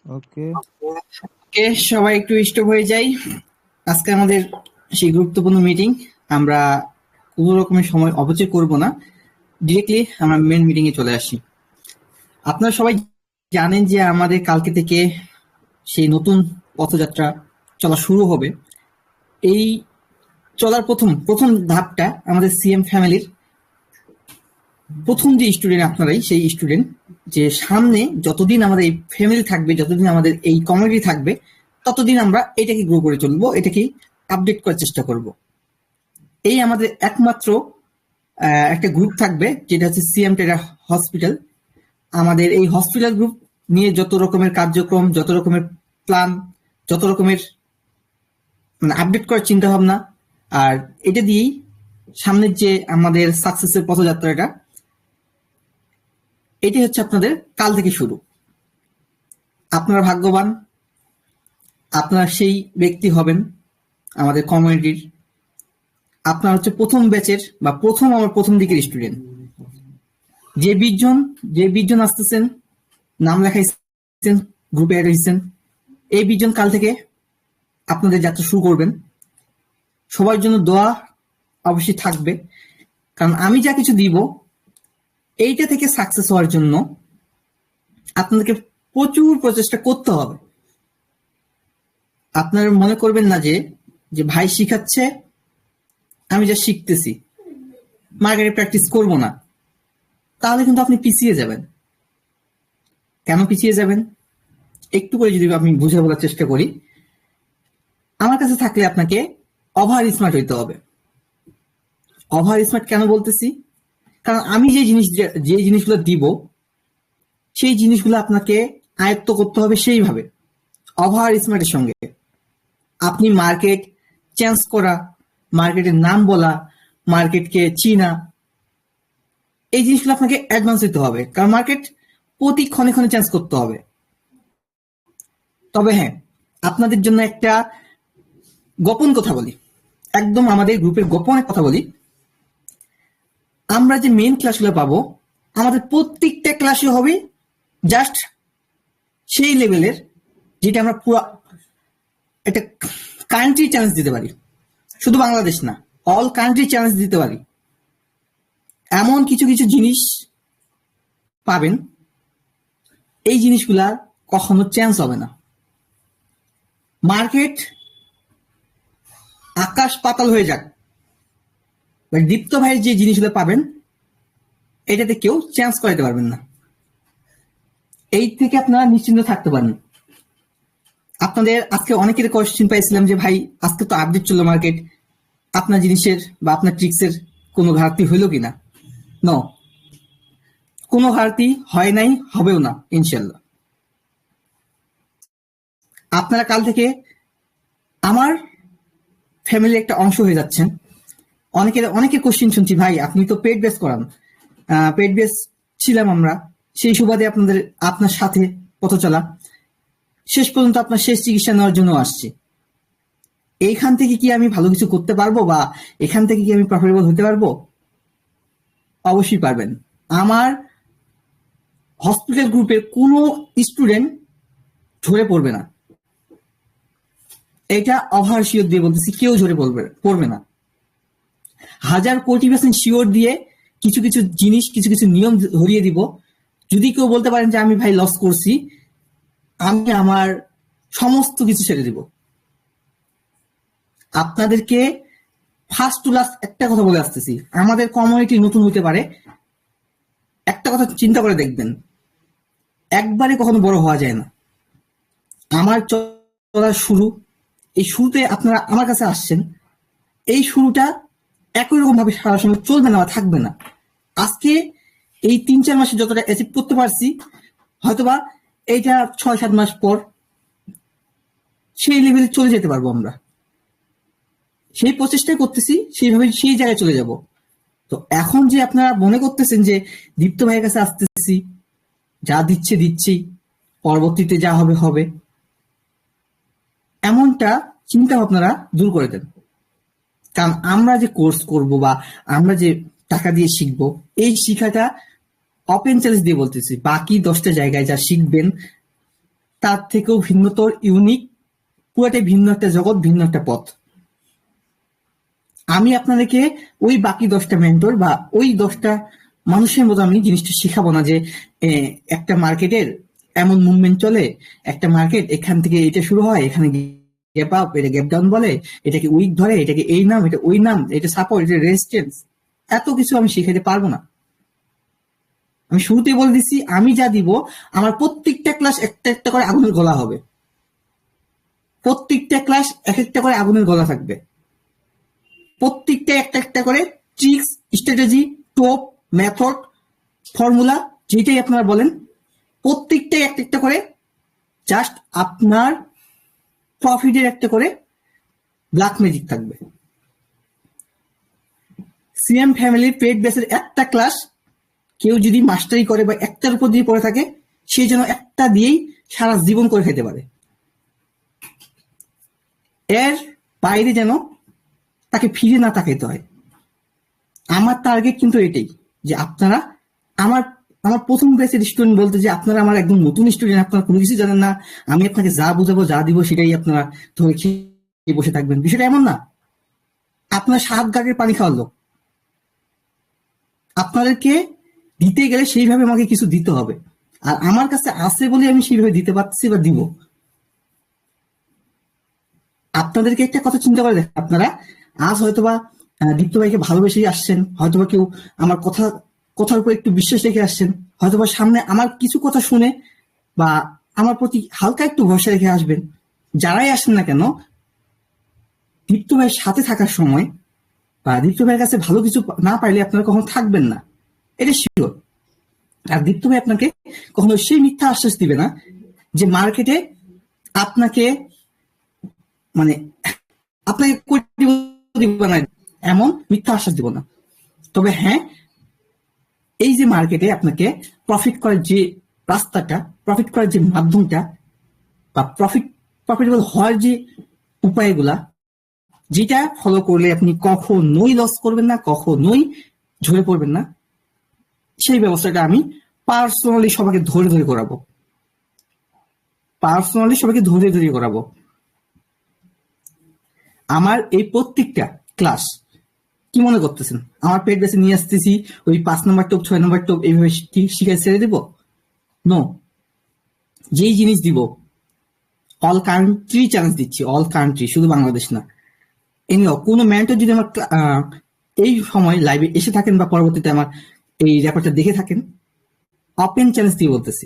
ওকে। ওকে, সবাই একটু স্টপ হয়ে যাই। আজকে আমাদের সেই গুরুত্বপূর্ণ মিটিং। আমরা কোনো রকমের সময় অপচয় করব না, ডিরেক্টলি আমরা মেন মিটিং এ চলে আসি। আপনারা সবাই জানেন যে আমাদের কালকে থেকে সেই নতুন পথযাত্রা চলা শুরু হবে। এই চলার প্রথম প্রথম ধাপটা আমাদের সিএম ফ্যামিলির প্রথম যে স্টুডেন্ট, আপনারাই সেই স্টুডেন্ট, যে সামনে যতদিন আমাদের এই ফ্যামিলি থাকবে, যতদিন আমাদের এই কমিউনিটি থাকবে, ততদিন আমরা এটাকে গ্রো করে চলবো, এটাকে আপডেট করার চেষ্টা করব। এই আমাদের একমাত্র একটা গ্রুপ থাকবে, যেটা হচ্ছে সিএম টেরা হসপিটাল। আমাদের এই হসপিটাল গ্রুপ নিয়ে যত রকমের কার্যক্রম, যত রকমের প্ল্যান, যত রকমের মানে আপডেট করার চিন্তা ভাবনা, আর এটা দিয়েই সামনের যে আমাদের সাকসেসের পথযাত্রাটা, এটি হচ্ছে আপনাদের কাল থেকে শুরু। আপনারা ভাগ্যবান, আপনারা সেই ব্যক্তি হবেন আমাদের কমিউনিটির। আপনার হচ্ছে প্রথম ব্যাচের বা আমার প্রথম দিকের স্টুডেন্ট। যে 20 জন আসতেছেন, নাম লেখাইছেন, গ্রুপে অ্যাড হয়েছেন, এই 20 জন কাল থেকে আপনাদের যাত্রা শুরু করবেন। সবার জন্য দোয়া অবশ্যই থাকবে, কারণ আমি যা কিছু দিব এইটা থেকে সাকসেস হওয়ার জন্য আপনাদেরকে প্রচুর প্রচেষ্টা করতে হবে। আপনারা মনে করবেন না যে যে ভাই শিখাচ্ছে, আমি যা শিখতেছি মার্কেটে প্র্যাকটিস করব না, তাহলে কিন্তু আপনি পিছিয়ে যাবেন। কেন পিছিয়ে যাবেন একটু করে যদি আমি বুঝে বলার চেষ্টা করি। আমার কাছে থাকলে আপনাকে ওভার স্মার্ট হইতে হবে। ওভার স্মার্ট কেন বলতেছি? কারণ আমি যে জিনিসগুলো দিব, সেই জিনিসগুলো আপনাকে আয়ত্ত করতে হবে সেইভাবে, ওভার স্মার্টের সঙ্গে। আপনি মার্কেট চেঞ্জ করা, মার্কেটের নাম বলা, মার্কেটকে চিনা, এই জিনিসগুলো আপনাকে অ্যাডভান্স হইতে হবে, কারণ মার্কেট প্রতি ক্ষণে ক্ষণে চেঞ্জ করতে হবে। তবে হ্যাঁ, আপনাদের জন্য একটা গোপন কথা বলি, একদম আমাদের গ্রুপের গোপন কথা বলি। আমরা যে মেইন ক্লাসগুলো পাবো, আমাদের প্রত্যেকটা ক্লাসে হবে জাস্ট সেই লেভেলের, যেটা আমরা পুরো একটা কান্ট্রি চ্যালেঞ্জ দিতে পারি। শুধু বাংলাদেশ না, অল কান্ট্রি চ্যালেঞ্জ দিতে পারি। এমন কিছু কিছু জিনিস পাবেন, এই জিনিসগুলা কখনো চেঞ্জ হবে না। মার্কেট আকাশ পাতাল হয়ে যাক, দীপ্ত ভাইয়ের যে জিনিসগুলো পাবেন, এটাতে কেউ চেঞ্জ করাতে পারবেন না। এই থেকে আপনারা নিশ্চিন্ত থাকতে পারেন। আপনাদের আজকে অনেকের কোয়েশ্চেন পাইছিলাম যে ভাই আজকে তো আপডেট চললো মার্কেট, আপনার জিনিসের বা আপনার ট্রিক্সের কোনো ঘাটতি হইল কিনা? নো, কোনো ঘাটতি হয় নাই, হবেও না ইনশাল্লাহ। আপনারা কাল থেকে আমার ফ্যামিলির একটা অংশ হয়ে যাচ্ছেন। অনেকের কোশ্চেন শুনছি, ভাই আপনি তো পেড বেস করান। পেড বেস ছিলাম আমরা, সেই সুবাদে আপনার সাথে পথ চলা, শেষ পর্যন্ত আপনার শেষ চিকিৎসা নেওয়ার জন্য আসছি। এইখান থেকে কি আমি ভালো কিছু করতে পারবো, বা এখান থেকে কি আমি প্রফিটেবল হতে পারবো? অবশ্যই পারবেন। আমার হসপিটাল গ্রুপের কোনো স্টুডেন্ট ঝরে পড়বে না, এটা ওভার শিওর দিয়ে বলতেছি, কেউ ঝরে পড়বে না। 1000% শিওর দিয়ে কিছু কিছু জিনিস, কিছু কিছু নিয়ম ধরিয়ে দিব। যদি কেউ বলতে পারেন যে আমি ভাই লস করছি, আমি আমার সমস্ত কিছু ছেড়ে দিব। আপনাদেরকে ফার্স্ট টু লাস্ট একটা কথা বলে আসতেছি, আমাদের কমিউনিটি নতুন হইতে পারে, একটা কথা চিন্তা করে দেখবেন, একবারে কখনো বড় হওয়া যায় না। আমার চলার শুরু, এই শুরুতে আপনারা আমার কাছে আসছেন, এই শুরুটা একই রকম ভাবে সারা সময় চলবে না বা থাকবে না। আজকে এই 3-4 মাসে যতটা অ্যাচিভ করতে পারছি, হয়তোবা এইটা 6-7 মাস পর সেই লেভেলে চলে যেতে পারবো আমরা। সেই প্রচেষ্টাই করতেছি, সেইভাবে সেই জায়গায় চলে যাব। তো এখন যে আপনারা মনে করতেছেন যে দীপ্ত ভাইয়ের কাছে আসতেছি, যা দিচ্ছি, পরবর্তীতে যা হবে হবে, এমনটা চিন্তা ভাবনারা দূর করে দেন। কারণ আমরা যে কোর্স করব বা আমরা যে টাকা দিয়ে শিখবো, এই শিখাটা ওপেন চ্যালেঞ্জ দিয়ে বলতেছি। বাকি 10টা জায়গায় যা শিখবেন, তার থেকেও ভিন্নতর, ইউনিক, পুরোটাই ভিন্ন একটা জগৎ, ভিন্ন একটা পথ। আমি আপনাদেরকে ওই বাকি 10টা মেন্টর বা ওই 10টা মানুষের মতো আমি জিনিসটা শিখাবো না যে একটা মার্কেটের এমন মুভমেন্ট চলে, একটা মার্কেট এখান থেকে এটা শুরু হয়, এখানে গ্যাপ আপ, এটা গ্যাপ ডাউন বলে, এটাকে উইক ধরে, এটাকে এই নাম, এটা ওই নাম, এটা সাপোর্ট, এটা রেজিস্ট্যান্স, এত কিছু আমি শিখাতে পারবো না। আমি শুরুতেই বলে দিচ্ছি, আমি যা দিব আমার প্রত্যেকটা ক্লাস একটা একটা করে আগুনের গলা হবে, প্রত্যেকটা ক্লাস এক একটা করে আগুনের গলা থাকবে, প্রত্যেকটা একটা একটা করে ট্রিক্স, স্ট্র্যাটেজি, টোপ, মেথড, ফর্মুলা, যেটাই আপনারা বলেন, প্রত্যেকটাই একটা একটা করে জাস্ট আপনার প্রফিটের একটা করে ব্ল্যাক ম্যাজিক থাকবে। সিএম ফ্যামিলির পেড বেসের একটা ক্লাস কেউ যদি মাস্টারি করে বা একটার উপর দিয়ে পড়ে থাকে, সে যেন একটা দিয়েই সারা জীবন করে খেতে পারে, এর বাইরে যেন তাকে ফিরে না তাকাইতে হয়। আমার টার্গেট কিন্তু এটাই যে আপনারা আমার আমার প্রথম ব্যাচের স্টুডেন্ট বলতে যে আপনারা আমার একদম নতুন স্টুডেন্ট, আপনারা কোনো কিছু জানেন না, আমি আপনাকে যা বুঝাবো যা দিব সেটাই আপনারা ধরে খেয়ে বসে থাকবেন, বিষয়টা এমন না। আপনার 7 গাড়ির পানি খাওয়ার লোক, আপনাদেরকে দিতে গেলে সেইভাবে আমাকে কিছু দিতে হবে, আর আমার কাছে আছে বলে আমি সেইভাবে দিতে পারছি বা দিব। আপনাদেরকে একটা কথা চিন্তা করে দেখেন, আপনারা আজ হয়তোবা দীপ্ত ভাইকে ভালোবেসেই আসছেন, হয়তোবা কেউ আমার কথার উপর একটু বিশ্বাস রেখে আসছেন, হয়তোবা সামনে আমার কিছু কথা শুনে বা আমার প্রতি হালকা একটু ভরসা রেখে আসবেন। যারাই আসেন না কেন, দীপ্ত ভাইয়ের সাথে থাকার সময় বা দীপ্ত ভাইয়ের কাছে ভালো কিছু না পাইলে আপনারা কখনো থাকবেন না, এটা শিওর। আর দীপ্ত ভাই আপনাকে কখনো সেই মিথ্যা আশ্বাস দিবে না যে মার্কেটে আপনাকে মানে আপনাকে দিব না, এমন মিথ্যা আশ্বাস দিব না। তবে হ্যাঁ, এই যে মার্কেটে আপনাকে প্রফিট করার যে রাস্তাটা, প্রফিট করার যে মাধ্যমটা বা প্রফিটেবল হওয়ার যে উপায়গুলা, যেটা ফলো করলে আপনি কখনোই লস করবেন না, কখনোই ঝরে পড়বেন না, সেই ব্যবস্থাটা আমি পার্সোনালি সবাইকে ধরে ধরে করাবো, পার্সোনালি সবাইকে ধরে ধরে করাবো। আমার এই প্রত্যেকটা ক্লাস কি মনে করতেছেন আমার পেট বেছে নিয়ে আসতেছি ওই 5 নম্বর টোপ 6 নম্বর টোপ এইভাবে শিখাই ছেড়ে দেব? নো, যেই জিনিস দিব অল কান্ট্রি চ্যালেঞ্জ দিচ্ছি, অল কান্ট্রি, শুধু বাংলাদেশ না। এনিও কোনো মেন্টর যদি আমার এই সময় লাইভে এসে থাকেন বা পরবর্তীতে আমার এই রেকর্ডটা দেখে থাকেন, ওপেন চ্যালেঞ্জ দিয়ে বলতেছি,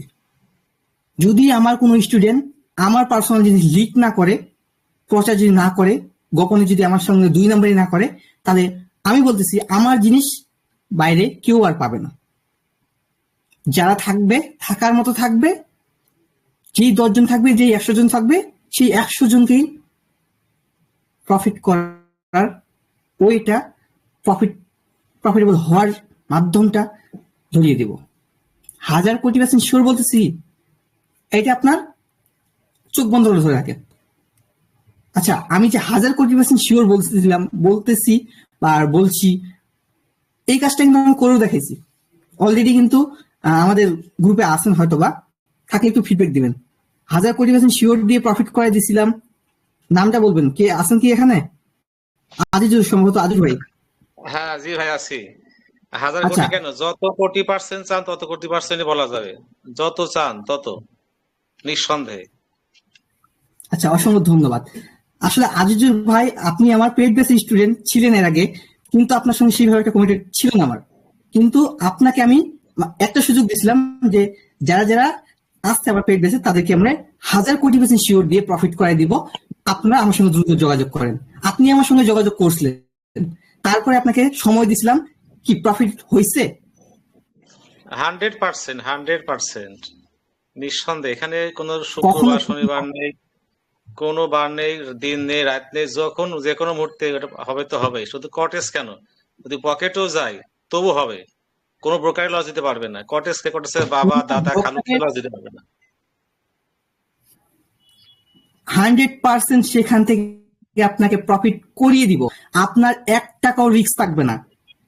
যদি আমার কোনো স্টুডেন্ট আমার পার্সোনাল জিনিস লিক না করে, প্রচার যদি না করে, গোপনে যদি আমার সঙ্গে 2 নম্বরই না করে, তাহলে আমি বলতেছি আমার জিনিস বাইরে কেউ আর পাবে না। যারা থাকবে, থাকার মতো থাকবে, যেই 10 জন থাকবে, যেই 100 জন থাকবে, সেই 100 জনকেই প্রফিট করার ওইটা, প্রফিটেবল হওয়ার মাধ্যমটা ধরিয়ে দেব। 1000 কোটি % শিওর বলতেছি, এটা আপনার চোখ বন্ধ করে ধরে রাখেন। আচ্ছা, আমি যে 1000 কোটি % শিওর বলতেছি আর বলছি, এই কাজটা কিন্তু আমি করেও দেখাইছি অলরেডি। কিন্তু আমাদের গ্রুপে আছেন হয়তোবা, থাকলে একটু ফিডব্যাক দিবেন। 1000 কোটি % শিওর দিয়ে প্রফিট করে দিছিলাম, নামটা বলবেন, কে আছেন কি এখানে? আজিজুর, সম্ভবত আজিজ ভাই। হ্যাঁ জি ভাই আছি। 1000 কোটি কেন, যত কোটি % চান তত কোটি % বলা যাবে, যত চান তত, নিঃসন্দেহে। আচ্ছা, অসংখ্য ধন্যবাদ। আসলে আজিজুর ভাই, আপনি আমার পেড বেসিস স্টুডেন্ট ছিলেন এর আগে, কিন্তু আপনার সঙ্গে সেইভাবে একটা কমিটেড ছিল না আমার। কিন্তু আপনাকে আমি একটা সুযোগ দিয়েছিলাম যে যারা যারা আসছে আমার পেড বেসে, তাদেরকে আমরা 1000 কোটি % শিওর দিয়ে প্রফিট করাই দিব, আপনারা আমার সঙ্গে দ্রুত যোগাযোগ করেন। আপনি আমার সঙ্গে যোগাযোগ করছিলেন, তারপরে আপনাকে সময় দিছিলাম, কি প্রফিট হয়েছে? 100% নিঃসন্দেহে। এখানে কোনো শুক্রবার শনিবার নেই, কোনো বার নেই, দিন নেই, রাত নেই, যখন যে কোনো মুহূর্তে হবে তো হবে। শুধু কটেজ কেন, যদি পকেটও যায় তবু হবে, কোনো ব্রোকারি লস দিতে পারবে না। কটেজের বাবা দাদা খালু লস দিতে পারবে না। 100% সেখান থেকে আপনাকে প্রফিট করিয়ে দিব। আপনার 1 টাকাও রিস্ক থাকবে না,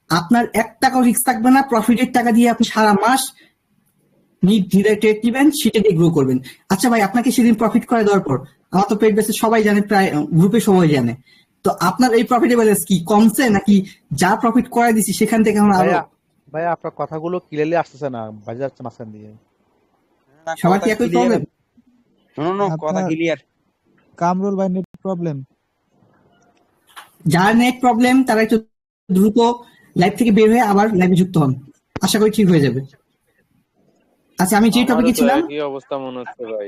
আপনার 1 টাকাও রিস্ক থাকবে না। প্রফিটের টাকা দিয়ে আপনি সারা মাস নির্দ্বিধায় ট্রেড দিবেন, সেটা দিয়ে গ্রো করবেন। আচ্ছা ভাই, আপনাকে সেদিন প্রফিট করে দেওয়ার পর, আমার তো পেড বেসে সবাই জানে, প্রায় গ্রুপে সবাই জানে, তো আপনার এই প্রফিটেবল কি কমছে নাকি যা প্রফিট করাই দিছি সেখান থেকে এখন আরো? ভাইয়া ভাইয়া আপনার কথাগুলো ক্লিয়ারলি আসতেছে না, বাজে যাচ্ছে মাঝখান দিয়ে। সবার কি একই প্রবলেম? কথা ক্লিয়ার। কামরুল ভাই নেট প্রবলেম। যার নেট প্রবলেম তারা একটু দ্রুত লাইভ থেকে বের হয়ে আবার লাইভে যুক্ত হন, আশা করি ঠিক হয়ে যাবে। আচ্ছা, আমি যে টপিকে ছিলাম, কি অবস্থা মনে হচ্ছে ভাই?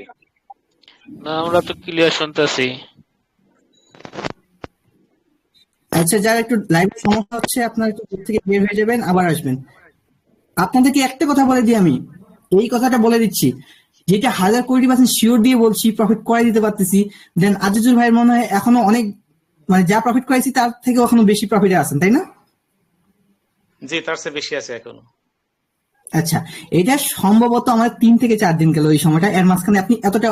না, আমরা তো ক্লিয়ার শুনতেছি। আচ্ছা, যারা একটু লাইভ সমস্যা হচ্ছে আপনারা একটু গ্রুপ থেকে বের হয়ে যাবেন, আবার আসবেন। আপনাদেরকে একটা কথা বলে দিই, আমি এই কথাটা বলে দিচ্ছি, যেটা 1000% শিওর দিয়ে বলছি, প্রফিট করাই দিতে পারতেছি। দেন আজিজুল ভাইয়ের মনে হয় এখনো অনেক, মানে যা প্রফিট করাইছি তার থেকে এখনো বেশি প্রফিটে আছেন, তাই না? জি, তার চেয়ে বেশি আছে এখনো। আচ্ছা, এটা সম্ভবত আমার 3 থেকে 4 দিন গেল এই সময়টা, এর মাঝখানে আপনি এতটা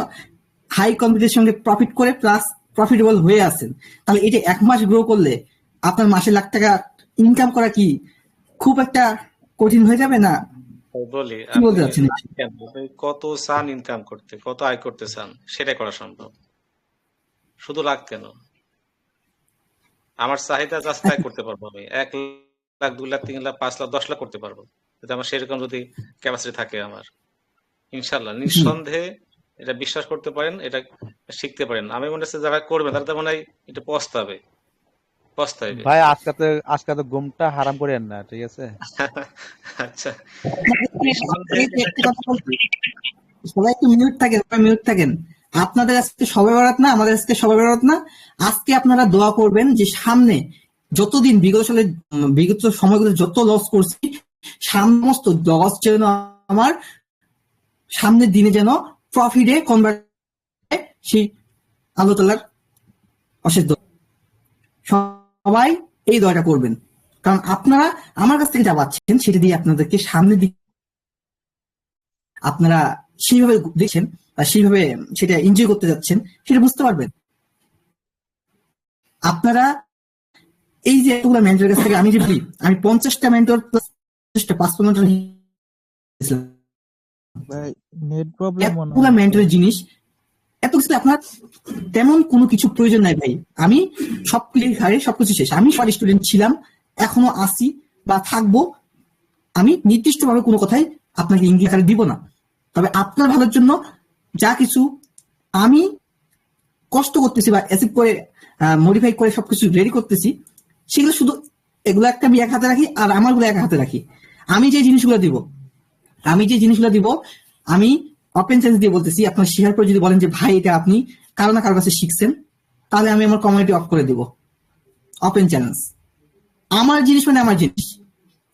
হাই কম্পিটিশনের সঙ্গে প্রফিট করে প্লাস প্রফিটেবল হয়ে আছেন, তাহলে এটা 1 মাস গ্রো করলে আপনার মাসে লাখ টাকা ইনকাম করা কি খুব একটা কঠিন হয়ে যাবে না? বলি, কি বলতে চাচ্ছেন? আপনি কত চান ইনকাম করতে, কত আয় করতে চান, সেটাই করা সম্ভব। শুধু লাখ কেন, আমার চাহিদা জাস্ট তাই করতে পারবো। আমি 1 লাখ, 2 লাখ, 3 লাখ, 5 লাখ, 10 লাখ করতে পারবো, যদি আমার সেরকম যদি ক্যাপাসিটি থাকে আমার। ইনশাল্লাহ, নিঃসন্দেহে এটা বিশ্বাস করতে পারেন, এটা শিখতে পারেন। আমি মনে হচ্ছে যারা করবেন তারা তো মনে হয় একটু পস্তাবে। ভাই আজকে তো ঘুমটা হারাম করেন না, ঠিক আছে? আচ্ছা, সবাই একটু মিউট থাকেন। আপনাদের আজকে সবে বরাত না, আমাদের আজকে সবে বরাত না। আজকে আপনারা দোয়া করবেন যে সামনে যতদিন বিগত সময়গুলো যত লস করছি, সমস্ত লস যেন আমার সামনের দিনে যেন প্রফিটে কনভার্ট, সেই আল্লাহ তাআলার অশেষ দোয়া। সবাই এই দোয়াটা করবেন, কারণ আপনারা আমার কাছ থেকে যা পাচ্ছেন সেটা দিয়ে আপনাদেরকে সামনের দিকে আপনারা সেইভাবে দেখছেন বা সেইভাবে সেটা এনজয় করতে যাচ্ছেন, সেটা বুঝতে পারবেন। আপনারা এই যে এতগুলো মেন্টরের কাছ থেকে আমি যে বলি, আমি 50টা মেন্টর প্লাস 5-15টা ভাই নেট প্রবলেম মনে এতগুলো মেন্টরের জিনিস, এত কিছু আপনার তেমন কোনো কিছু প্রয়োজন নাই ভাই। আমি সব ক্লিয়ার, সবকিছু শেষ। আমি সবার স্টুডেন্ট ছিলাম, এখনো আসি বা থাকবো। আমি নির্দিষ্টভাবে কোনো কথাই আপনাকে ইঙ্গিত আকারে দিব না, তবে আপনার ভালোর জন্য যা কিছু আমি কষ্ট করতেছি বা অ্যাচিভ করে মডিফাই করে সবকিছু রেডি করতেছি, সেগুলো শুধু এগুলো একটা আমি এক হাতে রাখি আর আমারগুলো এক হাতে রাখি। আমি যে জিনিসগুলো দিব আমি ওপেন চ্যালেঞ্জ দিয়ে বলতেছি। আপনার শেয়ার করে যদি বলেন যে ভাই এটা আপনি কারো না কারো কাছে শিখছেন, তাহলে আমি আমার কমিউনিটি অফ করে দিব। ওপেন চ্যালেঞ্জ, আমার জিনিস মানে আমার জিনিস,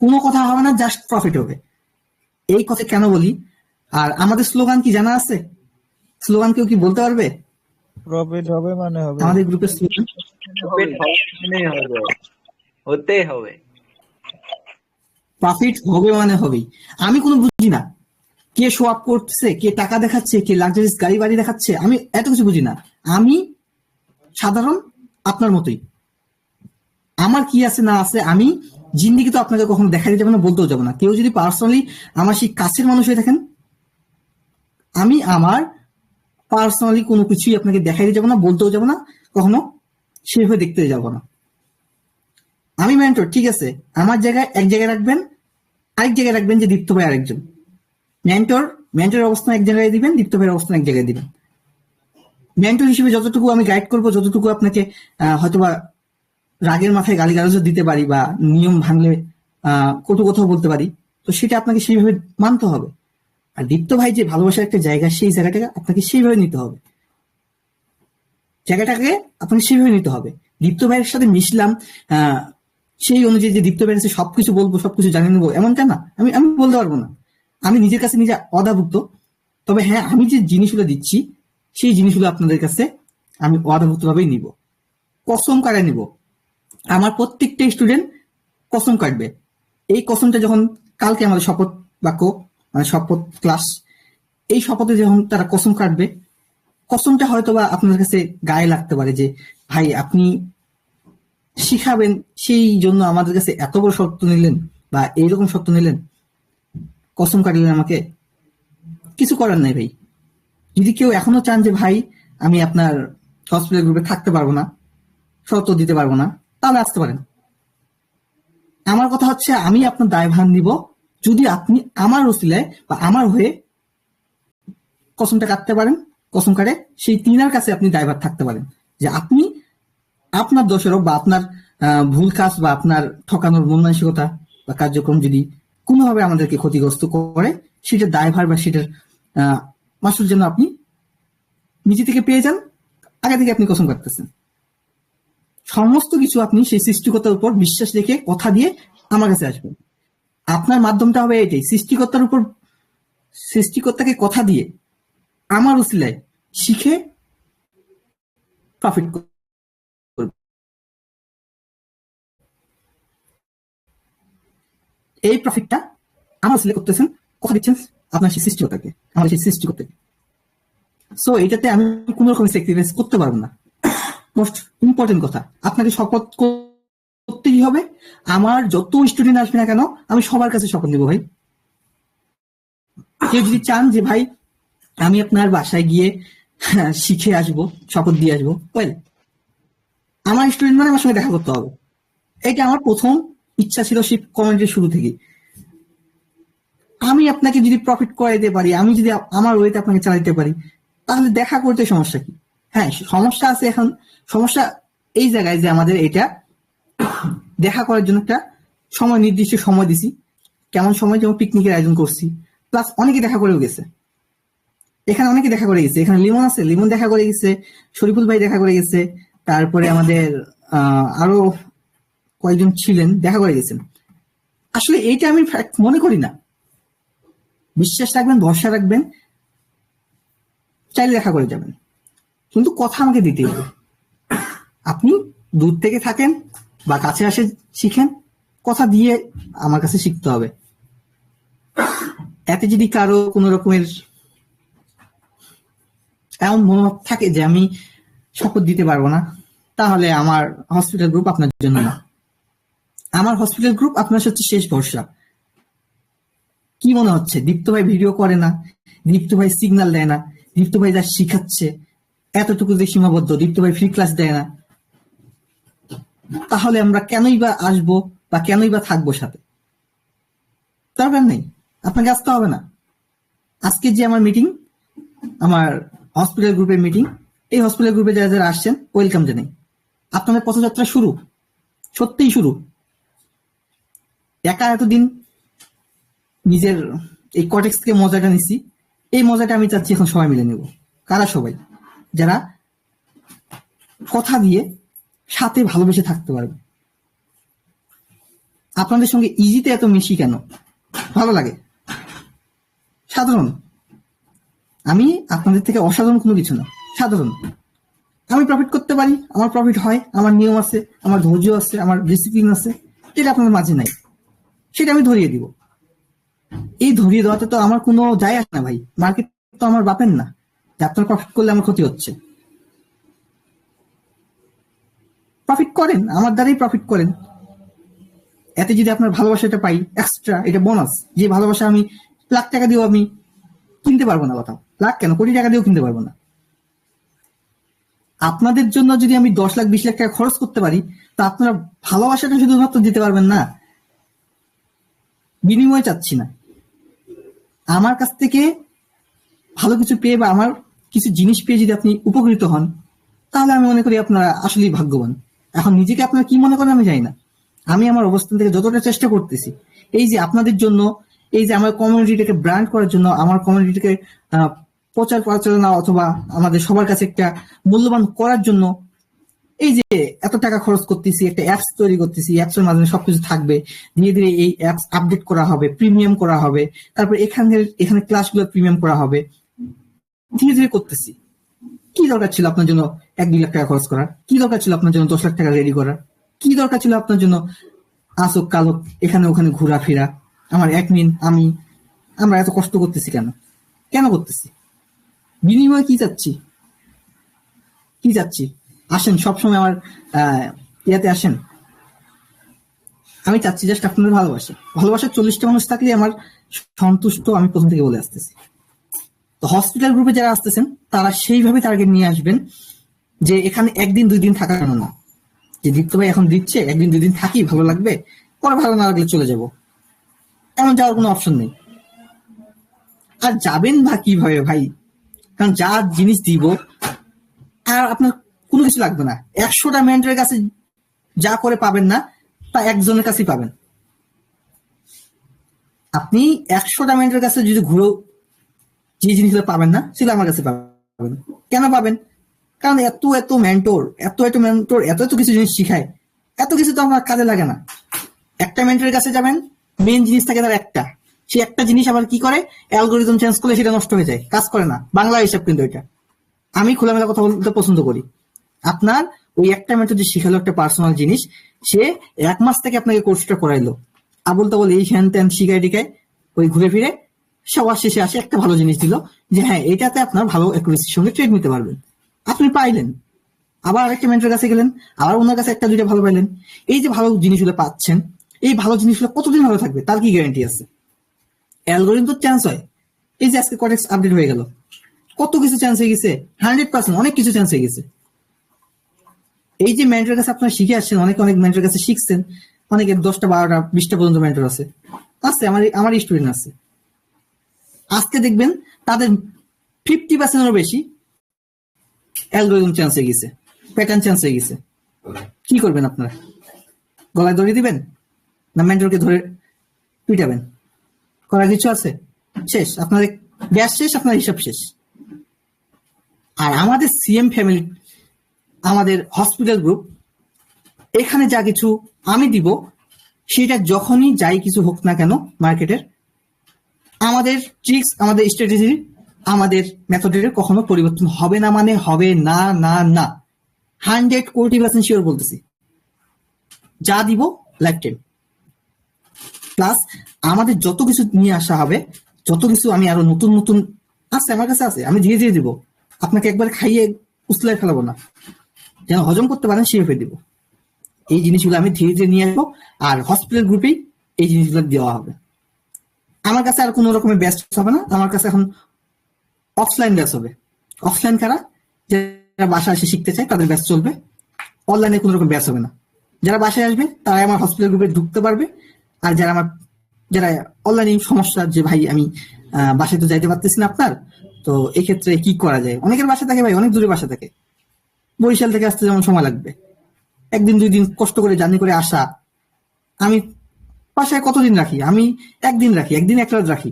কোনো কথা হবে না, জাস্ট প্রফিট হবে। এই কথা কেন বলি? আর আমাদের স্লোগান কি জানা আছে? স্লোগান কেউ কি বলতে পারবে? প্রফিট হবে মানে হবে। আমাদের গ্রুপের স্লোগান হতেই হবে, প্রফিট হবে মানে হবেই। আমি কোনো বুঝি না কে শো আপ করছে, কে টাকা দেখাচ্ছে, কে লাক্সারিয়াস গাড়ি বাড়ি দেখাচ্ছে, আমি এত কিছু বুঝি না। আমি সাধারণ আপনার মতোই, আমার কি আছে না আছে আমি জিন্দিগি তো আপনাকে কখনো দেখাই যাবে না, বলতেও যাবো না। কেউ যদি পার্সোনালি আমার সেই কাছের মানুষ হয়ে থাকেন, আমি আমার পার্সোনালি কোনো কিছুই আপনাকে দেখাই যাবো না, বলতেও যাবো না, কখনো সেভাবে দেখতে যাবো না। আমি মেন্টর, ঠিক আছে, আমার জায়গায় এক জায়গায় রাখবেন, আরেক জায়গায় রাখবেন যে দীপ্ত ভাই আরেকজন। মেন্টরের অবস্থান এক জায়গায় দিবেন, দীপ্ত ভাইয়ের অবস্থান এক জায়গায় দিবেন। মেন্টর হিসেবে যতটুকু আমি গাইড করবো, যতটুকু আপনাকে হয়তোবা রাগের মাথায় গালিগালাজও দিতে পারি বা নিয়ম ভাঙলে কটু কথাও বলতে পারি, তো সেটা আপনাকে সেইভাবে মানতে হবে। আর দীপ্ত ভাই যে ভালোবাসার একটা জায়গা, সেই জায়গাটাকে আপনাকে সেইভাবে নিতে হবে, জায়গাটাকে আপনাকে সেইভাবে নিতে হবে। দীপ্ত ভাইয়ের সাথে মিশলাম, সেই অনুযায়ী যে দীপ্ত ভাইয়ের কাছে সবকিছু বলবো, সবকিছু জানিয়ে নেবো, এমনটা না। আমি বলতে পারবো না, আমি নিজের কাছে নিজে অদাভুক্ত। তবে হ্যাঁ, আমি যে জিনিসগুলো দিচ্ছি সেই জিনিসগুলো আপনাদের কাছে আমি অদাভুক্ত ভাবেই নিব, কসম কাটায় নিব। আমার প্রত্যেকটা স্টুডেন্ট কসম কাটবে। এই কসমটা যখন কালকে আমাদের শপথ বাক্য, মানে শপথ ক্লাস, এই শপথে যখন তারা কসম কাটবে, কসমটা হয়তো বা আপনাদের কাছে গায়ে লাগতে পারে যে ভাই আপনি শিখাবেন, সেই জন্য আমাদের কাছে এত বড় শর্ত নিলেন বা এইরকম শর্ত নিলেন, কসম কাটলেন আমাকে। কিছু করার নাই ভাই। যদি কেউ এখনো চান যে ভাই আমি আপনার হসপিটাল গ্রুপে থাকতে পারবো না, শর্ত দিতে পারবো না, তাহলে আসতে পারেন। আমার কথা হচ্ছে আমি আপনার দায়ভার নিব যদি আপনি আমার ওসিলায় বা আমার হয়ে কসমটা কাটতে পারেন, কসম কাটে সেই তিনার কাছে আপনি দায়ভার থাকতে পারেন যে আপনি আপনার দোষারোপ বা আপনার ভুল কাজ বা আপনার ঠকানোর মন মানসিকতা বা কার্যক্রম যদি কোনোভাবে আমাদেরকে ক্ষতিগ্রস্ত করে, সেটার দায়ভার বা সেটার মাসুল যেন আপনি নিজে থেকে পেয়ে যান। আগে থেকে আপনি কসম কাটতেছেন, সমস্ত কিছু আপনি সেই সৃষ্টিকর্তার উপর বিশ্বাস রেখে কথা দিয়ে আমার কাছে আসবেন। আপনার মাধ্যমটা হবে এটাই, সৃষ্টিকর্তার উপর, সৃষ্টিকর্তাকে কথা দিয়ে আমার উসিলায় শিখে প্রফিট করবে। এই প্রফিটটা আমার উসিলায় করতেছেন, কথা দিচ্ছেন আপনার সেই সৃষ্টিকর্তাকে, আমাদের সেই সৃষ্টিকর্তাকে। সো এটাতে আমি কোন রকম স্যাক্রিফাইস করতে পারবো না। মোস্ট ইম্পর্টেন্ট কথা, আপনাকে শপথ করতেই হবে। আমার যত স্টুডেন্ট আসবে না কেন আমি সবার কাছে শপথ নেবো ভাই। কেউ যদি চান যে ভাই আমি আপনার বাসায় গিয়ে শিখে আসবো, শপথ দিয়ে আসবো, ওয়েল, আমার স্টুডেন্ট মানে আমার সঙ্গে দেখা করতে হবে। এটা আমার প্রথম ইচ্ছা ছিল সেই কমেন্টের শুরু থেকে। আমি আপনাকে যদি প্রফিট করাইতে পারি, আমি যদি আমার ওয়েতে আপনাকে চালাইতে পারি, তাহলে দেখা করতে সমস্যা কি? হ্যাঁ, সমস্যা আছে। এখন সমস্যা এই জায়গায় যে আমাদের এটা দেখা করার জন্য একটা সময়, নির্দিষ্ট সময় দিছি। কেমন সময়? যেমন পিকনিকের আয়োজন করছি, প্লাস অনেকে দেখা করেও গেছে। এখানে অনেকে দেখা করে গেছে, এখানে লিমন আছে, লিমন দেখা করে গেছে, শরীফুল ভাই দেখা করে গেছে, তারপরে আমাদের আরো কয়েকজন ছিলেন দেখা করে গেছেন। আসলে এইটা আমি মনে করি না। বিশ্বাস রাখবেন, ভরসা রাখবেন, চাইলে দেখা করে যাবেন, কিন্তু কথা আমাকে দিতে হবে। আপনি দূর থেকে থাকেন বা কাছে আসে শিখেন, কথা দিয়ে আমার কাছে শিখতে হবে। এতে যদি কারো কোন রকমের এমন মনোভাব থাকে যে আমি শপথ দিতে পারবো না, তাহলে আমার হসপিটাল গ্রুপ আপনার জন্য না। আমার হসপিটাল গ্রুপ আপনার হচ্ছে শেষ ভরসা। কি মনে হচ্ছে দীপ্ত ভাই ভিডিও করে না, দীপ্ত ভাই সিগন্যাল দেয় না, দীপ্ত ভাই যা শিখাচ্ছে এতটুকু যে সীমাবদ্ধ, দীপ্ত ভাই ফ্রি ক্লাস দেয় না, তাহলে আমরা কেনই বা আসবো বা কেনই বা থাকবো সাথে? দরকার নেই, আপনাকে আসতে হবে না। আজকে যে আমার মিটিং, আমার হসপিটাল গ্রুপের মিটিং, এই হসপিটাল গ্রুপে যারা যারা আসছেন ওয়েলকাম জানাই। আপনাদের পথযাত্রা শুরু, সত্যিই শুরু। একা এতদিন নিজের এই কটেক্স থেকে মজাটা নিছি, এই মজাটা আমি চাচ্ছি এখন সবাই মিলে নেব। কারা? সবাই যারা কথা দিয়ে সাথে ভালোবেসে থাকতে পারবে। আপনাদের সঙ্গে ইজিতে এত মিশি কেন? ভালো লাগে, সাধারণ। আমি আপনাদের থেকে অসাধারণ কোনো কিছু না, সাধারণ। আমি প্রফিট করতে পারি, আমার প্রফিট হয়, আমার নিয়ম আছে, আমার ধৈর্য আছে, আমার ডিসিপ্লিন আছে, যেটা আপনাদের মাঝে নাই, সেটা আমি ধরিয়ে দিব। এই ধরিয়ে দেওয়াতে তো আমার কোনো যায় আসে না ভাই। মার্কেট তো আমার বাপের না যে আপনার প্রফিট করলে আমার ক্ষতি হচ্ছে। প্রফিট করেন, আমার দ্বারাই প্রফিট করেন। এতে যদি আপনার ভালোবাসাটা পাই এক্সট্রা, এটা বোনাস। যে ভালোবাসা আমি লাখ টাকা দিয়েও আমি কিনতে পারবো না, কোথাও লাখ কেন, কোটি টাকা দিয়েও কিনতে পারবো না। আপনাদের জন্য যদি আমি 10 লাখ 20 লাখ টাকা খরচ করতে পারি, তা আপনারা ভালোবাসাটা শুধুমাত্র দিতে পারবেন না, বিনিময় চাচ্ছি না। আমার কাছ থেকে ভালো কিছু পেয়ে বা আমার কিছু জিনিস পেয়ে যদি আপনি উপকৃত হন, তাহলে আমি মনে করি আপনারা আসলেই ভাগ্যবান। এখন নিজেকে আপনারা কি মনে করেন আমি জানি না। আমি আমার অবস্থান থেকে যতটা চেষ্টা করতেছি, এই যে আপনাদের জন্য, এই যে আমার কমিউনিটিটাকে ব্র্যান্ড করার জন্য, আমার কমিউনিটিকে প্রচার প্রচারণা অথবা আমাদের সবার কাছে একটা মূল্যবান করার জন্য, এই যে এত টাকা খরচ করতেছি, একটা অ্যাপস তৈরি করতেছি, অ্যাপসের মাধ্যমে সবকিছু থাকবে, ধীরে ধীরে এই অ্যাপস আপডেট করা হবে, প্রিমিয়াম করা হবে, তারপর এখানে ক্লাসগুলো প্রিমিয়াম করা হবে, ধীরে ধীরে করতেছি। কি দরকার ছিল আপনার জন্য 1-2 লাখ টাকা খরচ করার? কি দরকার ছিল আপনার জন্য 10 লাখ টাকা রেডি করার? কি দরকার ছিল আপনার জন্য আসক কালক এখানে ওখানে ঘোরাফেরা? আমার অ্যাডমিন, আমরা এত কষ্ট করতেছি কেন? কেন করতেছি? বিনিময়ে কি চাচ্ছি? কি চাচ্ছি? আসেন সবসময় আমার ইয়াতে আসেন। আমি চাচ্ছি জাস্ট আপনাদের ভালোবাসা। 40টা মানুষ থাকলে আমার সন্তুষ্ট, আমি প্রথম থেকে বলে আসতেছি। তো হসপিটাল গ্রুপে যারা আসতেছেন তারা সেইভাবে টার্গেট নিয়ে আসবেন যে এখানে একদিন 2 দিন থাকার জন্য না, যে দীপ্ত ভাই এখন দিচ্ছে, একদিন 2 দিন থাকি, ভালো লাগবে, পরে ভালো না লাগলে চলে যাব, এমন যাওয়ার কোনো অপশন নেই। আর যাবেন বা কিভাবে ভাই, কারণ যা জিনিস দিব আর আপনার কোনো কিছু লাগবে না। 100টা মেন্টরের কাছে যা করে পাবেন না তা একজনের কাছেই পাবেন। আপনি 100টা মেন্টরের কাছে যদি ঘুরো, যে জিনিসগুলো পাবেন না সেগুলো আমার কাছে পাবেন। কেন পাবেন? কারণ এত এত মেন্টর এত কিছু জিনিস শিখায়, এত কিছু তো আমার কাজে লাগে না। একটা মেন্টরের কাছে যাবেন, মেন জিনিস থাকে তার একটা, সে একটা জিনিস আবার কি করে, অ্যালগোরিদম চেঞ্জ করলে সেটা নষ্ট হয়ে যায়, কাজ করে না। বাংলা হিসাব কিন্তু এটা আমি খোলামেলা কথা বলতে পছন্দ করি। আপনার ওই একটা মেন্টর যে শিখালো একটা পার্সোনাল জিনিস, সে 1 মাস থেকে আপনাকে কোর্সটা করাইলো, আবল তাবল এই হ্যান ত্যান শিখায় টিকায়, ওই ঘুরে ফিরে সবার শেষে আসে একটা ভালো জিনিস দিল যে হ্যাঁ এটাতে আপনার ভালো অ্যাকুরেসির সঙ্গে ট্রেড নিতে পারবেন। আপনি পাইলেন, আবার আরেকটা মেন্টরের কাছে গেলেন, আবার ওনার কাছে একটা দুইটা ভালো পাইলেন। এই যে ভালো জিনিসগুলো পাচ্ছেন, এই ভালো জিনিসগুলো কতদিন ভালো থাকবে তার কি গ্যারান্টি আছে? অ্যালগোরিদম তো চেঞ্জ হয়। এই যে আজকে কটেক্স আপডেট হয়ে গেল, কত কিছু চেঞ্জ হয়ে গেছে, 100% অনেক কিছু চেঞ্জ হয়ে গেছে। এই যে মেন্টরের কাছে আপনারা শিখে আসছেন, অনেক মেন্টরের কাছে শিখছেন, অনেকের 10টা 12টা 20টা পর্যন্ত মেন্টর আছে, আমার স্টুডেন্ট আছে। আজকে দেখবেন তাদের 50%-এরও বেশি অ্যালগোরিদম চেঞ্জ হয়ে গেছে, প্যাটার্ন চেঞ্জ হয়ে গেছে। কি করবেন আপনারা? গলায় দড়ি দিবেন না মেন্টরকে ধরে পিটাবেন? করার কিছু আছে? শেষ, আপনাদের ব্যাস শেষ, আপনার হিসাব শেষ। আর আমাদের সিএম ফ্যামিলি, আমাদের হসপিটাল গ্রুপ, এখানে যা কিছু আমি দিব সেটা যখনই যাই কিছু হোক না কেন মার্কেটের, আমাদের ট্রিক্স, আমাদের স্ট্র্যাটেজি, আমাদের মেথডের কখনো পরিবর্তন হবে না, মানে হবে না না না, 100% শিওর বলতেছি। যা দিব লাইফ টাইম। প্লাস আমাদের যত কিছু নিয়ে আসা হবে, যত কিছু আমি আরো নতুন নতুন আছে আমার কাছে আছে, আমি ধীরে ধীরে দিব। আপনাকে একবার খাইয়ে উসলাই ফেলাবো না, যেন হজম করতে পারেন সেভাবে দিব। এই জিনিসগুলো আমি ধীরে ধীরে নিয়ে আসবো, আর হসপিটাল গ্রুপেই এই জিনিসগুলো দেওয়া হবে। আমার কাছে আর কোনো রকমের ব্যাচ হবে না, আমার কাছে এখন অফলাইন ব্যাচ হবে। অফলাইন কারা, যারা বাসায় এসে শিখতে চায় তাদের ব্যাচ চলবে, অনলাইনে কোনো রকম ব্যাচ হবে না। যারা বাসায় আসবে তারাই আমার হসপিটাল গ্রুপে ঢুকতে পারবে। আর যারা অনলাইনে সমস্যা, যে ভাই আমি বাসায় তো যাইতে পারতেছি না আপনার, তো এক্ষেত্রে কি করা যায়? অনেকের বাসা থাকে ভাই, অনেক দূরে বাসা থাকে, বরিশাল থেকে আসতে যেমন সময় লাগবে, 1 দিন 2 দিন কষ্ট করে জার্নি করে আসা। আমি বাসায় কতদিন রাখি? আমি 1 দিন রাখি, 1 দিন 1 রাত রাখি,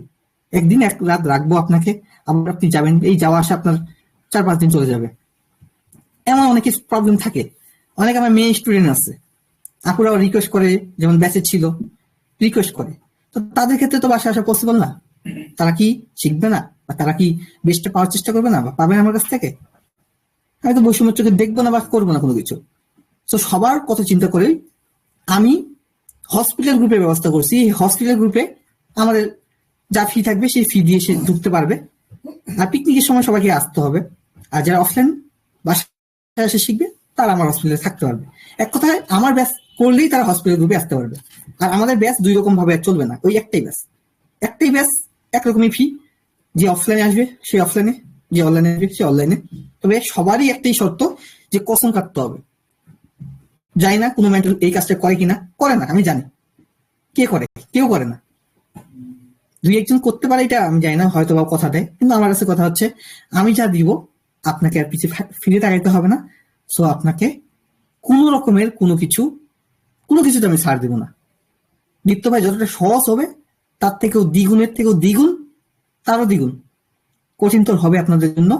1 দিন 1 রাত রাখবো আপনাকে, আবার আপনি যাবেন, এই যাওয়া আসা আপনার 4-5 দিন চলে যাবে। এমন অনেক প্রবলেম থাকে। অনেক আমার মেয়ে স্টুডেন্ট আছে, আপুরাও রিকোয়েস্ট করে, যেমন ব্যাচে ছিল রিকোয়েস্ট করে, তো তাদের ক্ষেত্রে তো বাসায় আসা পসিবল না। তারা কি শিখবে না, বা তারা কি বেস্টটা পাওয়ার চেষ্টা করবে না, বা পাবে না আমার কাছ থেকে? আমি তো বৈষম্য চোখে দেখবো না বা করবো না কোনো কিছু। তো সবার কথা চিন্তা করে আমি হসপিটাল গ্রুপের ব্যবস্থা করছি। এই হসপিটাল গ্রুপে আমাদের যা ফি থাকবে সেই ফি দিয়ে সে ঢুকতে পারবে। আর পিকনিকের সময় সবাইকে আসতে হবে। আর যারা অফলাইন বাসায় এসে শিখবে তারা আমার হসপিটালে থাকতে পারবে। এক কথায় আমার ব্যাচ করলেই তারা হসপিটাল গ্রুপে আসতে পারবে। আর আমাদের ব্যাচ 2 রকম ভাবে চলবে না, ওই একটাই ব্যাচ একরকমই ফি। যে অফলাইনে আসবে সে অফলাইনে, যে অনলাইনে আসবে সে অনলাইনে। তবে সবারই একটাই শর্ত, যে কসম কাটতে হবে। জানি না কোনো মেন্টর এই কাজটা করে কিনা, করে না আমি জানি। কে করে? কেউ করে না। 2-1 জন করতে পারে, এটা আমি জানি না, হয়তো বা কথা দেয়। কিন্তু আমার কাছে কথা হচ্ছে, আমি যা দিব আপনাকে আর পিছিয়ে ফিরে তাকাইতে হবে না। সো আপনাকে কোনো রকমের কোনো কিছুতে আমি ছাড় দিব না। দীপ্ত ভাই যতটা সহজ হবে তার থেকেও দ্বিগুণ, তারও দ্বিগুণ কঠিনতর হবে আপনাদের জন্য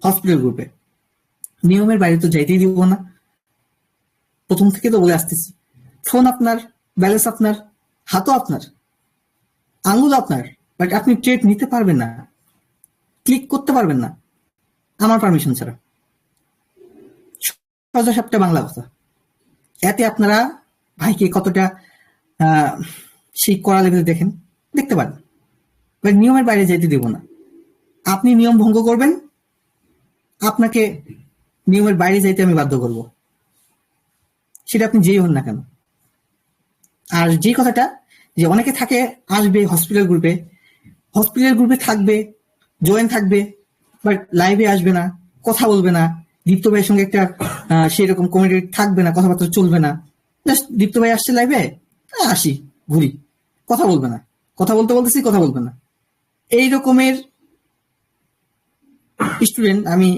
হসপিটাল গ্রুপে। নিয়মের বাইরে তো যাইতেই দিব না, প্রথম থেকে তো বলে আসতেছি। ফোন আপনার, ব্যালেন্স আপনার, হাতও আপনার, আঙুল আপনার, বাট আপনি ট্রেড নিতে পারবেন না, ক্লিক করতে পারবেন না আমার পারমিশন ছাড়া। সোজা সাপটা বাংলা কথা। এতে আপনারা ভাইকে কতটা সেই কড়া লেভেলে দেখতে পারেন, বাট নিয়মের বাইরে যেতে দিব না। আপনি নিয়ম ভঙ্গ করবেন, আপনাকে নিয়মের বাইরে যাইতে আমি বাধ্য করব, সেটা আপনি যেই হন না কেন। আর যে কথাটা, যে অনেকে থাকে আসবে হসপিটাল গ্রুপে থাকবে, জয়েন থাকবে বাট লাইভে আসবে না, কথা বলবে না, দীপ্ত ভাইয়ের সঙ্গে একটা সেরকম কমিউনিটি থাকবে না, কথাবার্তা চলবে না। জাস্ট দীপ্ত ভাই আসছে লাইভে, আসি ঘুরি, কথা বলবে না, কথা বলতেছি কথা বলবে না। এই রকমের স্টুডেন্ট আমি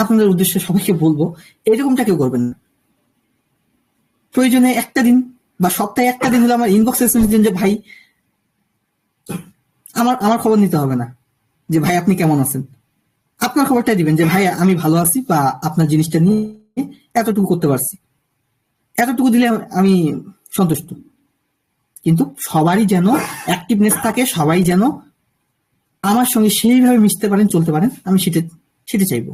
আপনাদের উদ্দেশ্যে সবাইকে বলবো, এরকমটা কেউ করবেন না। প্রয়োজনে একটা দিন বা সপ্তাহে একটা দিন হলে আমার ইনবক্সে এসএমএস দিন যে ভাই আমার খবর নিতে হবে না যে ভাই আপনি কেমন আছেন, আপনার খবরটাই দিবেন যে ভাই আমি ভালো আছি বা আপনার জিনিসটা নিয়ে এতটুকু করতে পারছি, এতটুকু দিলে আমি সন্তুষ্ট। কিন্তু সবারই যেন অ্যাক্টিভনেস থাকে, সবাই যেন আমার সঙ্গে সেইভাবে মিশতে পারেন, চলতে পারেন, আমি সেটা চাইবো।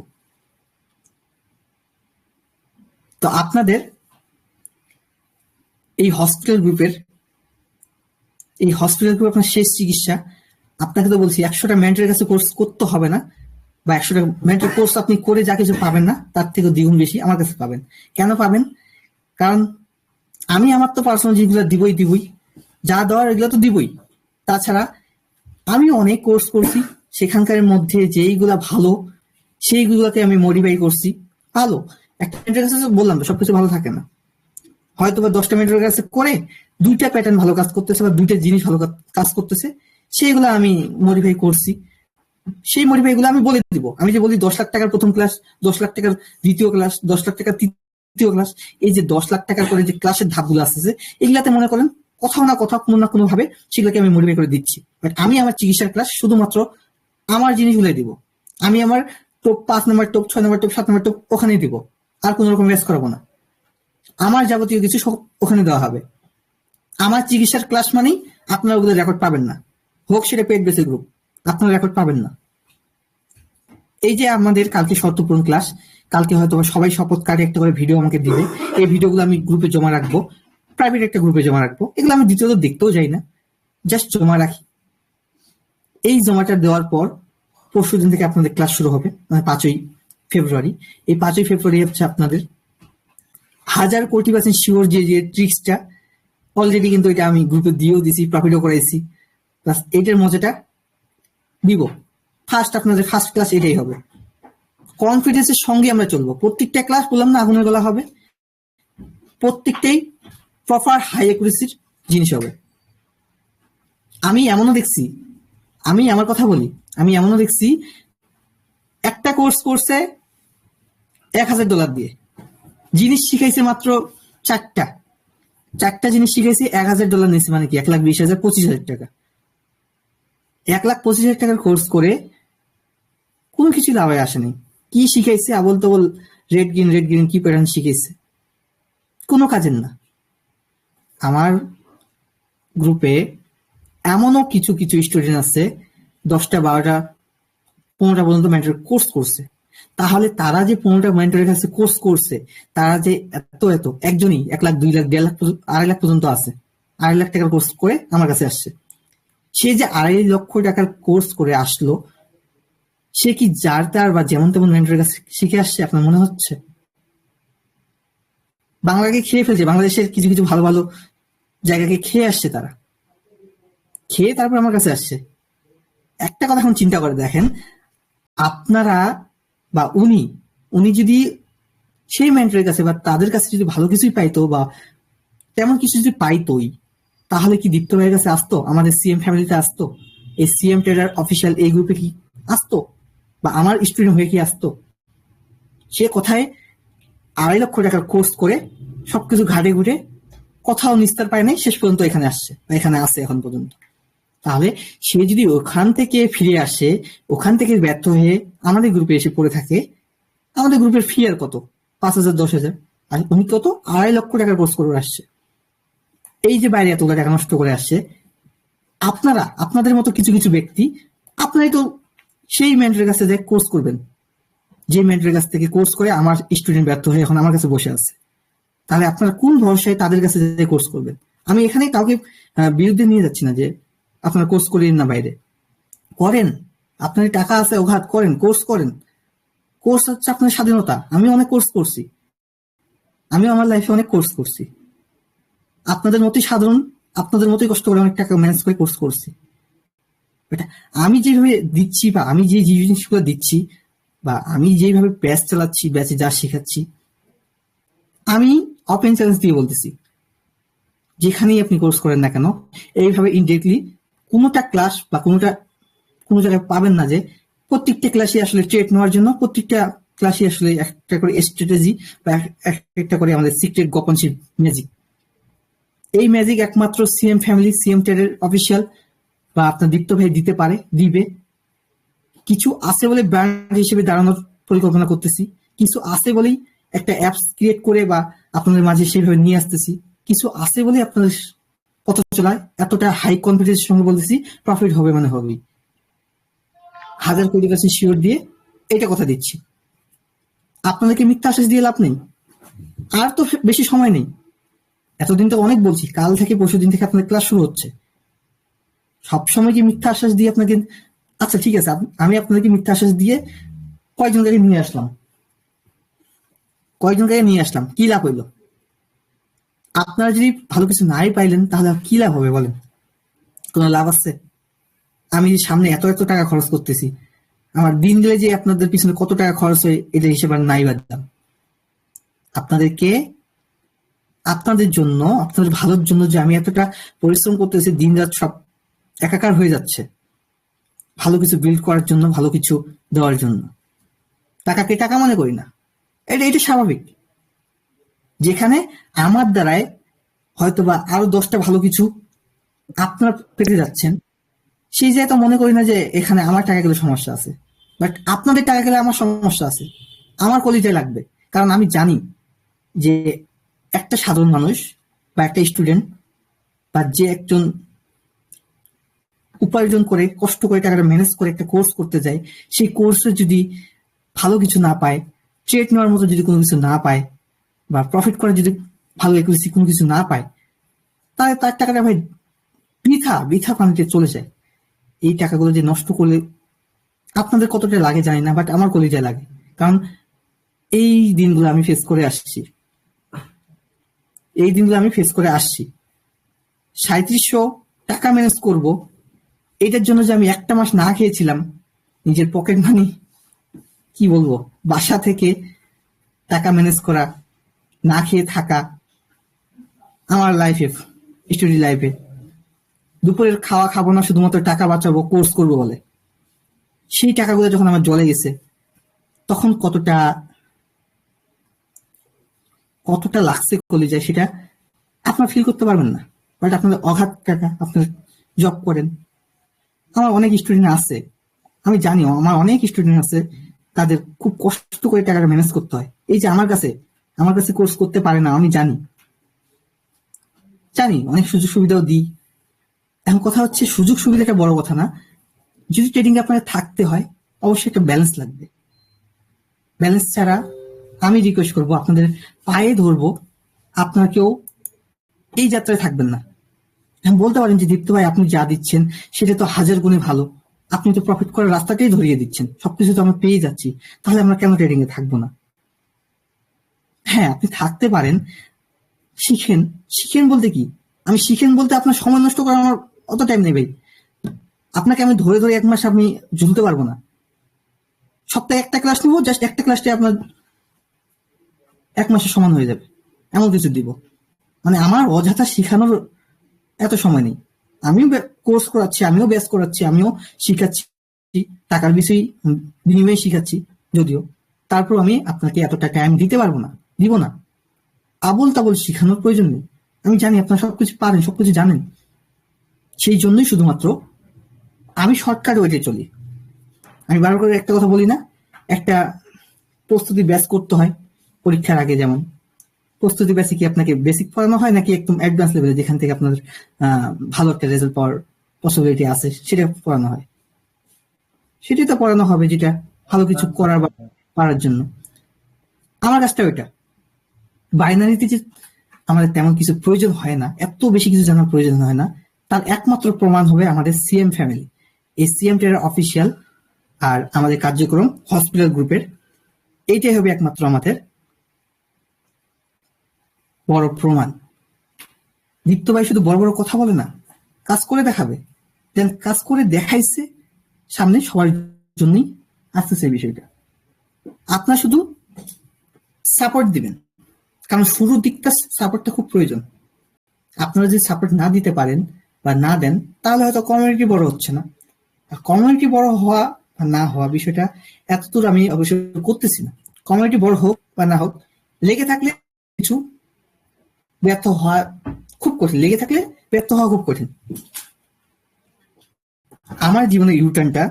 তো আপনাদের এই হসপিটাল গ্রুপ আপনার শেষ চিকিৎসা। আপনাকে তো বলছি 100টা মেন্টরের কাছে কোর্স করতে হবে না, বা 100টা মেন্টর কোর্স আপনি করে যা কিছু পাবেন না তার থেকে দ্বিগুণ বেশি আমার কাছে পাবেন। কেন পাবেন? কারণ আমি আমার তো পার্সোনাল জিনিসগুলো দিবই, যা দেওয়ার এগুলো তো দিবই। তাছাড়া আমি অনেক কোর্স করছি, সেখানকার মধ্যে যেইগুলা ভালো সেইগুলোকে আমি মডিফাই করছি। ভালো একটা মেন্টরের কাছে বললাম তো সবকিছু ভালো থাকে না, হয়তো বা 10টা মেন্টরের কাছে করে 2টা প্যাটার্ন ভালো কাজ করতেছে বা 2টা জিনিস ভালো কাজ করতেছে, সেইগুলো আমি মডিফাই করছি। সেই মডিফাই গুলো আমি বলে দিব। আমি যে বলি 10 লাখ টাকার প্রথম ক্লাস, 10 লাখ টাকার দ্বিতীয় ক্লাস, 10 লাখ টাকার তৃতীয় ক্লাস, এই যে 10 লাখ টাকার করে যে ক্লাসের ধাপগুলো আসতেছে, এগুলাতে মনে করেন কোথাও না কোথাও কোনো না কোনো ভাবে সেগুলোকে আমি মডিফাই করে দিচ্ছি। বাট আমি আমার চিকিৎসার ক্লাস শুধুমাত্র আমার জিনিসগুলো দিব। আমি আমার top 5 number, top 6 number, top 7 number, top ওখানেই দিব, আর কোনো রকম রেস করাবো না। আমার যাবতীয় কিছু সব ওখানে দেওয়া হবে। আমার চিকিৎসার ক্লাস মানেই আপনারা ওগুলো রেকর্ড পাবেন না, হোক সেটা পেড বেসের গ্রুপ, আপনারা রেকর্ড পাবেন না। এই যে আমাদের কালকে শর্তপূরণ ক্লাস, কালকে হয়তো সবাই শপথ কার্ডে একটা করে ভিডিও আমাকে দিবে, এই ভিডিওগুলো আমি গ্রুপে জমা রাখবো, প্রাইভেট একটা গ্রুপে জমা রাখবো। এগুলো আমি দ্বিতীয়ত দেখতেও যাই না, জাস্ট জমা রাখি। এই জমাটা দেওয়ার পর পরশু দিন থেকে আপনাদের ক্লাস শুরু হবে, মানে 5ই ফেব্রুয়ারি। এই 5ই ফেব্রুয়ারি হচ্ছে আপনাদের 1000% শিওর যে ট্রিক্সটা অলরেডি কিন্তু এটা আমি গ্রুপে দিয়েও দিছি, প্রফিটও করাইছি, প্লাস এটার মজাটা দিব। আপনাদের ফার্স্ট ক্লাস এটাই হবে। কনফিডেন্সের সঙ্গে আমরা চলবো। প্রত্যেকটা ক্লাস বললাম না আগুনের গলা হবে, প্রত্যেকটাই প্রপার হাই অ্যাকুরেসির জিনিস হবে। আমি এমনও দেখছি, আমি আমার কথা বলি, আমি এমনও দেখছি একটা কোর্স করছে $1000 দিয়ে, জিনিস শিখাইছে মাত্র 4টা জিনিস শিখাইছি, $1000 নিয়েছে। মানে কি 1,20,000, 25,000 টাকা। 1,25,000 টাকার কোর্স করে কোনো কিছু লাভে আসেনি। কি শিখাইছে? আবল তবল রেড গ্রিন কি প্যাটার্ন শিখাইছে, কোনো কাজের না। আমার গ্রুপে এমনও কিছু স্টুডেন্ট আছে 10টা 12টা 15টা পর্যন্ত মেন্টর কোর্স করছে। তাহলে তারা যে 15টা মেন্টরের কাছে কোর্স করছে, তারা যে এত একজনই 1 লাখ 2 লাখ 1.5 লাখ 2.5 লাখ পর্যন্ত আছে, 2.5 লাখ টাকার কোর্স করে আমার কাছে আসছে। সে যে 2.5 লক্ষ টাকার কোর্স করে আসলো, সে কি যার তার বা যেমন তেমন মেন্টরের কাছে শিখে আসছে আপনার মনে হচ্ছে? বাংলাকে খেয়ে ফেলছে, বাংলাদেশের কিছু ভালো ভালো জায়গাকে খেয়ে আসছে, তারা খেয়ে তারপর আমার কাছে আসছে। একটা কথা এখন চিন্তা করে দেখেন, আপনারা বা উনি যদি সেই মেন্টরের কাছে বা তাদের কাছে যদি ভালো কিছুই পাইতো বা তেমন কিছু যদি পাইতোই, তাহলে কি দীপ্ত ভাইয়ের কাছে আসতো? আমাদের সিএম ফ্যামিলিতে আসতো? এই সিএম ট্রেডার অফিসিয়াল এই গ্রুপে কি আসতো? বা আমার স্টুডেন্ট হয়ে কি আসতো? সে কোথায় 2.5 লক্ষ টাকার কোর্স করে সবকিছু ঘাটে ঘুটে কোথাও নিস্তার পায় নাই, শেষ পর্যন্ত এখানে আসছে, এখানে আছে এখন পর্যন্ত। তাহলে সে যদি ওখান থেকে ফিরে আসে, ওখান থেকে ব্যর্থ হয়ে আমাদের গ্রুপে এসে পড়ে থাকে, আমাদের গ্রুপের ফি আর কত? 5,000 10,000, আর উনি কত 2.5 লক্ষ টাকার কোর্স করে আসছে। এই যে বাইরে এতগুলো টাকা নষ্ট করে আসছে, আপনাদের মতো কিছু ব্যক্তি, আপনারাই তো সেই মেন্টরের কাছে যে কোর্স করবেন, যে মেন্টরের কাছ থেকে কোর্স করে আমার স্টুডেন্ট ব্যর্থ হয়ে এখন আমার কাছে বসে আছে। তাহলে আপনারা কোন ভরসায় তাদের কাছে যে কোর্স করবেন? আমি এখানে কাউকে বিরুদ্ধে নিয়ে যাচ্ছি না যে আপনারা কোর্স করেন না, বাইরে করেন, আপনার টাকা আছে ওঘাত করেন, কোর্স করেন। কোর্স হচ্ছে আপনার স্বাধীনতা। আমি অনেক কোর্স করছি, আমি আমার লাইফে অনেক কোর্স করছি, আপনাদের মতোই সাধারণ, আপনাদের মতোই কষ্ট করে অনেক টাকা ম্যানেজ করে কোর্স করছি। But আমি যেভাবে দিচ্ছি বা আমি যে জিনিসগুলো দিচ্ছি বা আমি যেভাবে ব্যাচ চালাচ্ছি, ব্যাচে যা শেখাচ্ছি, আমি ওপেন চ্যালেঞ্জ দিয়ে বলতেছি, যেখানেই আপনি কোর্স করেন না কেন, এইভাবে ইনডিরেক্টলি কোনোটা ক্লাস বা কোনো জায়গায় পাবেন না যে প্রত্যেকটা ক্লাসে আসলে ট্রেড নেওয়ার জন্য প্রত্যেকটা ক্লাসে আসলে একটা করে স্ট্র্যাটেজি বা একটা করে আমাদের সিক্রেট গোপন ম্যাজিক। এই ম্যাজিক একমাত্র সিএম ফ্যামিলি, সিএম ট্রেডের অফিসিয়াল বা আপনার দীপ্ত ভাই দিতে পারে, দিবে। কিছু আছে বলে ব্র্যান্ড হিসেবে দাঁড়ানোর পরিকল্পনা করতেছি, কিছু আছে বলেই একটা অ্যাপস ক্রিয়েট করে বা আপনাদের মাঝে সেইভাবে নিয়ে আসতেছি, কিছু আছে বলে আপনাদের পথ চলায় এতটা হাই কনফিডেন্সের সঙ্গে বলতেছি প্রফিট হবে মানে হবেই, 1000 কোটি শিওর দিয়ে এটা কথা দিচ্ছি। আপনাদেরকে মিথ্যা আশ্বাস দিয়ে লাভ নেই, আর তো বেশি সময় নেই। এতদিন তো অনেক বলছি, কাল থেকে পরশু দিন থেকে আপনাদের ক্লাস শুরু হচ্ছে। সবসময় কি মিথ্যা আশ্বাস দিয়ে আপনাকে, আচ্ছা ঠিক আছে, আমি আপনাদেরকে মিথ্যা আশ্বাস দিয়ে কয়েকজনকে নিয়ে আসলাম, কি লাভ হইলো? আপনারা যদি ভালো কিছু নাই পাইলেন তাহলে কি লাভ হবে বলেন? কোনো লাভ আছে? আমি সামনে এত টাকা খরচ করতেছি, আমার দিন গেলে যে আপনাদের পিছনে কত টাকা খরচ হয় এটা হিসেবে নাই বাদ দিলাম। আপনাদেরকে, আপনাদের জন্য, আপনাদের ভালোর জন্য যে আমি এতটা পরিশ্রম করতেছি, দিন রাত সব একাকার হয়ে যাচ্ছে ভালো কিছু বিল্ড করার জন্য, ভালো কিছু দেওয়ার জন্য। টাকাকে টাকা মনে করি না, এটা স্বাভাবিক। যেখানে আমার দ্বারায় হয়তোবা আরো 10টা ভালো কিছু আপনারা পেতে যাচ্ছেন, সেই জায়গায় তো মনে করি না যে এখানে আমার টাকা গেলে সমস্যা আছে, বাট আপনাদের টাকা গেলে আমার সমস্যা আছে, আমার কলিজায় লাগবে। কারণ আমি জানি যে একটা সাধারণ মানুষ বা একটা স্টুডেন্ট বা যে একজন উপার্জন করে কষ্ট করে টাকাটা ম্যানেজ করে একটা কোর্স করতে যায়, সেই কোর্সে যদি ভালো কিছু না পায়, ট্রেড নেওয়ার মতো যদি কোনো কিছু না পায় বা প্রফিট করার যদি ভালো একুরেসি কোনো কিছু না পায়, তাহলে তার টাকাটা ভাই বৃথা পানিতে চলে যায়। এই টাকাগুলো যে নষ্ট করলে আপনাদের কতটা লাগে জানি না, বাট আমার কলিজায় লাগে। কারণ এই দিনগুলো আমি ফেস করে আসছি, 3700 টাকা ম্যানেজ করব, এটার জন্য যে আমি একটা মাস না খেয়েছিলাম, নিজের পকেট মানি কি বলবো, বাসা থেকে টাকা ম্যানেজ করা, না খেয়ে থাকা, আমার লাইফে, স্টুডেন্ট লাইফে দুপুরের খাওয়া খাবো না, শুধুমাত্র টাকা বাঁচাবো, কোর্স করবো বলে, সেই টাকাগুলো যখন আমার জলে গেছে তখন কতটা লাগছে কলিজায় সেটা আপনারা ফিল করতে পারবেন না। বাট আপনাদের অগাধ টাকা, আপনারা জব করেন। আমার অনেক স্টুডেন্ট আছে, আমি জানি আমার অনেক স্টুডেন্ট আছে, তাদের খুব কষ্ট করে টাকাটা ম্যানেজ করতে হয়। এই যে আমার কাছে কোর্স করতে পারে না, আমি জানি অনেক সুযোগ সুবিধাও দিই। এখন কথা হচ্ছে সুযোগ সুবিধাটা বড় কথা না, যদি ট্রেডিং এ আপনাদের থাকতে হয় অবশ্যই একটা ব্যালেন্স লাগবে। ব্যালেন্স ছাড়া আমি রিকোয়েস্ট করবো, আপনাদের পায়ে ধরবো, আপনারা কেউ এই যাত্রায় থাকবেন না। এখন বলতে পারেন যে দীপ্ত ভাই আপনি যা দিচ্ছেন সেটা তো 1000 গুণে ভালো, আপনি তো প্রফিট করার রাস্তাটাই ধরিয়ে দিচ্ছেন, সবকিছু তো আমরা পেয়ে যাচ্ছি, তাহলে আমরা কেন ট্রেডিং এ থাকবো না? হ্যাঁ, আপনি থাকতে পারেন, শিখেন বলতে কি, আমি শিখেন বলতে আপনার সময় নষ্ট করার আমার অত টাইম নেই ভাই। আপনাকে আমি ধরে 1 মাস আপনি ঝুলতে পারবো না। সপ্তাহে একটা ক্লাস নিবো, জাস্ট একটা ক্লাসটা আপনার 1 মাসের সমান হয়ে যাবে, এমন কিছু দিব। মানে আমার অযথা শিখানোর এত সময় নেই। আমিও কোর্স করাচ্ছি, আমিও ব্যাচ করাচ্ছি, আমিও শিখাচ্ছি, টাকার বিষয় বিনিময়ে শিখাচ্ছি যদিও, তারপর আমি আপনাকে এতটা টাইম দিতে পারবো না, দিব না। আবল তাবল শিখানোর প্রয়োজন নেই। আমি জানি আপনারা সবকিছু পারেন, সবকিছু জানেন, সেই জন্যই শুধুমাত্র আমি শর্টকাট ওয়েতে চলি। আমি বারবার করে একটা কথা বলি না, একটা প্রস্তুতি ব্যাচ করতে হয় পরীক্ষার আগে। যেমন প্রস্তুতি ব্যাচে কি আপনাকে বেসিক পড়ানো হয় নাকি একদম অ্যাডভান্স লেভেলে যেখান থেকে আপনাদের ভালো একটা রেজাল্ট পাওয়ার পসিবিলিটি আছে সেটা পড়ানো হয়? সেটাই তো পড়ানো হবে যেটা ভালো কিছু করার বা পারার জন্য। আমার কাজটা ওইটা। বাইনারিতে যে আমাদের তেমন কিছু প্রয়োজন হয় না, এত বেশি কিছু জানার প্রয়োজন হয় না, তার একমাত্র প্রমাণ হবে আমাদের সিএম ফ্যামিলি। এই সিএম ট্রেডার অফিসিয়াল আর আমাদের কার্যক্রম হসপিটাল গ্রুপের, এইটাই হবে একমাত্র আমাদের বড় প্রমাণ। দীপ্ত ভাই শুধু বড় বড় কথা বলে না, কাজ করে দেখাবে। দেন কাজ করে দেখাইছে, সামনে সবার জন্যই আসতেছে বিষয়টা। আপনার শুধু সাপোর্ট দিবেন, কারণ শুরুর দিকটা সাপোর্টটা খুব প্রয়োজন। আপনারা যদি সাপোর্ট না দিতে পারেন বা না দেন, তাহলে হয়তো কমিউনিটি বড় হচ্ছে না। আর কমিউনিটি বড় হওয়া বা না হওয়া বিষয়টা এতদূর আমি অবশ্যই করতেছি না। কমিউনিটি বড় হোক বা না হোক, লেগে থাকলে কিছু ব্যর্থ হওয়া খুব কঠিন, লেগে থাকলে ব্যর্থ হওয়া খুব কঠিন। আমার জীবনে ইউটার্নটা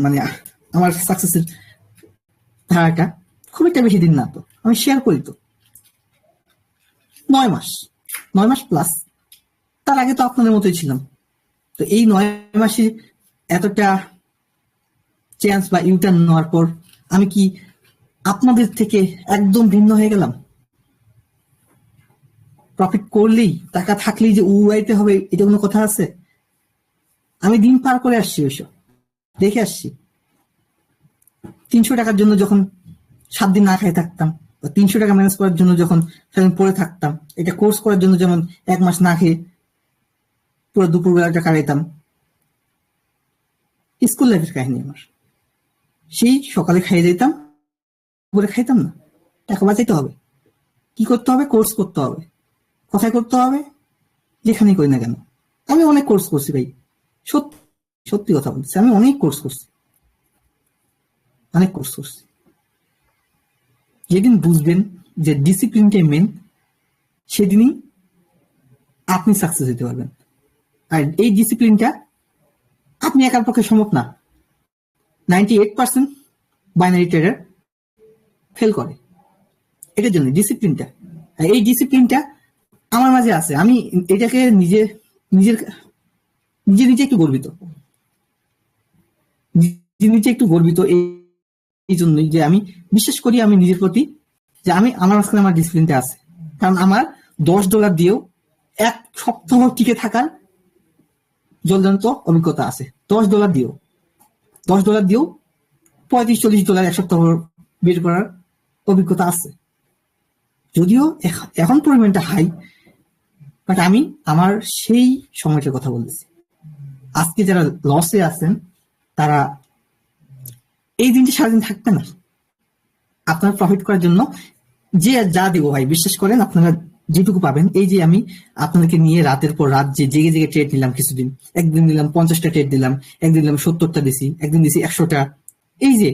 মানে আমার সাকসেসের ধারাটা খুব একটা বেশি দিন না, তো আমি শেয়ার করি তো 9 মাস প্লাস। তার আগে তো আপনাদের মতোই ছিলাম। তো এই 9 মাসে এতটা চান্স বা ইউটার্ন নেওয়ার পর আমি কি আপনাদের থেকে একদম ভিন্ন হয়ে গেলাম? প্রফিট করলেই, টাকা থাকলেই যে উড়াইতে হবে, এটা কোনো কথা আছে? আমি দিন পার করে আসছি, ওইসব দেখে আসছি। 300 টাকার জন্য যখন 7 দিন না খাই থাকতাম, 300 টাকা ম্যানেজ করার জন্য যখন সারাদিন পড়ে থাকতাম, এটা কোর্স করার জন্য যেমন 1 মাস না খেয়ে পুরো দুপুর বেলাটা কাটাইতাম। স্কুল লাইফের কাহিনী আমার। সেই সকালে খাইয়ে দিতাম, দুপুরে খাইতাম না। টাকা বাঁচাইতে হবে, কি করতে হবে? কোর্স করতে হবে। কোথায় করতে হবে? যেখানেই করি না কেন। আমি অনেক কোর্স করছি ভাই, সত্যি সত্যি কথা বলছি, আমি অনেক কোর্স করছি। যেদিন বুঝবেন যে ডিসিপ্লিনটাই মেন, সেদিনই আপনি সাকসেস হতে পারবেন। আর এই ডিসিপ্লিনটা আপনি একার পক্ষে সম্ভব না। 98% বাইনারি ট্রেডার ফেল করে এটার জন্য ডিসিপ্লিনটা। এই ডিসিপ্লিনটা আমার মাঝে আছে। আমি এটাকে নিজে একটু গর্বিত, একটু গর্বিত এই জন্যই যে আমি বিশ্বাস করি আমি নিজের প্রতি, যে আমার মাঝখানে আমার ডিসিপ্লিনটা আছে। কারণ আমার $10 দিয়েও 1 সপ্তাহ টিকে থাকার জ্বলন্ত অভিজ্ঞতা আছে। $10 দিয়েও $35-40 এক সপ্তাহ বের করার অভিজ্ঞতা আছে। যদিও এখন পরিমাণটা হাই, বাট আমি আমার সেই সময়টার কথা বলতেছি। আজকে যারা লসে আছেন, তারা এই দিনটি সারাদিন থাকবে না। আপনারা প্রফিট করার জন্য যে যা দিব ভাই, বিশ্বাস করেন আপনারা যেটুকু পাবেন। এই যে আমি আপনাদেরকে নিয়ে রাতের পর রাত যে জেগে জেগে ট্রেড নিলাম, কিছুদিন, একদিন নিলাম 50টা ট্রেড দিলাম, একদিন নিলাম 70টা দিছি, একদিন দিছি 100টা। এই যে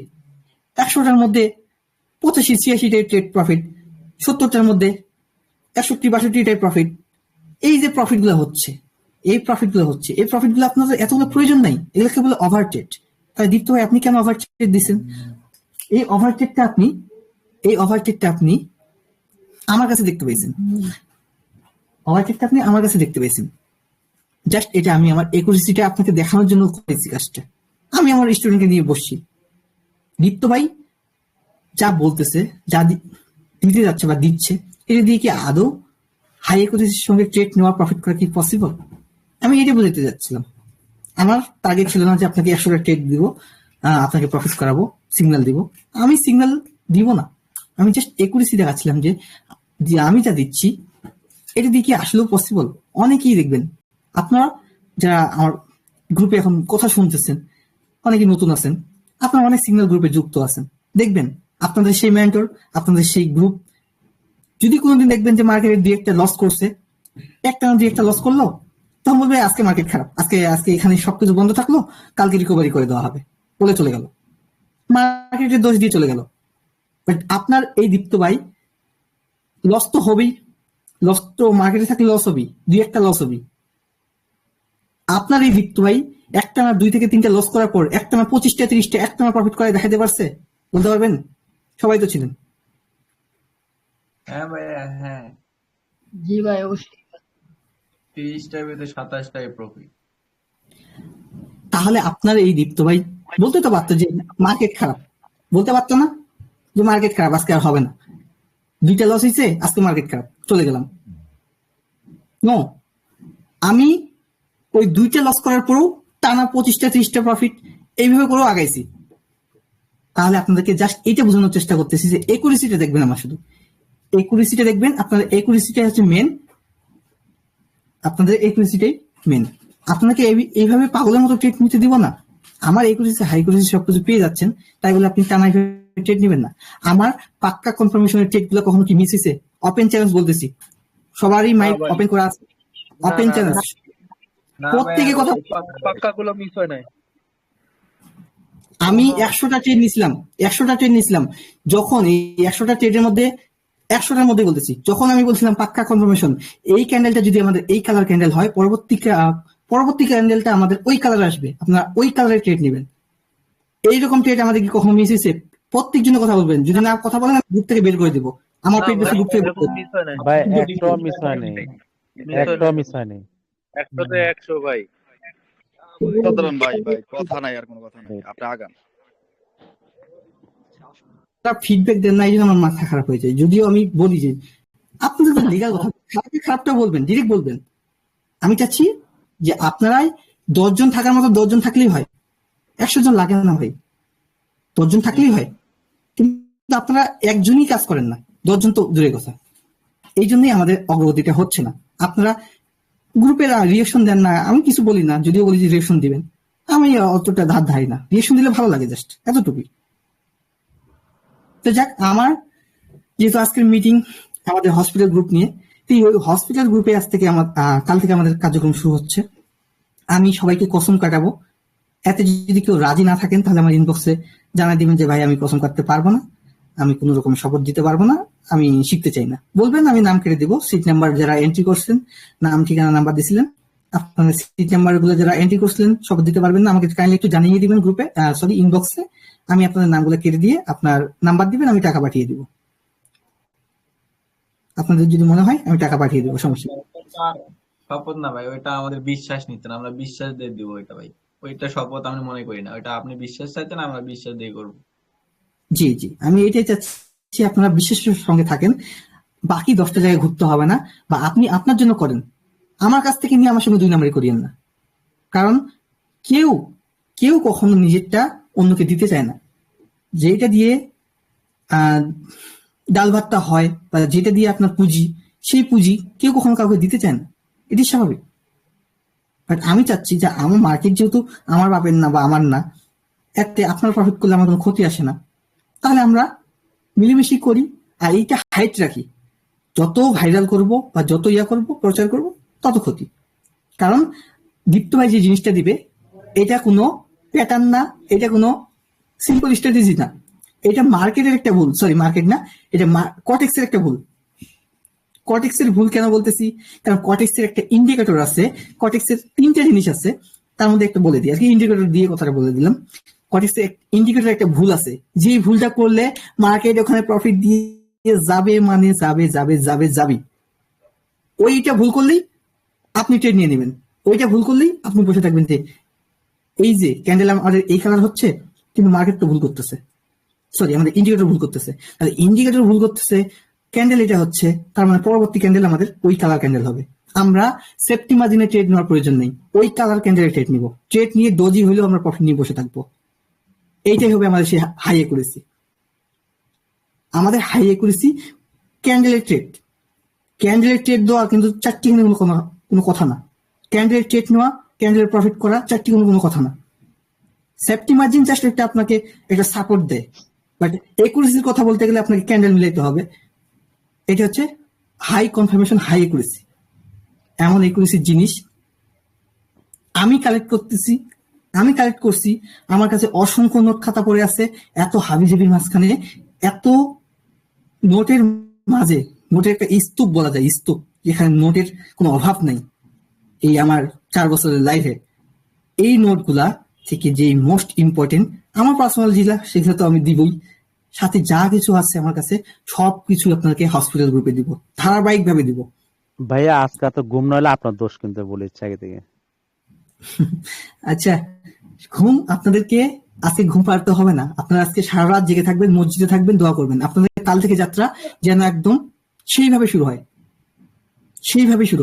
100টার মধ্যে 85-86টাই ট্রেড প্রফিট, 70টার মধ্যে 61-62টাই প্রফিট। এই যে প্রফিট গুলো হচ্ছে, এই প্রফিট গুলো আপনাদের এতগুলো প্রয়োজন নাই। এগুলোকে বলে ওভার ট্রেড। তাই দীপ্ত ভাই, আপনি কেন ওভার ট্রেড দিচ্ছেন? এই ওভার ট্রেডটা আপনি আমার কাছে দেখতে পেয়েছেন। জাস্ট এটা আমি আমার একুরেসিটা আপনাকে দেখানোর জন্য করেছি কাজটা। আমি আমার স্টুডেন্টকে নিয়ে বসছি, দীপ্ত ভাই যা বলতেছে, যা দিতে যাচ্ছে বা দিচ্ছে, এটা দিয়ে কি আদৌ হাই একুরেসির সঙ্গে ট্রেড নেওয়া, প্রফিট করা কি পসিবল? আমি এটা বোঝাতে যাচ্ছিলাম। আমার টার্গেট ছিল না যে আপনাকে 100টা ট্রেড দিব, আপনাকে প্রফিট করাবো, সিগন্যাল দিব। আমি সিগন্যাল দিব না, আমি জাস্ট একুরেসি দেখাচ্ছিলাম যে আমি যা দিচ্ছি এটা দিয়ে কি আসলেও পসিবল। অনেকেই দেখবেন, আপনারা যারা আমার গ্রুপে এখন কথা শুনতেছেন, অনেকেই নতুন আছেন, আপনারা অনেক সিগন্যাল গ্রুপে যুক্ত আছেন। দেখবেন আপনাদের সেই মেন্টর, আপনাদের সেই গ্রুপ যদি কোনোদিন দেখবেন যে মার্কেটের 2-1টা লস করছে, একটা না 2-1টা লস করলো, তখন বলবে আজকে মার্কেট খারাপ, আজকে এখানে সবকিছু বন্ধ থাকলো, কালকে রিকভারি করে দেওয়া হবে বলে চলে গেল, মার্কেটের দোষ দিয়ে চলে গেল। বাট আপনার এই দীপ্ত ভাই লস তো হবেই, লস তো মার্কেটে থাকলে লস হবেই, 2-1টা লস হবেই। আপনার এই দীপ্ত ভাই একটানা 2 থেকে 3টা লস করার পর একটানা 25টা-30টা একটানা প্রফিট করে দেখাতে পারছে? বলতে পারবেন? সবাই তো ছিলেন। হ্যাঁ ভাইয়া, হ্যাঁ। জি ভাই, অবশ্যই। 30টার ভিতরে 27টাই প্রফিট। তাহলে আপনার এই দীপ্ত ভাই বলতে তো পারতো যে মার্কেট খারাপ, বলতে পারতো না যে মার্কেট খারাপ, আজকে আর হবে না, 2টা লস হয়েছে, আজকে মার্কেট খারাপ, চলে গেলাম। নো, আমি ওই 2টা লস করার পরেও টানা 25টা-30টা প্রফিট এইভাবে করেও আগাইছি। তাহলে আপনাদেরকে জাস্ট এটা বোঝানোর চেষ্টা করতেছি যে একুরেসিটা দেখবেন, আমার শুধু একুরেসিটা দেখবেন। আপনাদের একুরেসিটা হচ্ছে মেন, আপনাদের একুরেসিটাই মেন। আপনাকে এইভাবে পাগলের মতো ট্রেড নিতে দিব না। আমার একুরেসি হাই একুরেসি সবকিছু পেয়ে যাচ্ছেন, তাই বলে আপনি টানা ট্রেড নেবেন না। আমার পাক্কা কনফার্মেশনের ট্রেড গুলো কখনো কি মিস হয়েছে? ওপেন চ্যালেঞ্জ বলতেছি, সবারই মাইক ওপেন করা আছে, ওপেন চ্যালেঞ্জ, প্রত্যেকে কথা। পাক্কাগুলো মিস হয় নাই। আমি 100টা ট্রেড নিছিলাম, যখন এই 100টা ট্রেডের মধ্যে 100টার মধ্যে বলতেছি, যখন আমি বলছিলাম পাক্কা কনফার্মেশন, এই ক্যান্ডেলটা যদি আমাদের এই কালার ক্যান্ডেল হয়, পরবর্তী ক্যান্ডেলটা আমাদের ওই কালার আসবে, আপনারা ওই কালারের ট্রেড নেবেন। এইরকম ট্রেড আমাদের কি কখনো মিস হয়েছে? প্রত্যেক জন্য কথা বলবেন, যদি না কথা বলেন গ্রুপ থেকে বের করে দেবো। আমার পেট বেশি গ্রুপ থেকে ভাই একটাও মিস হয় নাই, একটাও মিস হয় নাই। 100-তে 100 ভাই। সাধারণ ভাই কথা নাই, আর কোনো কথা নাই, আপনি আগান। ফিডব্যাক দেন না, এই জন্য আমার মাথা খারাপ হয়ে যায়। যদিও আমি বলি যে আপনাদের তো লিগাল কথা, খারাপটা বলবেন, ডিরেক্ট বলবেন। আমি চাচ্ছি যে আপনারাই 10 জন থাকার মতো 10 জন থাকলেই হয়, 100 জন লাগে না ভাই, 10 জন থাকলেই হয়। কিন্তু আপনারা একজনই কাজ করেন না, 10 জন তো দূরের কথা। এই জন্যই আমাদের অগ্রগতিটা হচ্ছে না। আপনারা গ্রুপের রিয়েকশন দেন না, আমি কিছু বলি না, যদিও বলি যে রিয়েকশন দিবেন, আমি অতটা ধারি না, রিয়েকশন দিলে ভালো লাগে, জাস্ট এতটুকুই। তো যাক, আমার যেহেতু আজকের মিটিং আমাদের হসপিটাল গ্রুপ নিয়ে, ওই হসপিটাল গ্রুপে আজ থেকে কাল থেকে আমাদের কার্যক্রম শুরু হচ্ছে। আমি সবাইকে কসম কাটাবো, এতে যদি কেউ রাজি না থাকেন তাহলে আমার ইনবক্সে জানাই দিবেন যে ভাই আমি কসম কাটতে পারবো না, আমি কোন রকম শপথ দিতে পারবো না, আমি শিখতে চাই না। বলবেন, আমি নাম কেটে দিব। সিট নাম্বার যারা এন্ট্রি করছেন, নাম ঠিকানা নাম্বার দিছিলেন, আপনার সিট নাম্বার গুলো যারা এন্ট্রি করছিলেন শপথ দিতে পারবেন না, আমাকে কাইন্ডলি একটু জানিয়ে দিবেন গ্রুপে, সরি ইনবক্সে। আমি আপনাদের নামগুলো কেটে দিয়ে আপনার নাম্বার দিবেন, আমি টাকা পাঠিয়ে দিব। আপনাদের যদি মনে হয় আমি টাকা পাঠিয়ে দেবো, সমস্যা নেই। শপথ না ভাই, ওইটা আমাদের বিশ্বাস নিতেন, আমরা বিশ্বাস দিয়ে দিব ওইটা ভাই। ওইটা শপথ আমি মনে করি না, ওইটা আপনি বিশ্বাস চাইতেন, আমরা বিশ্বাস দিয়ে করবো। জি জি, আমি এটাই চাচ্ছি আপনারা বিশ্বাসের সঙ্গে থাকেন, বাকি 10টা জায়গায় ঘুরতে হবে না, বা আপনি আপনার জন্য করেন, আমার কাছ থেকে নিয়ে আমার সঙ্গে 2 নাম্বারই করিয়েন না। কারণ কেউ কেউ কখনো নিজেরটা অন্যকে দিতে চায় না। যেটা দিয়ে ডাল ভাতটা হয়, বা যেটা দিয়ে আপনার পুঁজি, সেই পুঁজি কেউ কখনো কাউকে দিতে চায় না, এটি স্বাভাবিক। বাট আমি চাচ্ছি যে আমার মার্কেট যেহেতু আমার বাপের না বা আমার না, এতে আপনার প্রফিট করলে আমার কোনো ক্ষতি আসে না, তাহলে আমরা মিলেমিশি করি আর এইটা হাইট রাখি। যত ভাইরাল করব বা যত করব, প্রচার করব, তত ক্ষতি। কারণ দীপ্ত ভাই যে জিনিসটা দিবে, এটা কোনো প্যাটার্ন না, এটা কোনো সিম্পল স্ট্র্যাটেজি না, এটা মার্কেটের একটা ভুল। সরি, মার্কেট না, এটা কটেক্সের একটা ভুল। কটেক্সের ভুল কেন বলতেছি? কারণ কটেক্সের একটা ইন্ডিকেটর আছে, কটেক্সের 3টা জিনিস আছে, তার মধ্যে একটা বলে দিই আজকে, ইন্ডিকেটর দিয়ে কথাটা বলে দিলাম। কটেক্সের ইন্ডিকেটর একটা ভুল আছে, যে ভুলটা করলে মার্কেট ওখানে প্রফিট দিয়ে যাবে, মানে যাবে যাবে যাবে যাবে। ওইটা ভুল করলেই আপনি ট্রেড নিয়ে নেবেন, ওইটা ভুল করলেই আপনি বসে থাকবেন যে এই যে ক্যান্ডেল আমাদের এই কালার হচ্ছে, কিন্তু মার্কেট তো ভুল করতেছে, সরি আমাদের ইন্ডিকেটর ভুল করতেছে। তাহলে ইন্ডিকেটর ভুল করতেছে, ক্যান্ডেল এটা হচ্ছে, তার মানে পরবর্তী ক্যান্ডেল আমাদের ওই কালার ক্যান্ডেল হবে। আমরা সেফটি মার্জিনে ট্রেড নেওয়ার প্রয়োজন নেই, ওই কালার ক্যান্ডেলে ট্রেড নিব, ট্রেড নিয়ে ডোজি হইলেও আমরা প্রফিট নিয়ে বসে থাকবো। এইটাই হবে আমাদের সেই হাই একুরেসি। আমাদের হাই একুরেসি ক্যান্ডেলের ট্রেড, ক্যান্ডেলের ট্রেড দেওয়া কিন্তু 4টি কোনো কথা না। ক্যান্ডেলের ট্রেড নেওয়া, ক্যান্ডেলের প্রফিট করা, 4টি কোনো কথা না। সেফটি মার্জিন জাস্ট একটা আপনাকে একটা সাপোর্ট দেয়, বাট একুরেসির কথা বলতে গেলে আপনাকে ক্যান্ডেল মিলাইতে হবে। এটা হচ্ছে হাই কনফার্মেশন, হাই একুরেসি। এমন একুরেসির জিনিস আমি কালেক্ট করছি, আমার কাছে অসংখ্য নোট খাতা পড়ে আছে, এত হাবিজাবির মাঝখানে, এত নোটের মাঝে, নোটের একটা স্তূপ বলা যায়, স্তূপ, যেখানে নোটের কোনো অভাব নাই। এই আমার 4 বছরের লাইফে এই নোটগুলা থেকে যে মোস্ট ইম্পর্টেন্ট আমার পার্সোনাল যেটা, সেগুলো তো আমি দিবই, সাথে যা কিছু আছে আমার কাছে সবকিছু আপনাকে হসপিটাল গ্রুপে দিব, ধারাবাহিক ভাবে দিব। ভাইয়া আজকে তো ঘুম নইলে আপনার দোষ কিন্তু বলেছে আগে থেকে। আচ্ছা, ঘুম আপনাদেরকে আজকে ঘুম পাড়তে হবে না, আপনারা আজকে সারা রাত জেগে থাকবেন, মসজিদে থাকবেন, দোয়া করবেন, আপনাদের কাল থেকে যাত্রা যেন একদম সেইভাবে শুরু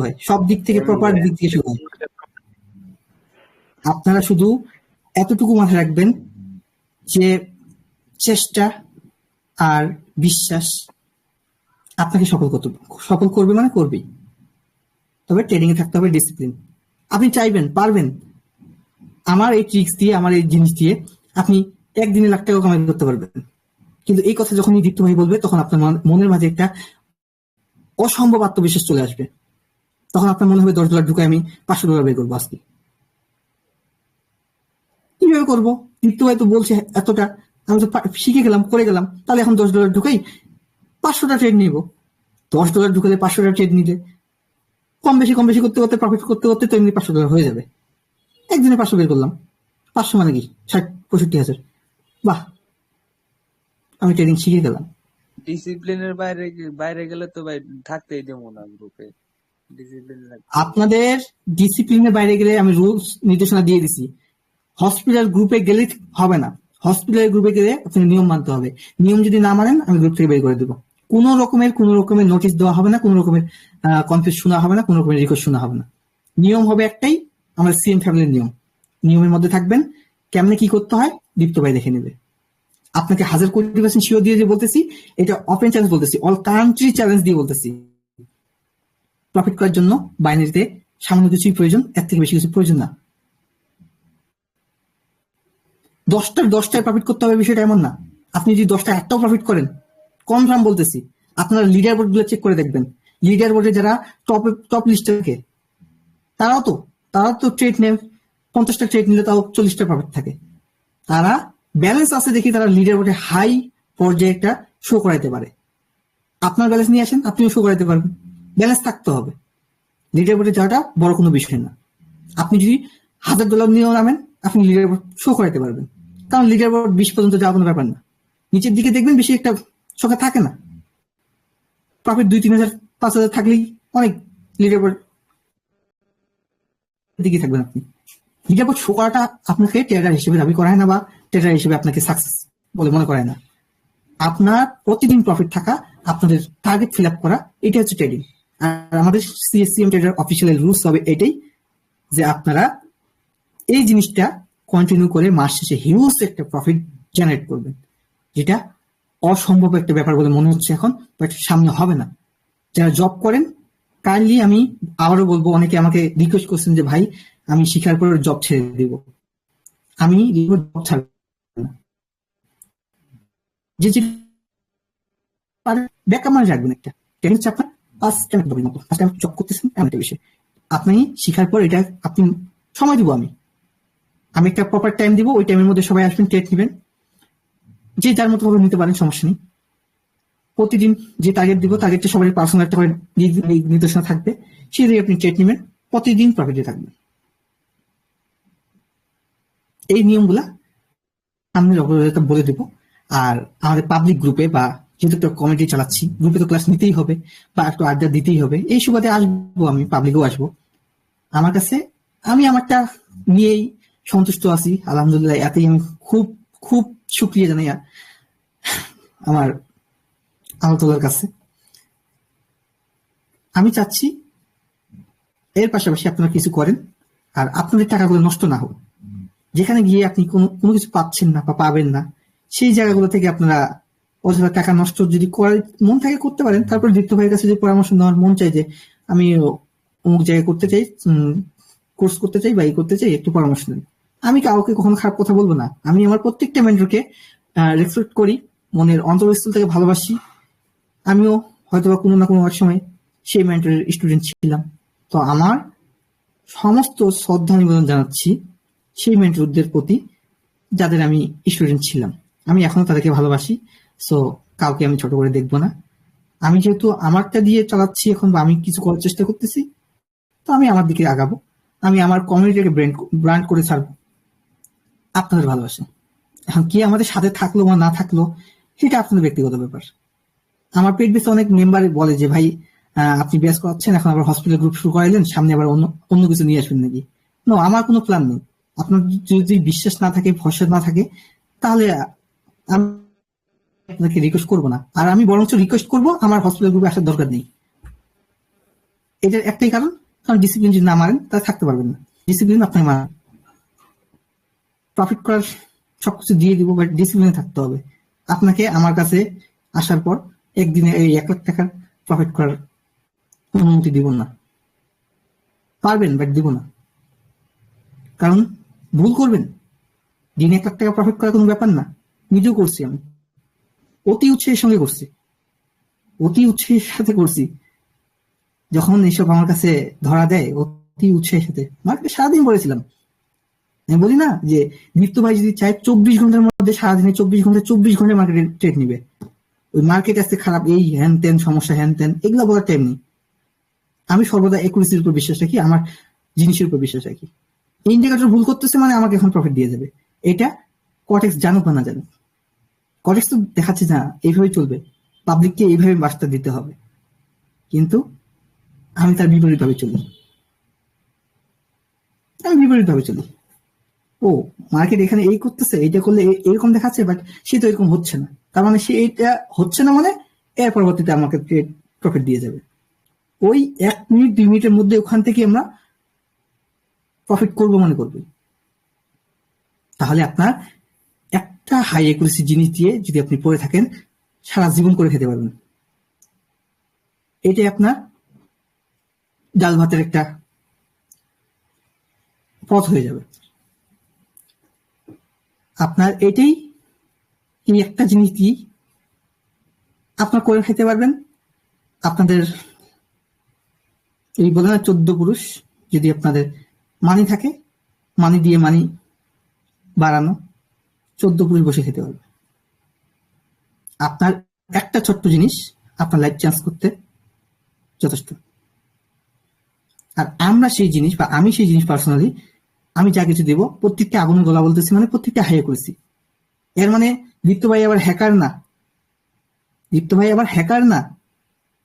হয়, সব দিক থেকে, প্রপার দিক থেকে শুরু হয়। আপনারা শুধু এতটুকু মাথায় রাখবেন যে চেষ্টা আর বিশ্বাস আপনাকে সফল করবে, মানে করবেই। তবে ট্রেডিং এ থাকতে হবে ডিসিপ্লিন। আপনি চাইবেন, পারবেন আমার এই ট্রিক্স দিয়ে, আমার এই জিনিস দিয়ে আপনি একদিনে লাখ টাকা কামাই করতে পারবেন। কিন্তু এই কথা যখনই দীপ্ত ভাই বলবে তখন আপনার মনের মাঝে একটা অসম্ভব আত্মবিশ্বাস চলে আসবে। তখন আপনার মনে হবে $10 ঢুকে আমি $500 বের করবো আজকে। কিভাবে করবো? দীপ্ত ভাই তো বলছে এতটা, আমি তো শিখে গেলাম, করে গেলাম, তাহলে এখন $10 ঢুকাই 500টা ট্রেড নিব। $10 ঢুকালে 500টা ট্রেড নিলে কম বেশি করতে করতে প্রফিট করতে করতে তো এমনি $500 হয়ে যাবে। একদিনে 500 বের করলাম, 500 মানে কি 60-65 হাজার। বাহ, আমি ট্রেডিং শিখে গেলাম। ডিসিপ্লিনের বাইরে বাইরে গেলে তো ভাই থাকতেই দেবো না গ্রুপে। ডিসিপ্লিন আপনাদের ডিসিপ্লিনের বাইরে গেলে আমি রুলস নির্দেশনা দিয়ে দিছি। হসপিটাল গ্রুপে গেলে হবে না, হসপিটাল গ্রুপে গেলে আপনাকে নিয়ম মানতে হবে। নিয়ম যদি না মানেন আমি গ্রুপ থেকে বের করে দেবো। কোনো রকমের নোটিশ দেওয়া হবে না, কোনো রকমের কনফিউজ শোনা হবে না, কোনো রকমের রিকোয়েস্ট শোনা হবে না। নিয়ম হবে একটাই, আমাদের সিএম ফ্যামিলির নিয়ম। নিয়মের মধ্যে থাকবেন। কেমনে কি করতে হয় দীপ্ত ভাই দেখে নেবে। আপনাকে 1000% শিওর দিয়ে যে বলতেছি, এটা ওপেন চ্যালেঞ্জ বলতেছি, অল কান্ট্রি চ্যালেঞ্জ দিয়ে বলতেছি। প্রফিট করার জন্য বাইনারিতে সামান্য কিছুই প্রয়োজন, এর থেকে বেশি কিছু প্রয়োজন না। 10টায় প্রফিট করতে হবে বিষয়টা এমন না। আপনি যদি 10টা একটাও প্রফিট করেন, কনফার্ম বলতেছি, আপনারা লিডার বোর্ড গুলো চেক করে দেখবেন। লিডার বোর্ডে যারা টপ লিস্টে থাকে তারাও তো ট্রেড নেয়, 50টা ট্রেড নিলে তাও 40টা প্রফিট থাকে। তারা ব্যালেন্স আছে দেখি তারা লিডার বোর্ডে হাই পর্যায়ে একটা শো করাইতে পারে। আপনার ব্যালেন্স নিয়ে আসেন, আপনিও শো করাইতে পারবেন। ব্যালেন্স থাকতে হবে। লিডার বোর্ডে যাওয়াটা বড় কোনো বিষয় না। আপনি যদি $1000 নিয়েও নামেন, আপনি লিডার বোর্ড শো করাইতে পারবেন, কারণ লিডার বোর্ড 20 পর্যন্ত যাওয়া কোনো ব্যাপার না। নিচের দিকে দেখবেন বেশি একটা সংখ্যা থাকে না, প্রফিট 2-3 হাজার 5 হাজার থাকলেই অনেক লিডার বোর্ড দিকে থাকবেন আপনি। লিডার বোর্ড শো করাটা আপনাকে ট্রেডার হিসেবে দাবি করায় না, বা ট্রেডার হিসেবে আপনাকে সাকসেস বলে মনে করায় না। আপনার প্রতিদিন প্রফিট থাকা, আপনাদের টার্গেট ফিল আপ করা, এটা হচ্ছে ট্রেডিং। আর আমাদের সিএসসিএম ট্রেডার অফিসিয়াল রুলস হবে এটাই, যে আপনারা এই জিনিসটা কন্টিনিউ করে মাস শেষে হিউজ একটা প্রফিট জেনারেট করবেন, যেটা অসম্ভব একটা ব্যাপার বলে মনে হচ্ছে এখন, বাট সামনে হবে না। যারা জব করেন কাইন্ডলি, আমি আবারও বলবো, অনেকে আমাকে রিকোয়েস্ট করছেন যে ভাই আমি শিখার পর জব ছেড়ে দিব। আমি জব ছাড়ব না। যে ব্যাকআপ মানে রাখবেন একটা ট্রেনিং চাপটা, আজকে আমি জব করতেছেন এমন একটা বিষয়। আপনি শিখার পর এটা আপনি সময় দিব, আমি একটা প্রপার টাইম দিব, ওই টাইমের মধ্যে সবাই আসবেন, ট্রেড নেবেন, যে যার মতো ভাবে নিতে পারেন, সমস্যা নেই। প্রতিদিন যে টার্গেট দিব, টার্গেটটা সবাই পার্সোনাল একটা করে নির্দেশনা থাকবে, সেই দিয়ে আপনি ট্রেড নেবেন, প্রতিদিন প্রফিটে থাকবেন। এই নিয়মগুলা আমি বলে দেবো। আর আমাদের পাবলিক গ্রুপে, বা যেহেতু একটা কমিটি চালাচ্ছি, গ্রুপে তো ক্লাস নিতেই হবে বা একটু আড্ডা দিতেই হবে। এই সুবাদে আসবো, আমি পাবলিকেও আসবো। আমার কাছে আমি আমারটা নিয়েই সন্তুষ্ট আছি, আলহামদুলিল্লাহ। এতেই আমি খুব খুব শুকরিয়া জানাই আমার আল্লাহর কাছে। আমি চাচ্ছি এর পাশাপাশি আপনারা কিছু করেন, আর আপনাদের টাকাগুলো নষ্ট না হোক। যেখানে গিয়ে আপনি কোনো কিছু পাচ্ছেন না বা পাবেন না, সেই জায়গাগুলো থেকে আপনারা অযথা টাকা নষ্ট যদি করার মন থাকে করতে পারেন। তারপর দীপ্ত ভাইয়ের কাছে যে পরামর্শ নেওয়ার মন চাই, যে আমি অমুক জায়গায় করতে চাই, কোর্স করতে চাই বা এই করতে চাই, একটু পরামর্শ নেন। আমি কাউকে কখনো খারাপ কথা বলবো না। আমি আমার প্রত্যেকটা মেন্টরকে রেসপেক্ট করি, মনের অন্তরস্থল থেকে ভালোবাসি। আমিও হয়তোবা কোনো না কোনো সময় সেই মেন্টরের স্টুডেন্ট ছিলাম। তো আমার সমস্ত শ্রদ্ধা নিবেদন জানাচ্ছি সেই মেন্টরদের প্রতি যাদের আমি স্টুডেন্ট ছিলাম। আমি এখনো তাদেরকে ভালোবাসি। সো কাউকে আমি ছোট করে দেখবো না। আমি যেহেতু আমারটা দিয়ে চালাচ্ছি এখন, বা আমি কিছু করার চেষ্টা করতেছি, তো আমি আমার দিকে আগাবো। আমি আমার কমিউনিটিকে ব্র্যান্ড করে ছাড়বো আপনাদের ভালোবাসা। এখন কি আমাদের সাথে থাকলো বা না থাকলো, সেটা আপনাদের ব্যক্তিগত ব্যাপার। আমার পেট বেসে অনেক মেম্বার বলে যে ভাই আপনি ব্যাচ করাচ্ছেন, এখন আবার হসপিটাল গ্রুপ শুরু করাইলেন, সামনে আবার অন্য কিছু নিয়ে আসবেন নাকি? নো, আমার কোনো প্ল্যান নেই। আপনার যদি বিশ্বাস না থাকে, ভরসা না থাকে, তাহলে আমি আপনাকে রিকোয়েস্ট করবো না। আর আমি বরঞ্চ রিকোয়েস্ট করবো আমার হসপিটাল গ্রুপে আসার দরকার নেই। এটার একটাই কারণ ডিসিপ্লিন যদি না মারেন তাহলে থাকতে পারবেন না। ডিসিপ্লিন আপনাকে মারেন, প্রফিট করার সবকিছু দিয়ে দিব, বাট ডিসিপ্লিনে থাকতে হবে। আপনাকে আমার কাছে আসার পর একদিনে এই 1 লাখ টাকার প্রফিট করার অনুমতি দিব না। পারবেন, বাট দিব না। কারণ ভুল করবেন, দিনে 1 লাখ টাকা প্রফিট করা কোনো ব্যাপার না। নিজেও করছি আমি, অতি উৎসাহের সঙ্গে করছি, অতি উৎসাহের সাথে করছি। যখন এইসব আমার কাছে ধরা দেয় অতি উৎসাহের সাথে মার্কেটে সারাদিন পড়েছিলাম। আমি বলি না যে দীপ্ত ভাই যদি চায় 24 ঘন্টার মধ্যে সারাদিনে 24 ঘন্টা মার্কেটে ট্রেড নিবে, ওই মার্কেট আসতে খারাপ এই হ্যান ত্যান সমস্যা হ্যান ত্যান এগুলো বলার টাইম নেই। আমি সর্বদা একুরেসির উপর বিশ্বাস রাখি, আমার জিনিসের উপর বিশ্বাস রাখি। ইন্ডিকেটর ভুল করতেছে মানে আমাকে এখন প্রফিট দিয়ে যাবে, এটা কটেক্স জানুক বা না জানুক। কটেক্স তো দেখাচ্ছে না এইভাবেই চলবে, পাবলিককে এইভাবে বার্তা দিতে হবে, কিন্তু আমি তার বিপরীত ভাবে চলি। আমি বিপরীত ভাবে চলি। ও মার্কেট এখানে এই করতেছে, এইটা করলে এরকম দেখাচ্ছে, বাট সে তো এরকম হচ্ছে না, তার মানে সে এইটা হচ্ছে না মানে এর পরবর্তীতে আমাকে প্রফিট দিয়ে যাবে। ওই 1 মিনিট 2 মিনিটের মধ্যে ওখান থেকে আমরা প্রফিট করবো মনে করবো। তাহলে আপনার একটা হাই একুরেসি জিনিস দিয়ে যদি আপনি পড়ে থাকেন সারা জীবন করে খেতে পারবেন। এটাই আপনার ডাল ভাতের একটা পথ হয়ে যাবে। আপনার এটাই এই একটা জিনিস দিয়ে আপনার করে খেতে পারবেন। আপনাদের এই বলে না 14 পুরুষ, যদি আপনাদের মানি থাকে, মানি দিয়ে মানি বাড়ানো, 14 পুরুষ বসে খেতে পারবে। আপনার একটা ছোট্ট জিনিস আপনার লাইফ চেঞ্জ করতে যথেষ্ট। আর আমরা সেই জিনিস বা আমি সেই জিনিস পার্সোনালি আমি যা কিছু দেবো প্রত্যেকটা আগুনের গলা বলতেছি, মানে প্রত্যেকটা হাইয়ে করেছি। এর মানে দীপ্ত ভাই আবার হ্যাকার না, দীপ্ত ভাই আবার হ্যাকার না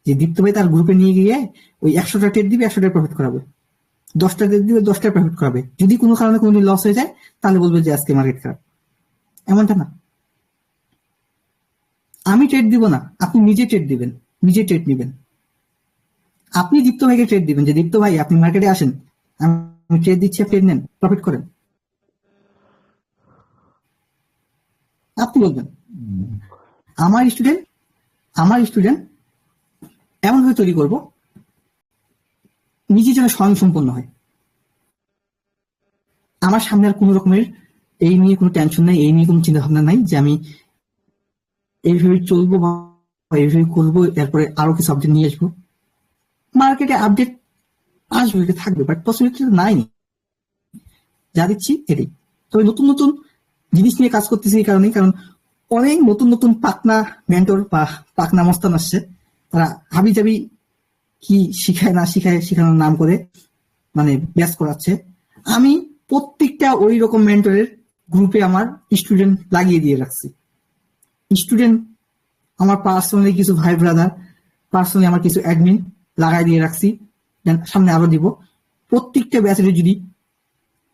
যে দীপ্ত ভাই তার গ্রুপে নিয়ে গিয়ে ওই 100টা ট্রেড দিবে, 100টা প্রফিট করাবে, 10টা ট্রেড দিবে, 10টা প্রফিট করাবে। যদি কোনো কারণে কোনোদিন লস হয়ে যায় তাহলে বলবে যে আজকে মার্কেট খারাপ। এমনটা না, আমি ট্রেড দিব না, আপনি নিজে ট্রেড দিবেন, নিজে ট্রেড নিবেন। আপনি দীপ্ত ভাইকে ট্রেড দিবেন যে দীপ্ত ভাই আপনি মার্কেটে আসেন, আমি ট্রেড দিচ্ছি, ট্রেড নেন, প্রফিট করেন। আপনি বলবেন আমার স্টুডেন্ট এমন ভাবে তৈরি করব নিজে যেন স্বয়ংসম্পন্ন হয়। আমার সামনে আর কোনো রকমের এই নিয়ে কোনো টেনশন নাই, এই নিয়ে কোনো চিন্তা ভাবনা নাই যে আমি এইভাবে চলবো বা এইভাবে করবো, এরপরে আরো কিছু আপডেট নিয়ে আসবো। মার্কেটে আপডেট আসবে, থাকবে, বাট পসিবিলিটি নাই। যা দিচ্ছি এটাই। তবে নতুন নতুন জিনিস নিয়ে কাজ করতেছি এই কারণে, কারণ অনেক নতুন নতুন পাকনা মেন্টর বা পাকনা মস্তান আসছে, তারা হাবি জাবি কি শিখায় না শিখায় শেখানোর নাম করে মানে ব্যাস করাচ্ছে। আমি প্রত্যেকটা ওই রকম মেন্টরের গ্রুপে আমার স্টুডেন্ট লাগিয়ে দিয়ে রাখছি। স্টুডেন্ট আমার পার্সোনালি কিছু ভাই ব্রাদার, পার্সোনালি আমার কিছু অ্যাডমিন লাগাই দিয়ে রাখছি, সামনে আরো দিব। প্রত্যেকটা ব্যাচে যদি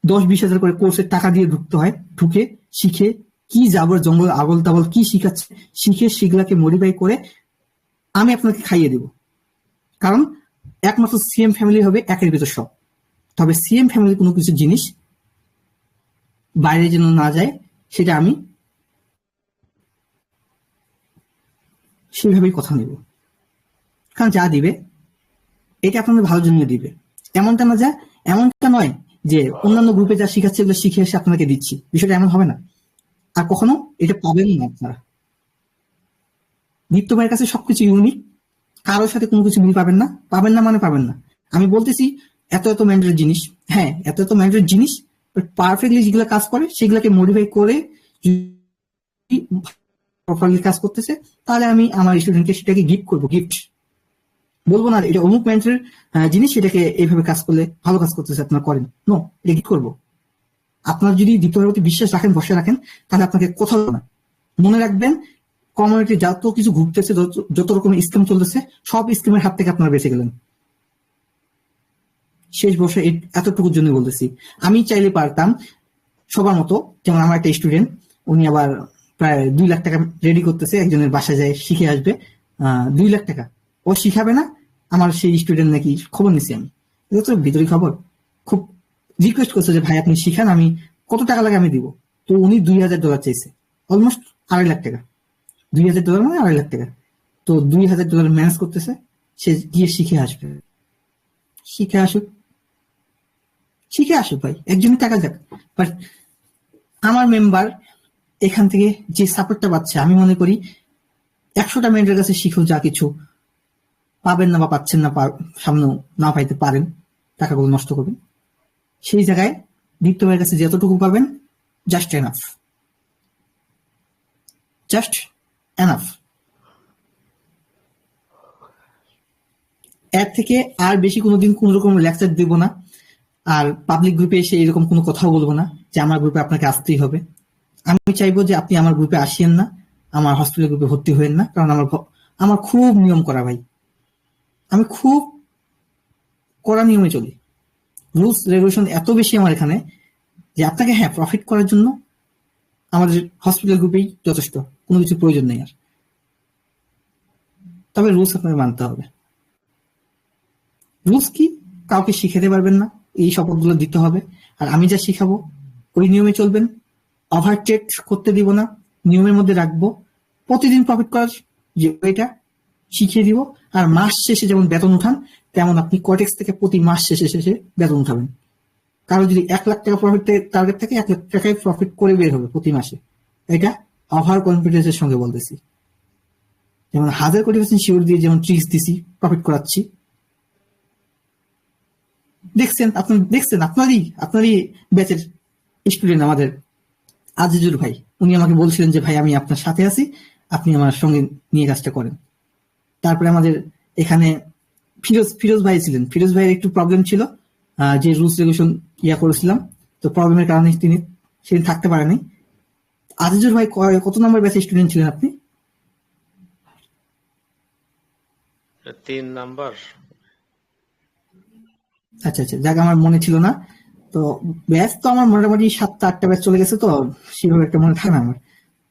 10-20 হাজার করে কোর্সের টাকা দিয়ে ঢুকতে হয়, ঢুকে শিখে কি যাবর জঙ্গল আগল তাবল কি শিখাচ্ছে, শিখে সেগুলাকে মডিফাই করে আমি আপনাকে খাইয়ে দেব। কারণ একমাত্র সিএম ফ্যামিলি হবে একের ভিতর সব। তবে সিএম ফ্যামিলির কোনো কিছু জিনিস বাইরে যেন না যায়, সেটা আমি সেইভাবেই কথা নেব। কারণ যা দিবে এটা আপনাদের ভালোর জন্য দিবে, এমনটা নয় যে অন্যান্য গ্রুপে যা শিখাচ্ছে এগুলো শিখে এসে আপনাকে দিচ্ছি, বিষয়টা এমন হবে না। আর কখনো এটা পাবেন না আপনারা। দীপ্ত ভাইয়ের কাছে সবকিছু ইউনিক, কারোর সাথে কোনো কিছু মিল পাবেন না, মানে পাবেন না। আমি বলতেছি এত ম্যান্ডেটের জিনিস, হ্যাঁ এত ম্যান্ডেটের জিনিস, পারফেক্টলি যেগুলো কাজ করে সেগুলোকে মডিফাই করে প্রপারলি কাজ করতেছে, তাহলে আমি আমার স্টুডেন্টকে সেটাকে গিফট করবো। গিফট বলবো না এটা অমুক ম্যান্ডেটের জিনিস, সেটাকে এইভাবে কাজ করলে ভালো কাজ করতেছে আপনারা করেন, নো, এটা গিফট করবো। আপনার যদি দীপ্ত ভাইয়ের প্রতি বিশ্বাস রাখেন, ভরসা রাখেন, তাহলে আপনাকে কোথাও না। মনে রাখবেন কমিউনিটি যত কিছু ঘুরতেছে, যত রকমের স্কিম চলতেছে, সব স্কিমের হাত থেকে আপনারা বেঁচে গেলেন। শেষ বর্ষে এতটুকুর জন্য বলতেছি, আমি চাইলে পারতাম সবার মতো, যেমন আমার একটা স্টুডেন্ট, উনি আবার প্রায় 2 লাখ টাকা রেডি করতেছে, একজনের বাসায় যায় শিখে আসবে, 2 লাখ টাকা ও শিখাবে না। আমার সেই স্টুডেন্ট নাকি খবর নিছি আমি, এটা তো ভিতরি খবর, খুব রিকোয়েস্ট করছে যে ভাই আপনি শিখান, আমি কত টাকা লাগে আমি দিব। তো উনি $2,000 চাইছে, অলমোস্ট $2.5 লাখ। $2,000 মানে $2.5 লাখ। তো $2,000 ম্যানেজ করতেছে, সে গিয়ে শিখে আসবে, শিখে আসুক, শিখে আসুক ভাই, একজনই টাকা যাক। বাট আমার মেম্বার এখান থেকে যে সাপোর্টটা পাচ্ছে, আমি মনে করি 100টা মেন্টরের কাছে শিখেও যা কিছু পাবেন না বা পাচ্ছেন না, সামনেও না পাইতে পারেন, টাকাগুলো নষ্ট করবেন, সেই জায়গায় দীপ্ত ভাইয়ের কাছে যতটুকু পাবেন জাস্ট এনাফ, জাস্ট এনাফ। এর থেকে আর বেশি কোনোদিন কোন রকম লেকচার দেব না, আর পাবলিক গ্রুপে এসে এরকম কোনো কথাও বলবো না যে আমার গ্রুপে আপনাকে আসতেই হবে। আমি চাইবো যে আপনি আমার গ্রুপে আসিয়েন না, আমার হসপিটাল গ্রুপে ভর্তি হয়েন না, কারণ আমার খুব নিয়ম করা ভাই, আমি খুব কড়া নিয়মে চলি। রুলস রেগুলেশন এত বেশি আমার এখানে যে আপনাকে হ্যাঁ প্রফিট করার জন্য আমাদের হসপিটাল গ্রুপেই যথেষ্ট, কোনো কিছু প্রয়োজন নেই আর। তবে রুলস আপনাকে মানতে হবে। রুলস কি? কাউকে শিখাতে পারবেন না, এই শপথগুলো দিতে হবে। আর আমি যা শিখাবো ওই নিয়মে চলবেন, ওভারটেক করতে দিব না, নিয়মের মধ্যে রাখবো। প্রতিদিন প্রফিট করার যে ওইটা শিখিয়ে দিব। আর মাস শেষে যেমন বেতন উঠান, তেমন আপনি কটেক্স থেকে প্রতি মাস শেষে বেতন উঠাবেন। কারো যদি 1 লাখ টাকা প্রফিট টার্গেট থাকে, 1 লাখ টাকায় প্রফিট করে বের হবে প্রতি মাসে। এটা ওভার কনফিডেন্সের সঙ্গে বলতেছি। যেমন 1000 কোটি % শিওর দিয়ে যেমন ট্রিক্স দিছি, প্রফিট করাচ্ছি। দেখছেন আপনারই ব্যাচের স্টুডেন্ট আমাদের আজিজুর ভাই, উনি আমাকে বলছিলেন যে ভাই আমি আপনার সাথে আছি, আপনি আমার সঙ্গে নিয়ে কাজটা করেন। তারপরে আমাদের এখানে ফিরোজ ভাই ছিলেন, ফিরোজ ভাইয়ের একটু প্রবলেম ছিল, যে রুলস রেগুলেশন করেছিলাম, তো প্রবলেমের কারণে তিনি সেদিন থাকতে পারেনি। আজিজুর ভাই কত নম্বর ব্যাচের স্টুডেন্ট ছিলেন আপনি? 3 নাম্বার। আচ্ছা, যাক আমার মনে ছিল না। তো ব্যাচ তো আমার মোটামুটি 7টা-8টা ব্যাচ চলে গেছে, তো সেভাবে একটা মনে থাকে না আমার।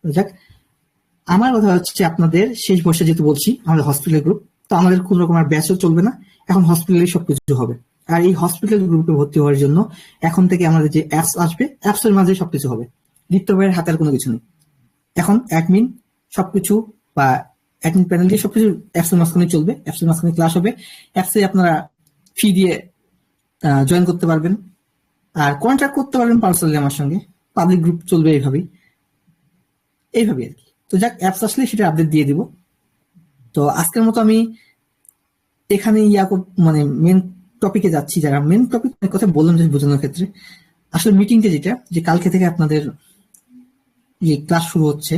যাক, আমার কথা হচ্ছে আপনাদের শেষ বর্ষে যেহেতু বলছি আমাদের হসপিটাল গ্রুপ, তো আমাদের কোন রকম আর ব্যাচও চলবে না, এখন হসপিটালে সবকিছু হবে। আর এই হসপিটাল গ্রুপে ভর্তি হওয়ার জন্য এখন থেকে আমাদের যে অ্যাপস আসবে, অ্যাপসের মাঝে সবকিছু হবে। দীপ্ত ভাইয়ের হাতে আর কোনো কিছু নেই। এখন অ্যাডমিন সবকিছু বা অ্যাডমিন প্যানেল দিয়ে সবকিছু অ্যাপসের মাঝখানে চলবে, অ্যাপসের মাঝখানে ক্লাস হবে, অ্যাপসে আপনারা ফি দিয়ে জয়েন করতে পারবেন আর কন্ট্যাক্ট করতে পারবেন পার্সোনালি আমার সঙ্গে। পাবলিক গ্রুপ চলবে এইভাবেই আর কি। তো যাক, অ্যাপস আসলে সেটা আপডেট দিয়ে দিব। তো আজকের মতো আমি এখানে মানে মেন টপিকে যাচ্ছি। যারা মেন টপিক কথা বললাম যে বোঝানোর ক্ষেত্রে, আসলে মিটিংটা যেটা, যে কালকে থেকে আপনাদের যে ক্লাস শুরু হচ্ছে,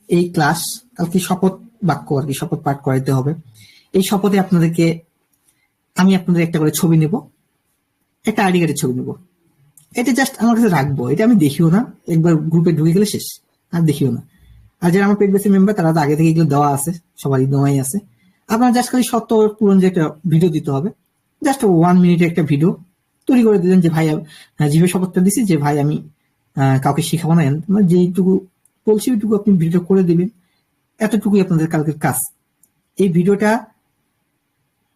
এই ক্লাস কালকে শপথ বাক্য আর কি, শপথ পাঠ করাইতে হবে। এই শপথে আমি আপনাদের একটা করে ছবি নেব, একটা আইডি কার্ডের ছবি নেব। এটা জাস্ট আমার কাছে রাখবো, এটা আমি দেখিও না, একবার গ্রুপে ঢুকে গেলে শেষ, আর দেখিও না। আর যারা আমার পেড বেসের মেম্বার, তারা তো আগে থেকে এগুলো দেওয়া আছে, সবারই দেওয়াই আছে। আপনার জাস্ট খালি সত্য পূরণ যে একটা ভিডিও দিতে হবে, জাস্ট 1 মিনিটের একটা ভিডিও তৈরি করে দিলেন যে ভাই যেভাবে শপথটা দিছি যে ভাই আমি কাউকে শিখাবো না, যেইটুকু বলছি ওইটুকু আপনি ভিডিও করে দিবেন, এতটুকুই আপনাদের কালকের কাজ। এই ভিডিওটা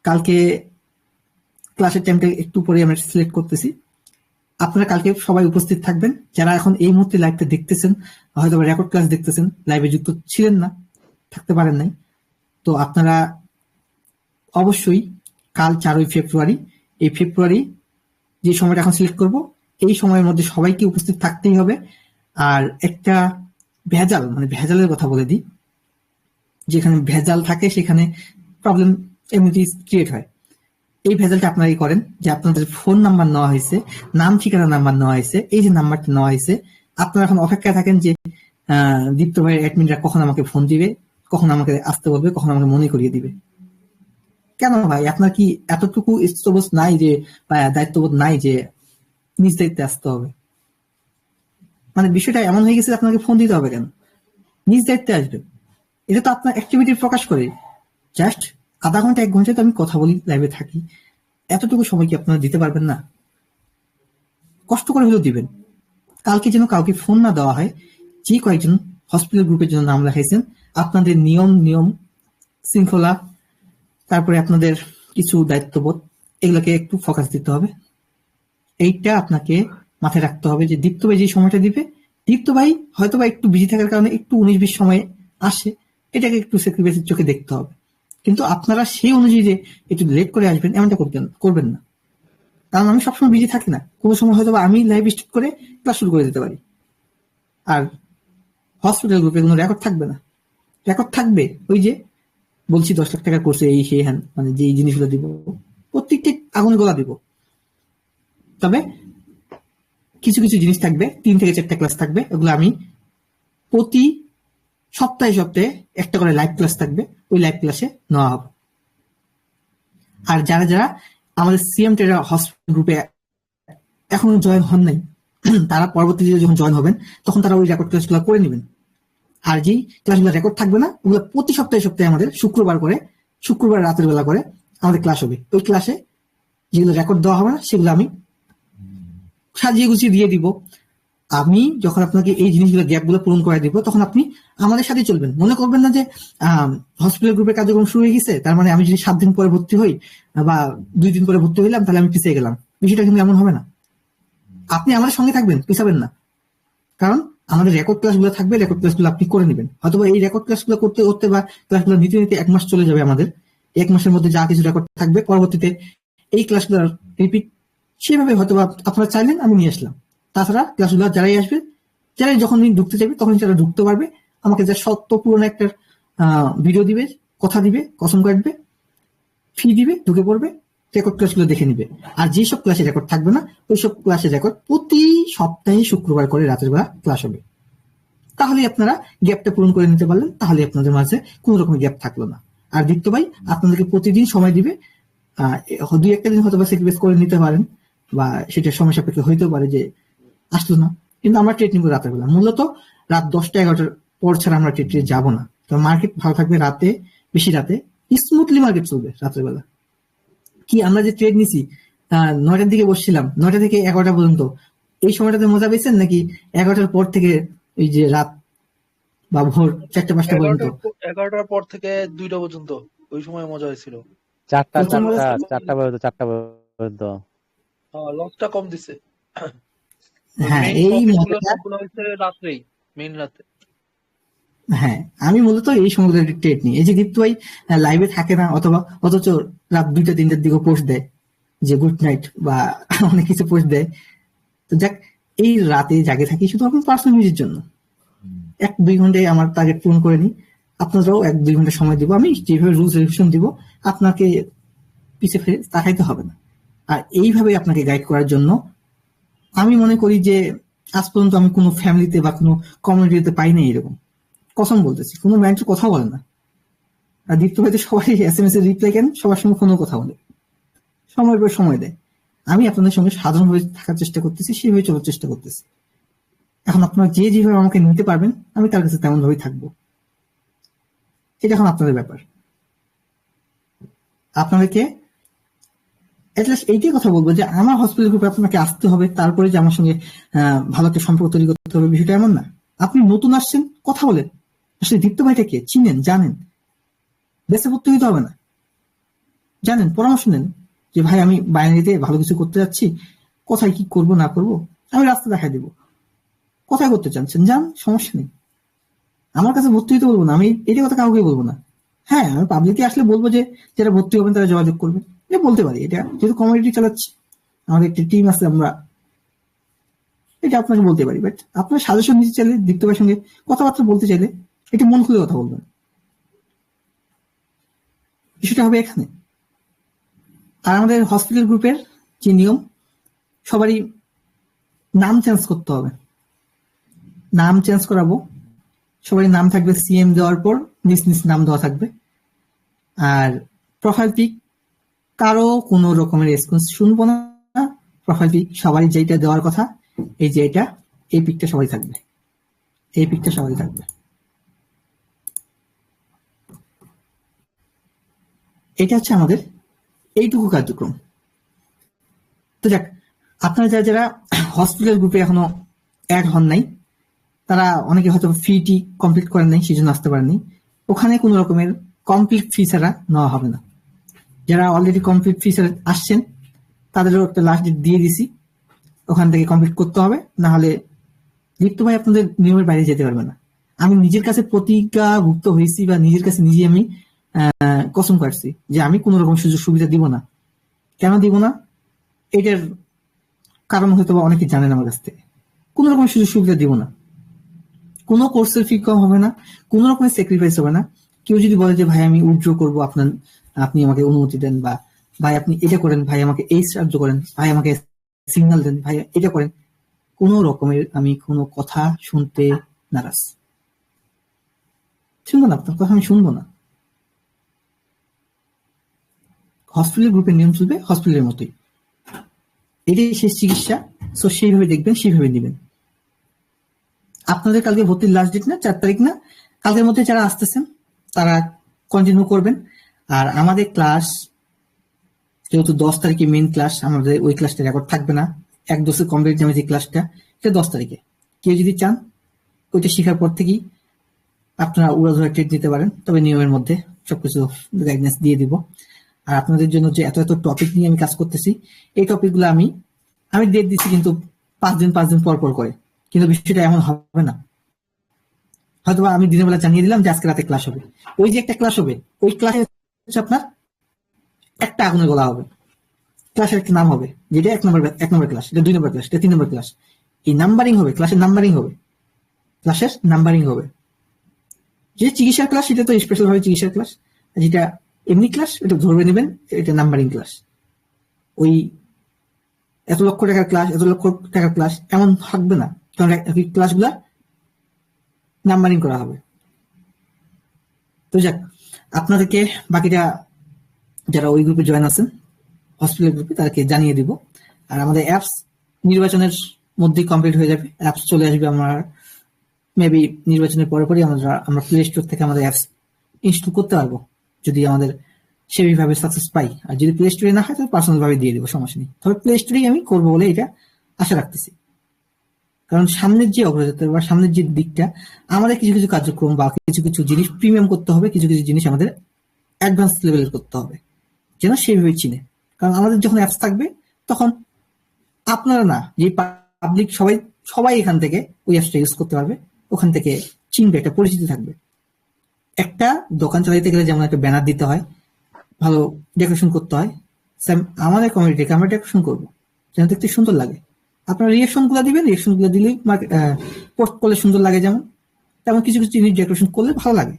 কালকে ক্লাসের টাইমটা একটু পরে আমরা সিলেক্ট করতেছি, আপনারা কালকে সবাই উপস্থিত থাকবেন। যারা এখন এই মুহূর্তে লাইভটা দেখতেছেন, হয়তো রেকর্ড ক্লাস দেখতেছেন, লাইভে যুক্ত ছিলেন না, থাকতে পারেন নাই, তো আপনারা অবশ্যই কাল 4 ফেব্রুয়ারি, এই ফেব্রুয়ারি যে সময়টা এখন সিলেক্ট করব, এই সময়ের মধ্যে সবাইকে উপস্থিত থাকতেই হবে। আর একটা ভেজালের কথা বলে দিই, যেখানে ভেজাল থাকে সেখানে প্রবলেম এমনিতেই ক্রিয়েট হয়। এই ভেজালটা আপনারাই করেন, যে আপনাদের ফোন নাম্বার নেওয়া হয়েছে, নাম ঠিকানা নাম্বার নেওয়া হয়েছে, এই যে নাম্বারটা নেওয়া হয়েছে, আপনারা এখন অপেক্ষায় থাকেন যে দীপ্ত ভাইয়ের অ্যাডমিনরা কখন আমাকে ফোন দিবে, কখন আমাকে আসতে বলবে, কখন আমাকে মনে করিয়ে দিবে। কেন ভাই, আপনার কি এতটুকু ইস্তবোধ নাই যে, দায়িত্ববোধ নাই যে নিজ দায়িত্বে আসতে হবে? মানে বিষয়টা এমন হয়ে গেছে আপনাকে ফোন দিতে হবে কেন? নিজ দায়িত্বে আসবে, এটা তো আপনার অ্যাক্টিভিটি প্রকাশ করে। জাস্ট আধা ঘন্টা 1 ঘন্টা তো আমি কথা বলি, লাইভে থাকি, এতটুকু সময় কি আপনারা দিতে পারবেন না? কষ্ট করে হলেও দিবেন। কালকে যেন কাউকে ফোন না দেওয়া হয়। যে কয়েকজন হসপিটাল গ্রুপের জন্য নাম লেখাইছেন, আপনাদের নিয়ম শৃঙ্খলা, তারপরে আপনাদের কিছু দায়িত্ববোধ, এগুলোকে একটু ফোকাস দিতে হবে। এইটা আপনাকে মাথায় রাখতে হবে যে দীপ্ত ভাই যে সময়টা দিবে, দীপ্ত ভাই হয়তো বা একটু বিজি থাকার কারণে একটু 19-20 সময়ে আসে, এটাকে একটু স্যাক্রিফাইসের চোখে দেখতে হবে। কিন্তু আপনারা সেই অনুযায়ী যে একটু লেট করে আসবেন, এমনটা করবেন না। কারণ আমি সবসময় বিজি থাকি না, কোনো সময় হয়তো আমি লাইভ স্টার্ট করে ক্লাস শুরু করে দিতে পারি। আর হসপিটাল গ্রুপে কোনো রেকর্ড থাকবে না, রেকর্ড থাকবে ওই যে বলছি 10 লাখ টাকার কোর্সে এই সেই হ্যান, মানে যে জিনিসগুলো দিব প্রত্যেকটি আগুন গোলা দিব। তবে কিছু কিছু জিনিস থাকবে, 3 থেকে 4টা ক্লাস থাকবে, ওগুলো আমি প্রতি সপ্তাহে সপ্তাহে একটা করে লাইভ ক্লাস থাকবে, ওই লাইভ ক্লাসে নেওয়া হবে। আর যারা যারা আমাদের সিএম ট্রেডার হসপিটাল গ্রুপে এখনো জয়েন হন নাই, তারা পরবর্তীতে যখন জয়েন হবেন তখন তারা ওই রেকর্ড ক্লাসগুলো করে নেবেন। আর যেই ক্লাসগুলো রেকর্ড থাকবে না, ওগুলো প্রতি সপ্তাহে সপ্তাহে আমাদের শুক্রবার রাতের বেলা করে আমাদের ক্লাস হবে। ওই ক্লাসে যেগুলো রেকর্ড দেওয়া হবে না সেগুলো আমি সাজিয়ে গুছিয়ে দিয়ে দিব। আমি যখন আপনাকে এই জিনিসগুলো গ্যাপগুলো পূরণ করে দিব, তখন আপনি আমাদের সাথে চলবেন। মনে করবেন না যে হসপিটাল গ্রুপের কার্যক্রম শুরু হয়ে গেছে, তার মানে আমি যদি 7 দিন পরে ভর্তি হই বা 2 দিন পরে ভর্তি হইলাম তাহলে আমি পিছিয়ে গেলাম। বিষয়টা কিন্তু এমন হবে না। আপনি আমাদের সঙ্গে থাকবেন, পিছাবেন না। কারণ আমাদের রেকর্ড ক্লাসগুলো থাকবে, রেকর্ড ক্লাসগুলো আপনি করে নেবেন। হয়তো এই রেকর্ড ক্লাসগুলো করতে করতে বা ক্লাসগুলো নিতে নিতে 1 মাস চলে যাবে আমাদের। 1 মাসের মধ্যে যা কিছু রেকর্ড থাকবে, পরবর্তীতে এই ক্লাসগুলোর রিপিট সেভাবে হয়তো আপনারা চাইলেন আমি নিয়ে আসলাম। তাছাড়া ক্লাসগুলো যারাই আসবে, যারাই যখন ঢুকতে চাইবে তখন তারা ঢুকতে পারবে। আমাকে যা সত্য পুরনো একটা ভিডিও দিবে, কথা দিবে, কসম কাটবে, ফি দিবে, ঢুকে পড়বে, রেকর্ড ক্লাসগুলো দেখে নিবে। আর যেসব ক্লাসে রেকর্ড থাকবে না, ওইসব ক্লাসের রেকর্ড প্রতি সপ্তাহে শুক্রবার করে রাতের বেলা ক্লাস হবে। তাহলে আপনারা গ্যাপটা পূরণ করে নিতে পারলেন, তাহলে আপনাদের মাঝে কোনো রকমের গ্যাপ থাকলো না। আর দীপ্ত ভাই আপনাদেরকে প্রতিদিন সময় দিবে। 2-1টা দিন হয়তো বা স্যাক্রিফাইস করে নিতে পারেন, বা সেটা সময় সাপেক্ষে হইতেও পারে যে আসলো না, কিন্তু আমরা ট্রেড নিবো রাতের বেলা। মূলত রাত 10টা-11টার পর ছাড়া আমরা ট্রেড যাবো না। তো মার্কেট ভালো থাকবে রাতে, বেশি রাতে স্মুথলি মার্কেট চলবে রাতের বেলা। কি আমরা যে ট্রেড নিছি 9টার দিকে বসছিলাম, 9টা থেকে 11টা পর্যন্ত, এই সময়টাতে মজা পেয়েছেন নাকি 11টার পর থেকে এই যে রাত বা ভোর 4টা-5টা পর্যন্ত? 11টার পর থেকে 2টা পর্যন্ত ওই সময় মজা হয়েছিল। 4টা পর্যন্ত লসটা কম দিছে। হ্যাঁ, এই সবগুলো হচ্ছে রাত্রেই, মেইন রাতে। হ্যাঁ, আমি মূলত এই সময়গুলো ট্রেড নিই। এই যে দীপ্ত ভাই লাইভে থাকে না, অথবা অথচ রাত 2টা-3টার দিকে পোস্ট দেয় যে গুড নাইট বা অনেক কিছু পোস্ট দেয়। তো যাক, এই রাতে জাগে থাকি শুধু আপনার পার্সোনাল ইউজের জন্য। 1-2 ঘন্টায় আমার টার্গেট পূরণ করে নিই। আপনারাও 1-2 ঘন্টা সময় দিব। আমি যেভাবে রুলস রেগুলেশন দিব, আপনাকে পিছে ফিরে তাকাইতে হবে না। আর এইভাবে আপনাকে গাইড করার জন্য আমি মনে করি যে আজ পর্যন্ত আমি কোনো ফ্যামিলিতে বা কোনো কমিউনিটিতে পাই না এরকম। কসম বলতেছি, কোনো ম্যানেজার কথা বলে না। আর দীপ্ত ভাইতে সবাই SMS এর রিপ্লাই কেন, সবার সঙ্গে ফোনেও কথা বলে, সময়ের পর সময় দেয়। আমি আপনাদের সঙ্গে সাধারণভাবে থাকার চেষ্টা করতেছি, সেভাবে চলার চেষ্টা করতেছি। এখন আপনারা যে যেভাবে আমাকে নিতে পারবেন, আমি তার কাছে তেমন ভাবেই থাকবো। এটা এখন আপনাদের ব্যাপার। আপনাদেরকে এটলিস্ট এইটাই কথা বলবো যে আমার হসপিটাল গ্রুপে আপনাকে আসতে হবে, তারপরে যে আমার সঙ্গে ভালো একটা সম্পর্ক তৈরি করতে হবে, বিষয়টা এমন না। আপনি নতুন আসছেন, কথা বলেন, আসলে দীপ্ত ভাইটাকে চিনেন, জানেন, বেঁচে পড়তে হইতে হবে না, জানেন, পরামর্শ নেন যে ভাই আমি বাইনারিতে ভালো কিছু করতে যাচ্ছি, কোথায় কি করব না করব আমি রাস্তা দেখাই দেবো, কোথায় করতে চাচ্ছেন যান, সমস্যা নেই। আমার কাছে ভর্তি হইতে বলবো না, আমি এটা কথা কাউকে বলবো না। হ্যাঁ, আমি পাবলিকে আসলে বলবো যে যারা ভর্তি হবেন তারা যোগাযোগ করবেন, এটা বলতে পারি। এটা যেহেতু কমিউনিটি চালাচ্ছি, আমাদের একটা টিম আছে, আমরা এটা আপনাকে বলতে পারি। বাট আপনার সাজেশন নিতে চাইলে, দীপ্ত ভাইয়ের সঙ্গে কথাবার্তা বলতে চাইলে এটা মন খুলে কথা বলবেন, বিষয়টা হবে এখানে। আর আমাদের হসপিটাল গ্রুপের যে নিয়ম, সবারই নাম চেঞ্জ করতে হবে। নাম চেঞ্জ করাবো, সবারই নাম থাকবে সিএম দেওয়ার পর নিজ নিজ নাম দেওয়া থাকবে। আর প্রোফাইল পিক কারো কোনো রকমের রেসপন্স শুনবো না। প্রোফাইল পিক সবারই যেটা দেওয়ার কথা, এই যে এটা, এই পিকটা সবাই থাকবে, এই পিকটা সবাই থাকবে। এটা হচ্ছে আমাদের এইটুকু কার্যক্রম। তো যাক, আপনারা যারা যারা হসপিটাল গ্রুপে এখনো অ্যাড হন নাই, তারা অনেকে হয়তো ফিটি কমপ্লিট করেন নাই, সেই জন্য আসতে পারেননি। ওখানে কোনো রকমের কমপ্লিট ফি ছাড়া নেওয়া হবে না। যারা অলরেডি কমপ্লিট ফি ছাড়া আসছেন তাদেরও একটা লাস্ট ডেট দিয়ে দিছি, ওখান থেকে কমপ্লিট করতে হবে, না হলে দীপ্ত ভাই আপনাদের নিয়মের বাইরে যেতে পারবে না। আমি নিজের কাছে প্রতিজ্ঞাভুক্ত হয়েছি, বা নিজের কাছে নিজে আমি কসম কাটছি যে আমি কোন রকম সুযোগ সুবিধা দিব না। কেন দিব না? এটার কারণ হয়তো বা অনেকে জানেন আমার কাছ থেকে। কোন রকম সুযোগ সুবিধা দিব না, কোনো কোর্সের ফি কম হবে না, কোনো রকমের স্যাক্রিফাইস হবে না। কেউ যদি বলে যে ভাই আমি উইথড্র করবো, আপনি আমাকে অনুমতি দেন, বা ভাই আপনি এটা করেন, ভাই আমাকে এই সাহায্য করেন, ভাই আমাকে সিগন্যাল দেন, ভাই এটা করেন, কোনো রকমের আমি কোনো কথা শুনতে নারাজ। শুনবো না, আপনার কথা আমি শুনবো না। হসপিটাল গ্রুপের নিয়ম চলবে হসপিটালের মতোই, এটাই শেষ চিকিৎসা। সো সেইভাবে দেখবেন, সেইভাবে দিবেন। আপনাদের কালকে ভর্তির লাস্ট ডেট না, 4 তারিখ না, কালকের মধ্যে যারা আসতেছেন তারা কন্টিনিউ করবেন। আর আমাদের ক্লাস যেহেতু 10 তারিখে মেইন ক্লাস, আমাদের ওই ক্লাসটা রেকর্ড থাকবে না। 1 ডোজের কমপ্লিট নামে যে ক্লাসটা, সেটা 10 তারিখে। কেউ যদি চান ওইটা শেখার পর থেকেই আপনারা উড়াধুরা ট্রেড নিতে পারেন, তবে নিয়মের মধ্যে সবকিছু গাইডেন্স দিয়ে দিব। আর আপনাদের জন্য যে এত এত টপিক নিয়ে আমি কাজ করতেছি, এই টপিকগুলো আমি ডেট দিচ্ছি কিন্তু 5 দিন পর পর করে, কিন্তু বিষয়টা এমন হবে না। হয়তো আমি দিনের বেলা জানিয়ে দিলাম যে আজকে রাতে ক্লাস হবে, ওই যে একটা ক্লাস হবে, ওই ক্লাসে আপনার একটা আগুনের গলা হবে, ক্লাসের একটা নাম হবে, যেটা 1 নম্বর ক্লাস, এটা 2 নম্বর ক্লাস, এটা 3 নম্বর ক্লাস। এই নাম্বারিং হবে, ক্লাসের নাম্বারিং হবে। যে চিকিৎসার ক্লাস সেটা তো স্পেশাল ভাবে চিকিৎসার ক্লাস, যেটা এমনি ক্লাস এটা ধরবে নেবেন, এটা নাম্বারিং ক্লাস। ওই এত লক্ষ টাকার ক্লাস এমন থাকবে না, কারণ ক্লাসগুলা নাম্বারিং করা হবে। তো যাক, আপনাদেরকে বাকিটা যারা ওই গ্রুপে জয়েন আছেন হসপিটাল গ্রুপে, তাদেরকে জানিয়ে দিব। আর আমাদের অ্যাপস নির্বাচনের মধ্যেই কমপ্লিট হয়ে যাবে, অ্যাপস চলে আসবে আমার মেবি নির্বাচনের পরে আমরা প্লে স্টোর থেকে আমাদের অ্যাপস ইনস্টল করতে পারবো, যদি আমাদের সেইভাবে সাকসেস পাই। আর যদি প্লে স্টোরে না হয় তাহলে পার্সোনাল ভাবে দিয়ে দিব, সমস্যা নেই। তবে প্লে স্টোরেই আমি করবো বলে এটা আশা রাখতেছি, কারণ সামনের যে অগ্রযাত্রা বা সামনের যে দিকটা, আমাদের কিছু কিছু কার্যক্রম বা কিছু কিছু জিনিস প্রিমিয়াম করতে হবে, কিছু কিছু জিনিস আমাদের অ্যাডভান্স লেভেলের করতে হবে, যেন সেইভাবে চিনে। কারণ আমাদের যখন অ্যাপস থাকবে তখন আপনারা না, যে পাবলিক সবাই এখান থেকে ওই অ্যাপসটা ইউজ করতে পারবে, ওখান থেকে চিনবে, একটা পরিচিতি থাকবে। একটা দোকান চালাইতে গেলে যেমন একটা ব্যানার দিতে হয়, ভালো ডেকোরেশন করতে হয়, আমাদের কমিউনিটিকে আমরা ডেকোরেশন করবো যেন দেখতে সুন্দর লাগে। আপনারা রিয়াকশন গুলা দিবেন, রিয়াকশন গুলা দিলেই পোস্ট করলে সুন্দর লাগে, যেমন তেমন কিছু কিছু জিনিস ডেকোরেশন করলে ভালো লাগে।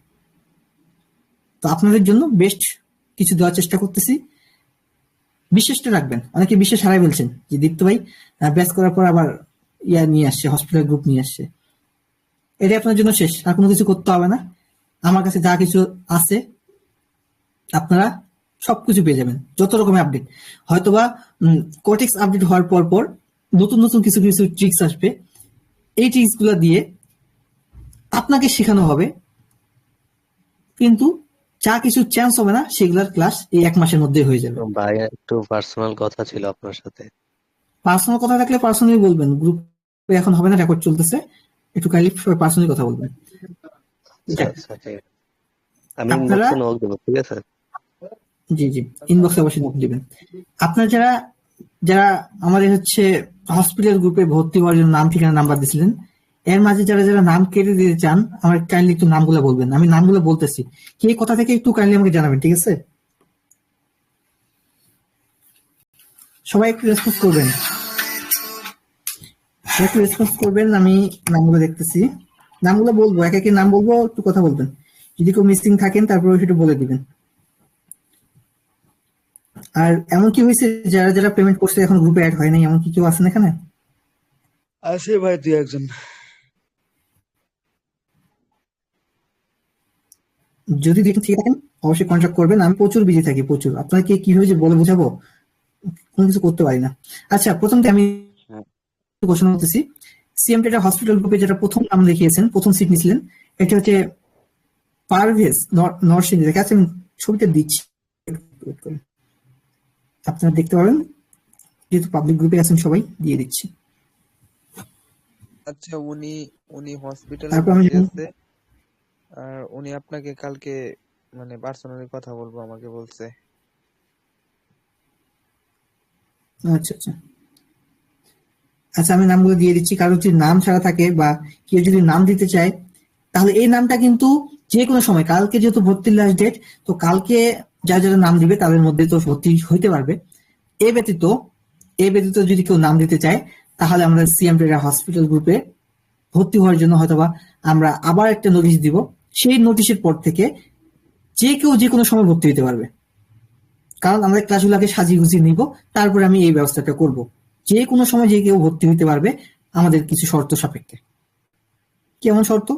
তো আপনাদের জন্য বেস্ট কিছু দেওয়ার চেষ্টা করতেছি, বিশ্বাসটা রাখবেন। অনেকে বিশ্বাস হারাই বলছেন যে দীপ্ত ভাই ব্যাচ করার পর আবার নিয়ে আসছে, হসপিটাল গ্রুপ নিয়ে আসছে। এটাই আপনার জন্য শেষ, আর কোনো কিছু করতে হবে না। আমার কাছে যা কিছু আছে আপনারা সবকিছু পেয়ে যাবেন, যত রকমের আপডেট। হয়তোবা কোটেক্স আপডেট হওয়ার পর নতুন নতুন কিছু কিছু ট্রিক্স আসবে, এই ট্রিক্স গুলা দিয়ে আপনাকে শেখানো হবে, কিন্তু যা কিছু চেঞ্জ হবে না সেগুলার ক্লাস এই 1 মাসের মধ্যে হয়ে যাবে। ভাই একটু পার্সোনাল কথা ছিল আপনার সাথে। পার্সোনাল কথা থাকলে পার্সোনালি বলবেন, গ্রুপে এখন হবে না, রেকর্ড চলতেছে, একটু কাইন্ডলি পার্সোনালি কথা বলবেন। আমি ইনবক্সে নক দেব, ঠিক আছে? জি ইনবক্সে অবশ্যই নক দিবেন। আপনারা যারা আমাদের হসপিটাল গ্রুপে ভর্তি হওয়ার জন্য নাম, ঠিকানা, নাম্বার দিয়েছিলেন, এর মাঝে যারা নাম কেটে দিতে চান, আমার কাইন্ডলি একটু নামগুলো বলবেন। আমি নামগুলো বলতেছি, কে কথা থেকে একটু কাইন্ডলি আমাকে জানাবেন, ঠিক আছে? সবাই একটু রেসপন্স করবেন, আমি নামগুলো দেখতেছি, নামগুলো বলবো, এক একে নাম বলবো, একটু কথা বলবেন। যদি কেউ মিসিং থাকেন তারপরে সেটা বলে দিবেন। আর এমন কি হয়েছে যারা পেমেন্ট করছে এখন গ্রুপে অ্যাড হয় নাই, এমন কি কেউ আছেন এখানে? আছে ভাই 2-1 জন। যদি দেখেন ঠিক থাকেন অবশ্যই কন্ট্যাক্ট করবেন। আমি প্রচুর বিজি থাকি, প্রচুর। আপনাকে কিভাবে যে বলে বোঝাবো, কোনো কিছু করতে পারি না। আচ্ছা, প্রথমে আমি ঘোষণা করতেছি, সিএমটেটা হসপিটাল গ্রুপে যেটা প্রথম নাম দেখিয়েছেন, প্রথম সিট নিয়েছিলেন, এটা হচ্ছে পারভেজ নরসিংদী। দেখা যাচ্ছে, আমি ছবিটা দিচ্ছি, আপনারা দেখতে পাবেন, যেহেতু পাবলিক গ্রুপে আছেন সবাই, দিয়ে দিচ্ছি। আচ্ছা, উনি হসপিটালে তারপর আমি আছে, আর উনি আপনাকে কালকে মানে পার্সোনালি কথা বলবো আমাকে বলছে। আচ্ছা, আমি নামগুলো দিয়ে দিচ্ছি। কারো যদি নাম ছাড়া থাকে বা কেউ যদি নাম দিতে চায়, তাহলে এই নামটা কিন্তু যে কোনো সময়, কালকে যেহেতু ভর্তির লাস্ট ডেট, তো কালকে যারা নাম দিবে তাদের মধ্যে তো ভর্তি হইতে পারবে। এ ব্যতীত এই ব্যতীত যদি কেউ নাম দিতে চায় তাহলে আমরা সিএম ট্রেডার হসপিটাল গ্রুপে ভর্তি হওয়ার জন্য হয়তোবা আমরা আবার একটা নোটিশ দিব। সেই নোটিশের পর থেকে যে কেউ যে কোনো সময় ভর্তি হতে পারবে, কারণ আমরা ক্লাসগুলোকে সাজিয়ে গুছিয়ে নিব, তারপরে আমি এই ব্যবস্থাটা করব। যে কোনো সময় যে কেউ ভর্তি হতে পারবে আমাদের কিছু শর্ত সাপেক্ষে। কেমন শর্ত?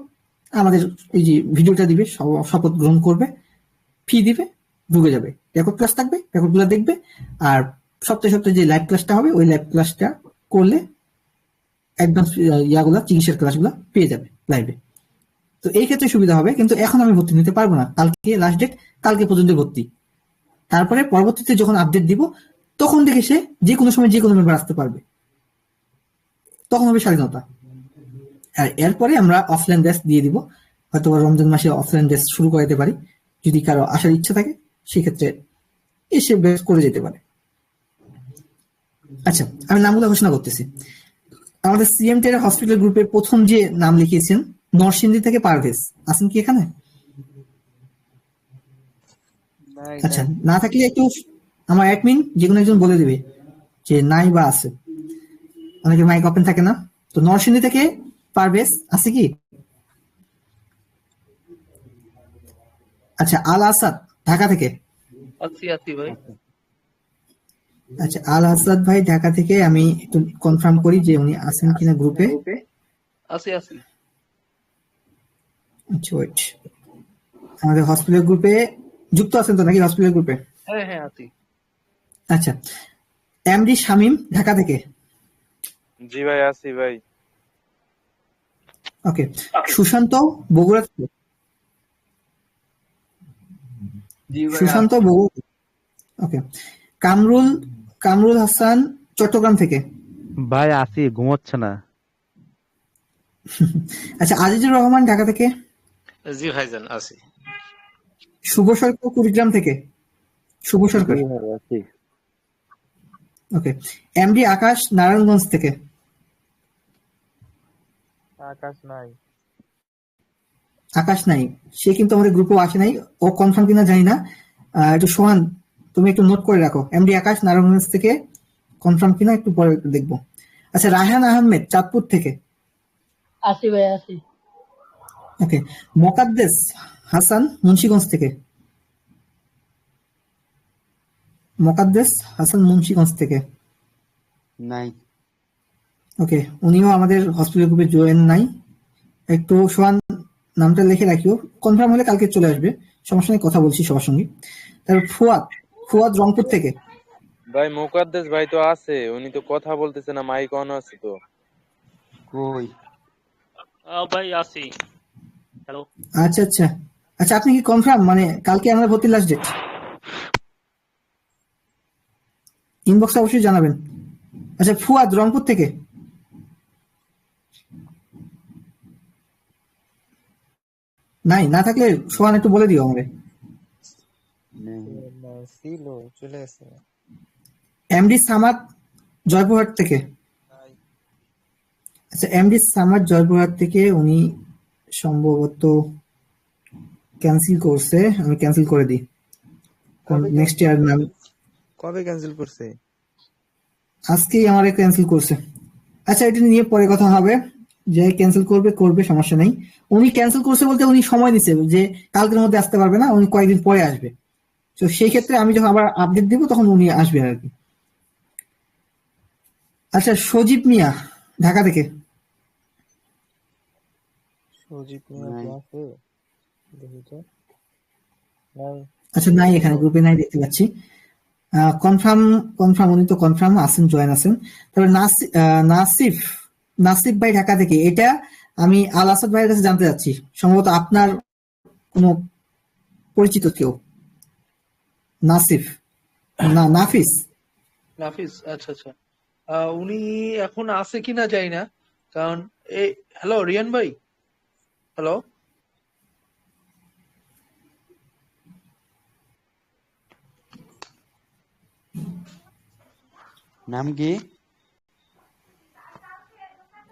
আমাদের এই যে ভিডিওটা দিবে, শপথ গ্রহণ করবে, ফি দিবে, ঢুকে যাবে, রেকর্ড ক্লাস থাকবে, রেকর্ডগুলো দেখবে, আর সপ্তাহে সপ্তাহে যে লাইভ ক্লাসটা হবে ওই লাইভ ক্লাসটা করলে অ্যাডভান্স ইয়াগুলা চিকিৎসার ক্লাসগুলো পেয়ে যাবে লাইভে। তো এই ক্ষেত্রে সুবিধা হবে। কিন্তু এখন আমি ভর্তি নিতে পারবো না, কালকে লাস্ট ডেট, কালকে পর্যন্ত ভর্তি। তারপরে পরবর্তীতে যখন আপডেট দিব তখন থেকে সে যে কোনো সময় যে কোনো মেম্বার আসতে পারবে, তখন হবে স্বাধীনতা। আর এরপরে আমরা অফলাইন ব্যাচ দিয়ে দিব, হয়তো রমজান মাসে অফলাইন ব্যাচ শুরু করে দিতে পারি। যদি কারো আসার ইচ্ছা থাকে সেক্ষেত্রে এসে ব্যাচ করে যেতে পারে। আচ্ছা, আমি নামগুলো ঘোষণা করতেছি। আমাদের সিএম ট্রেডার হসপিটাল গ্রুপের প্রথম যে নাম লিখিয়েছেন নরসিংদী থেকে পারভেজ, আছেন কি এখানে? আচ্ছা, না থাকলে একটু আমার অ্যাডমিন যে কোনো একজন বলে দিবে যে নাই বা আছে, অনেকে মাইক ওপেন থাকে না। তো নরসিংদী থেকে পারভেজ আছে কি? আচ্ছা, আল আসাদ ঢাকা থেকে আছি ভাই। আচ্ছা, আল আসাদ ভাই ঢাকা থেকে, আমি একটু কনফার্ম করি যে উনি আছেন কিনা গ্রুপে। আছি। আচ্ছা, ওয়েট, আমাদের হসপিটাল গ্রুপে যুক্ত আছেন তো নাকি? হসপিটাল গ্রুপে হ্যাঁ আছি। আচ্ছা, এমডি শামীম ঢাকা থেকে। জি ভাই আছি ভাই। ওকে, সুশান্ত বগুড়া থেকে। সুশান্ত বগুড়া। ওকে, কামরুল হাসান চট্টগ্রাম থেকে। ভাই আছি, ঘুমোচ্ছে না। আচ্ছা, আজিজুর রহমান ঢাকা থেকে। জি ভাইজান আছি। শুভ সরকার কুড়িগ্রাম থেকে। শুভ সরকার। ওকে, এমডি আকাশ নারায়ণগঞ্জ থেকে। আকাশ নাই, সে কিন্তু আমাদের গ্রুপেও আসে নাই, ও কনফার্ম কিনা জানি না। একটু সোহান তুমি একটু নোট করে রাখো, এমডি আকাশ নারায়ণগঞ্জ থেকে কনফার্ম কিনা একটু পরে দেখবো। আচ্ছা, রায়হান আহমেদ চাঁদপুর থেকে। আসি ভাই আসি। ওকে, মোকাদ্দেস হাসান মুন্সিগঞ্জ থেকে। মোকাদ্দেস হাসান মুন্সিগঞ্জ থেকে নাই। ওকে, উনিও আমাদের হসপিটাল গ্রুপে জয়েন নাই। একটু সোহান নামটা লিখে রাখিও, কনফার্ম হলে কালকে চলে আসবে, সমস্যা নেই, কথা বলছি সবার সঙ্গে। তারপর ফুয়াদ রংপুর থেকে। ভাই মুকাদ্দেস ভাই তো আছে, উনি তো কথা বলতেছে না, মাইক অন আছে তো। কই? ভাই আছি। হ্যালো। আচ্ছা, আপনি কি কনফার্ম, মানে কালকে আমরা ভর্তি লাস্ট ডেট? ইনবক্সে অবশ্যই জানাবেন। আচ্ছা, ফুয়াদ রংপুর থেকে। নাই, না থাকলে সোহান একটু বলে দিও আমাকে। এমডি সামাদ জয়পুরহাট থেকে। আচ্ছা, এমডি সামাদ জয়পুরহাট থেকে, উনি সম্ভবত ক্যান্সেল করছে, আমি ক্যান্সেল করে দিই। নেক্সট ইয়ার নাম কবে ক্যান্সেল করছে? আজকেই আমারে ক্যান্সেল করছে। আচ্ছা, এটা নিয়ে পরে কথা হবে, যে ক্যান্সেল করবে সমস্যা নেই। উনি ক্যান্সেল করছে বলতে উনি সময় দিচ্ছে যে কালকের মধ্যে আসতে পারবে না, উনি কয়েকদিন পরে আসবে। তো সেই ক্ষেত্রে আমি যখন আবার আপডেট দিব তখন উনি আসবেন আর কি। আচ্ছা, সজীব মিয়া ঢাকা থেকে। আচ্ছা, নাই, এখানে গ্রুপে নাই দেখতে পাচ্ছি। কনফার্ম উনি তো কনফার্ম আছেন, জয়েন আছেন। তারপর নাসিফ ভাই ঢাকা থেকে। এটা আমি আল আসাদ ভাইয়ের কাছে জানতে চাচ্ছি, সম্ভবত আপনার কোনো পরিচিত কেউ। নাফিস। আচ্ছা। উনি এখন আছে কিনা জানি না, কারণ এই হ্যালো রিয়ান ভাই, হ্যালো। নাম কি?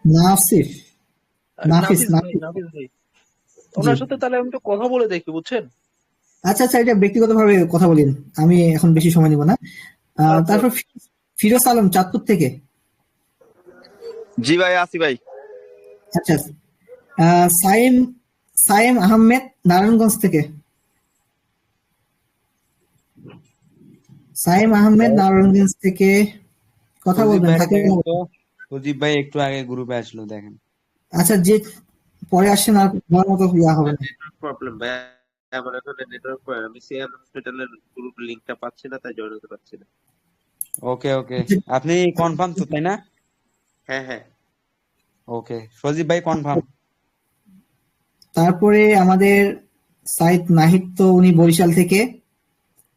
নাফিস ভাই, ওনার সাথে তাহলে আমি তো কথা বলে দেখি, বুঝছেন? আচ্ছা, এটা ব্যক্তিগতভাবে কথা বলেন, আমি এখন বেশি সময় নিব না। তারপর ফিরোজ আলম চাঁদপুর থেকে। জি ভাই, আসি ভাই। আচ্ছা, সাইম সাইম আহমেদ নারায়ণগঞ্জ থেকে। সাইম আহমেদ নারায়ণগঞ্জ থেকে কথা বলবেন, থাকে না? সজীব ভাই একটু আগে গ্রুপে আসলো, দেখেন। আচ্ছা, যে পরে আসেন আর বলার মতো ইয়া হবে না। প্রবলেম ভাই, আমার এখন নেটওয়ার্ক প্রবলেম। আমি সিএম হসপিটালের গ্রুপ লিংকটা পাচ্ছি না, তাই জয়েন হতে পারছি না। ওকে ওকে, আপনি কনফার্ম তো, তাই না? হ্যাঁ হ্যাঁ। ওকে, সজীব ভাই কনফার্ম। তারপরে আমাদের সাইদ নাহিদ, তো উনি বরিশাল থেকে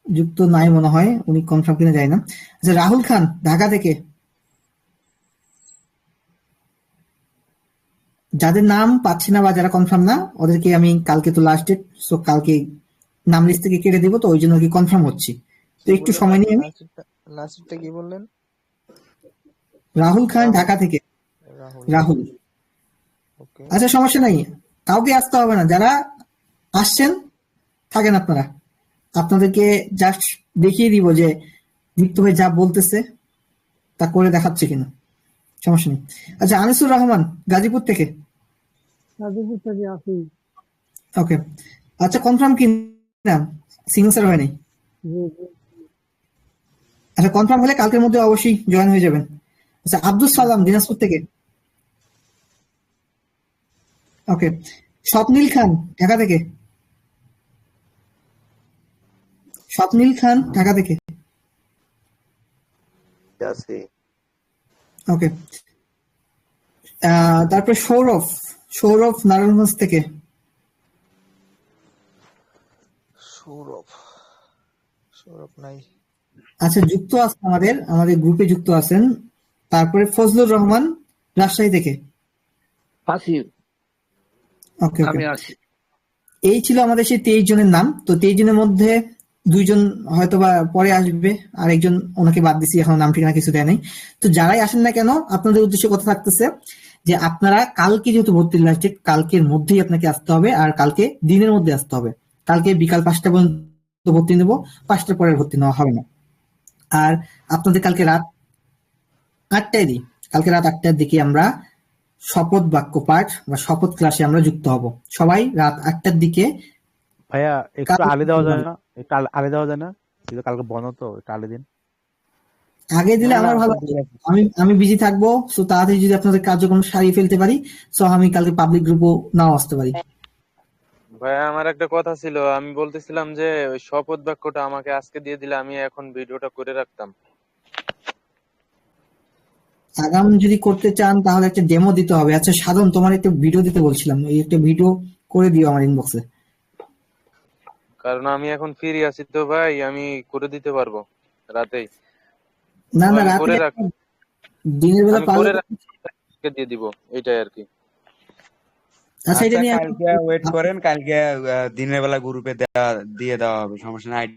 যুক্ত নাই মনে হয়, উনি কনফার্ম কিনা যায় না। আচ্ছা, রাহুল খান ঢাকা থেকে। যাদের নাম পাচ্ছি না বা যারা কনফার্ম না, ওদেরকে আমি কালকে তো লাস্ট ডেট, সো কালকে নাম লিস্ট থেকে কেটে দিব, তো ওই জন্য কি কনফার্ম হচ্ছি, তো একটু সময় নিয়ে। লাস্টটা কি বললেন? রাহুল খান ঢাকা থেকে। রাহুল। আচ্ছা, সমস্যা নাই, কাউকে আসতে হবে না, যারা আসছেন থাকেন আপনারা। আপনাদেরকে জাস্ট দেখিয়ে দিব যে দীপ্ত ভাই যা বলতেছে তা করে দেখাচ্ছে কিনা, সমস্যা নেই। আচ্ছা, আনিসুর রহমান গাজীপুর থেকে। গাজীপুর থেকে আসি। ওকে, আচ্ছা, কনফার্ম কি না? সিগনেচার হয় নাই? আচ্ছা, কনফার্ম হলে কালকের মধ্যে অবশ্যই জয়েন হয়ে যাবেন। আচ্ছা, আব্দুল সালাম দিনাজপুর থেকে। ওকে, স্বপ্নীল খান ঢাকা থেকে। স্বপ্নীল খান ঢাকা থেকে। আছি। ওকে, তারপর সৌরভ সৌরভ নারায়ণগঞ্জ থেকে। সৌরভ নাই। আচ্ছা, যুক্ত আছেন আমাদের গ্রুপে যুক্ত আছেন। তারপরে ফজলুর রহমান রাজশাহী থেকে। আসি। ওকে, আমি আসি। এই ছিল আমাদের সেই 23 জনের নাম। তো 23 জনের মধ্যে 2 জন হয়তো বা পরে আসবে, আর একজন ওনাকে বাদ দিছি, এখন নাম ঠিকানা কিছু দেয় নাই। তো যারাই আসেন না কেন, আপনাদের উদ্দেশ্যে কথা থাকতেছে যে আপনারা কালকে যেহেতু ভর্তির লাস্ট ডেট, কালকের মধ্যেই আপনাকে আসতে হবে, আর কালকে দিনের মধ্যে আসতে হবে। কালকে বিকাল 5টা পর্যন্ত ভর্তি নেবো, 5টার পরে ভর্তি নেওয়া হবে না। আর আপনাদের কালকে রাত 8টায় দিই, কালকে রাত 8টার দিকে আমরা শপথ বাক্য পাঠ বা শপথ ক্লাসে আমরা যুক্ত হব। সবাই রাত 8টার দিকে। ভাইয়া একটু আগে দেওয়া যায় না? একটু আগে দেওয়া যায় না? কালকে বন্ধ তো, একটু আগে দিন। আগে দিলে আমার ভালো, আমি বিজি থাকবো, সো তাড়াতাড়ি যদি আপনাদের কার্যক্রম সারিয়ে ফেলতে পারি, সো আমি কালকে পাবলিক গ্রুপও নাও আসতে পারি। ভাই আমার একটা কথা ছিল, আমি বলতেছিলাম যে ওই শপথ বাক্যটা আমাকে আজকে দিয়ে দিলে আমি এখন ভিডিওটা করে রাখতাম। আগাম যদি করতে চান তাহলে একটা ডেমো দিতে হবে। আচ্ছা সাধন, তোমার একটা ভিডিও দিতে বলছিলাম, এই একটা ভিডিও করে দিও আমার ইনবক্সে। কারণ আমি এখন ফ্রি আছি তো ভাই, আমি করে দিতে পারবো রাতেই। না না, রাতে দিনের বেলা পারলে দিয়ে দিব, এটাই আর কি। আচ্ছা, এটা নিয়ে কালকে ওয়েট করেন, কালকে দিনের বেলা গ্রুপে দিয়ে দেওয়া হবে, সমস্যা নাই।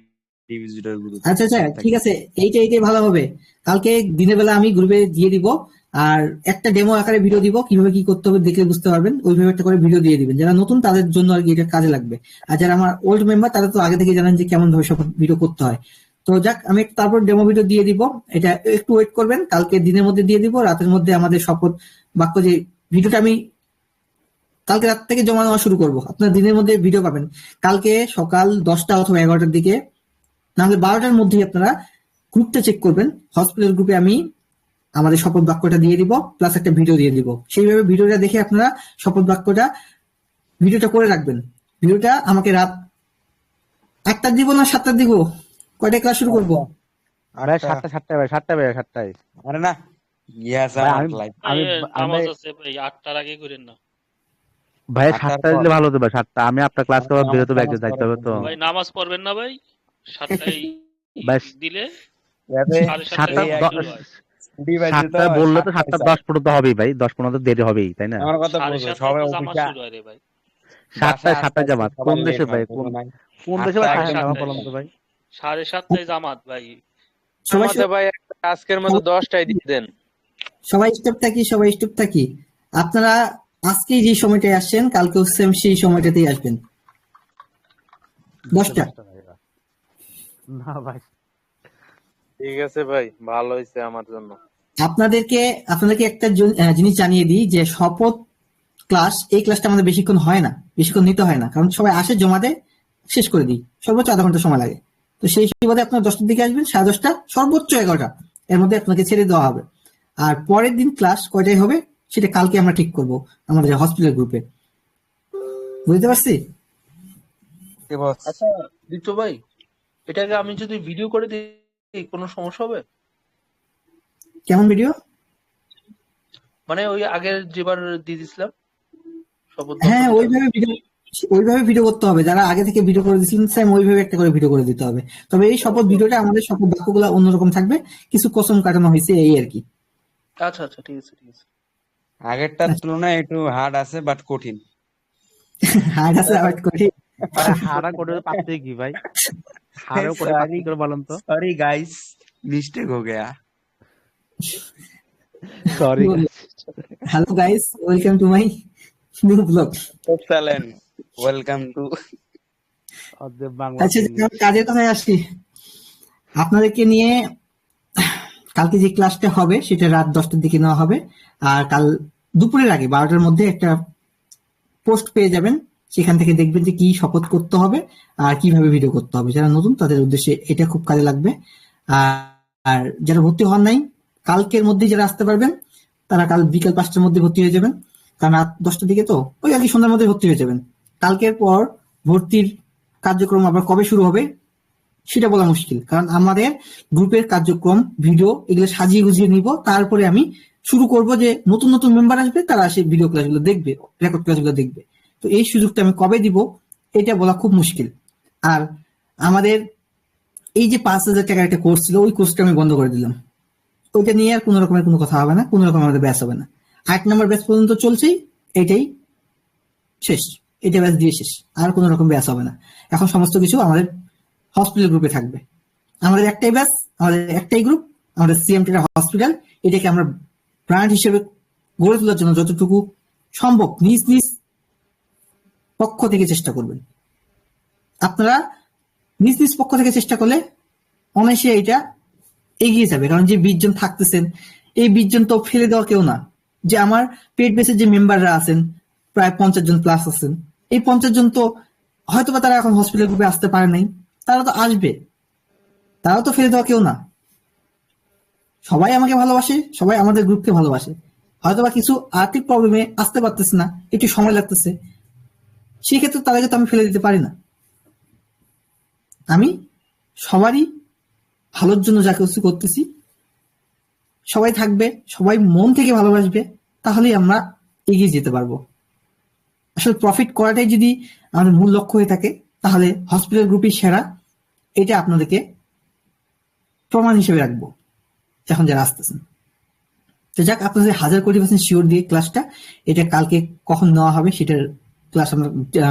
আচ্ছা আচ্ছা, ঠিক আছে, এইটাই ভালো হবে। কালকে দিনের বেলা আমি গ্রুপে দিয়ে দিব, আর একটা ডেমো আকারে ভিডিও দিব, কিভাবে কি করতে হবে দেখলে বুঝতে পারবেন। ওইভাবে একটা করে ভিডিও দিয়ে দিবেন, যারা নতুন তাদের জন্য আর কি এটা কাজে লাগবে। আর যারা আমার ওল্ড মেম্বার তারা তো আগে থেকে জানেন যে কেমন ভাবে সব ভিডিও করতে হয়। তো যাক, আমি তারপর ডেমো ভিডিও দিয়ে দিব, এটা একটু ওয়েট করবেন, কালকে দিনের মধ্যে দিয়ে দিব। রাতের মধ্যে আমাদের শপথ বাক্য যে ভিডিওটা আমি কালকে রাত থেকে জমা নেওয়া শুরু করবো, আপনার দিনের মধ্যে ভিডিও পাবেন কালকে সকাল 10টা অথবা 11টার দিকে, নাহলে 12টার মধ্যেই আপনারা গ্রুপটা চেক করবেন। হসপিটাল গ্রুপে আমি আমাদের শপথ বাক্যটা দিয়ে দিব, প্লাস একটা ভিডিও দিয়ে দিব। সেইভাবে ভিডিওটা দেখে আপনারা শপথ বাক্যটা ভিডিওটা করে রাখবেন। ভিডিওটা আমাকে রাত 8টার দিব না 7টার দিব, কয়টায় ক্লাস শুরু করবো? আরে 7টায়। আরে না, আমি নামাজ আছে ভাই, 8টার আগে করেন না ভাই। 7টা দিলে ভালো হতো ভাই, 7টা। আমি আপনার ক্লাস করার বেরোতে ব্যাগে যাইতে হবে তো ভাই। নামাজ পড়বেন না ভাই 7টায় দিলে? 7টা বললে তো 7:10 পর্যন্ত হবেই ভাই, 10-15 দেরি হবেই, তাই না? আমার কথা বলছো, সবাই অফিসে 7টায় জামাত। কোন দেশে ভাই? কোন দেশে ভাই 7টায় জামাত পড়লাম তো ভাই? 7:30টায় জামাত ভাই। আমাদের ভাই আজকের মতো 10টায় দিয়ে দেন। সবাই স্টপ থাকি। আপনারা আজকে যে সময়টায় আসছেন, কালকেও সেম সেই সময়টাতেই আসবেন, 10টা। না ভাই, ঠিক আছে ভাই, ভালো হয়েছে আমার জন্য। আপনাদেরকে একটা জিনিস জানিয়ে দিই যে শপথ ক্লাস, এই ক্লাসটা আমাদের বেশিক্ষণ হয় না, বেশিক্ষণ নিতে হয় না, কারণ সবাই আসে, জমা দেয়, শেষ করে দিই, সর্বোচ্চ আধা ঘন্টা সময় লাগে। তো সেই সুবাদে আপনার 10টার দিকে আসবেন, 10:30, সর্বোচ্চ 11টা, এর মধ্যে আপনাকে ছেড়ে দেওয়া হবে। আর পরের দিন ক্লাস কয়টায় হবে সেটা কালকে আমরা ঠিক করব আমাদের হসপিটাল গ্রুপে। বুঝতে পারছি? আচ্ছা দীপ্ত ভাই, এটাকে আমি যদি ভিডিও করে দিই কোনো সমস্যা হবে? কেমন ভিডিও? মানে ওই আগের যেবার দিয়ে দিছিলাম শপথ হ্যাঁ, বাক্যটা। ওইভাবে ভিডিও করতে হবে। যারা আগে থেকে ভিডিও করে দিয়েছিলেন সেম ওইভাবে একটা করে ভিডিও করে দিতে হবে। তবে এই শপথ ভিডিওটা আমাদের শপথ বাক্যগুলো অন্যরকম থাকবে, কিছু কসম কাটানো হয়েছে, এই আর কি। আচ্ছা আচ্ছা, ঠিক আছে ঠিক আছে। আগেরটার তুলনায় একটু হার্ড আছে বাট কঠিন। হার্ড আছে আবার কঠিন। হারা করে পাচ্ছে কি ভাই? হারও করে পাচ্ছি করে বলেন তো। सॉरी गाइस, मिस्टेक हो गया। Sorry. Hello guys, welcome to my new blog. Excellent, welcome to. Bangla. আচ্ছা, কাজের কথায় আসি। আপনাদেরকে নিয়ে কালকে যে ক্লাসটা হবে সেটা রাত 10টার দিকে নেওয়া হবে। আর কাল দুপুরের আগে 12টার মধ্যে একটা পোস্ট পেয়ে যাবেন, সেখান থেকে দেখবেন যে কি শপথ করতে হবে আর কিভাবে ভিডিও করতে হবে। যারা নতুন তাদের উদ্দেশ্যে এটা খুব কাজে লাগবে। আর যারা ভর্তি হন নাই, কালকের মধ্যে যারা আসতে পারবেন তারা কাল বিকাল 5টার মধ্যে ভর্তি হয়ে যাবেন, কারণ রাত 10টার দিকে তো ওই আর কি সন্ধ্যার মধ্যে ভর্তি হয়ে যাবেন। কালকের পর ভর্তির কার্যক্রম আবার কবে শুরু হবে সেটা বলা মুশকিল, কারণ আমাদের গ্রুপের কার্যক্রম ভিডিও এগুলো সাজিয়ে গুজিয়ে নিব, তারপরে আমি শুরু করব যে নতুন নতুন মেম্বার আসবে তারা সেই ভিডিও ক্লাসগুলো দেখবে, রেকর্ড ক্লাসগুলো দেখবে। তো এই সুযোগটা আমি কবে দিব এটা বলা খুব মুশকিল। আর আমাদের এই যে 5,000 টাকার একটা কোর্স ছিল, ওই কোর্সটা আমি বন্ধ করে দিলাম। ওইটা নিয়ে আর কোনো রকমের কোনো কথা হবে না, কোনো রকম আমাদের ব্যাচ হবে না। 8 নম্বর ব্যাচ পর্যন্ত চলছেই, এটাই শেষ, এটা ব্যাচ দিয়ে শেষ, আর কোনো রকম ব্যাচ হবে না। এখন সমস্ত কিছু আমাদের হসপিটাল গ্রুপে থাকবে। আমাদের একটাই ব্যাচ, আমাদের একটাই গ্রুপ, আমাদের সিএমটি হসপিটাল। এটাকে আমরা ব্র্যান্ড হিসেবে গড়ে তোলার জন্য যতটুকু সম্ভব নিজ নিজ পক্ষ থেকে চেষ্টা করবেন। আপনারা নিজ নিজ পক্ষ থেকে চেষ্টা করলে অনায়াসে এটা এগিয়ে যাবে, কারণ যে 20 জন থাকতেছেন, এই 20 জন তো ফেলে দেওয়া কেউ না। যে আমার পেড বেসের যে মেম্বাররা আছেন প্রায় 50 জন প্লাস আছেন, এই 50 জন তো হয়তোবা তারা এখন হসপিটাল গ্রুপে আসতে পারে নাই, তারা তো আসবে, তারাও তো ফেলে দেওয়া কেউ না। সবাই আমাকে ভালোবাসে, সবাই আমাদের গ্রুপকে ভালোবাসে। হয়তোবা কিছু আর্থিক প্রবলেমে আসতে পারতেছে না, একটু সময় লাগতেছে, সেক্ষেত্রে তাদেরকে তো আমি ফেলে দিতে পারি না। আমি সবারই ভালোর জন্য যা কিছু করতেছি, সবাই থাকবে, সবাই মন থেকে ভালোবাসবে, তাহলেই আমরা এগিয়ে যেতে পারবো। আসলে প্রফিট করাটাই যদি আমাদের মূল লক্ষ্য হয়ে থাকে, তাহলে হসপিটাল গ্রুপই সেরা, এটা আপনাদেরকে প্রমাণ হিসেবে রাখবো এখন যারা আসতেছেন। তো যাক, আপনাদের 1000% শিওর দিয়ে ক্লাসটা, এটা কালকে কখন নেওয়া হবে সেটার ক্লাস আমরা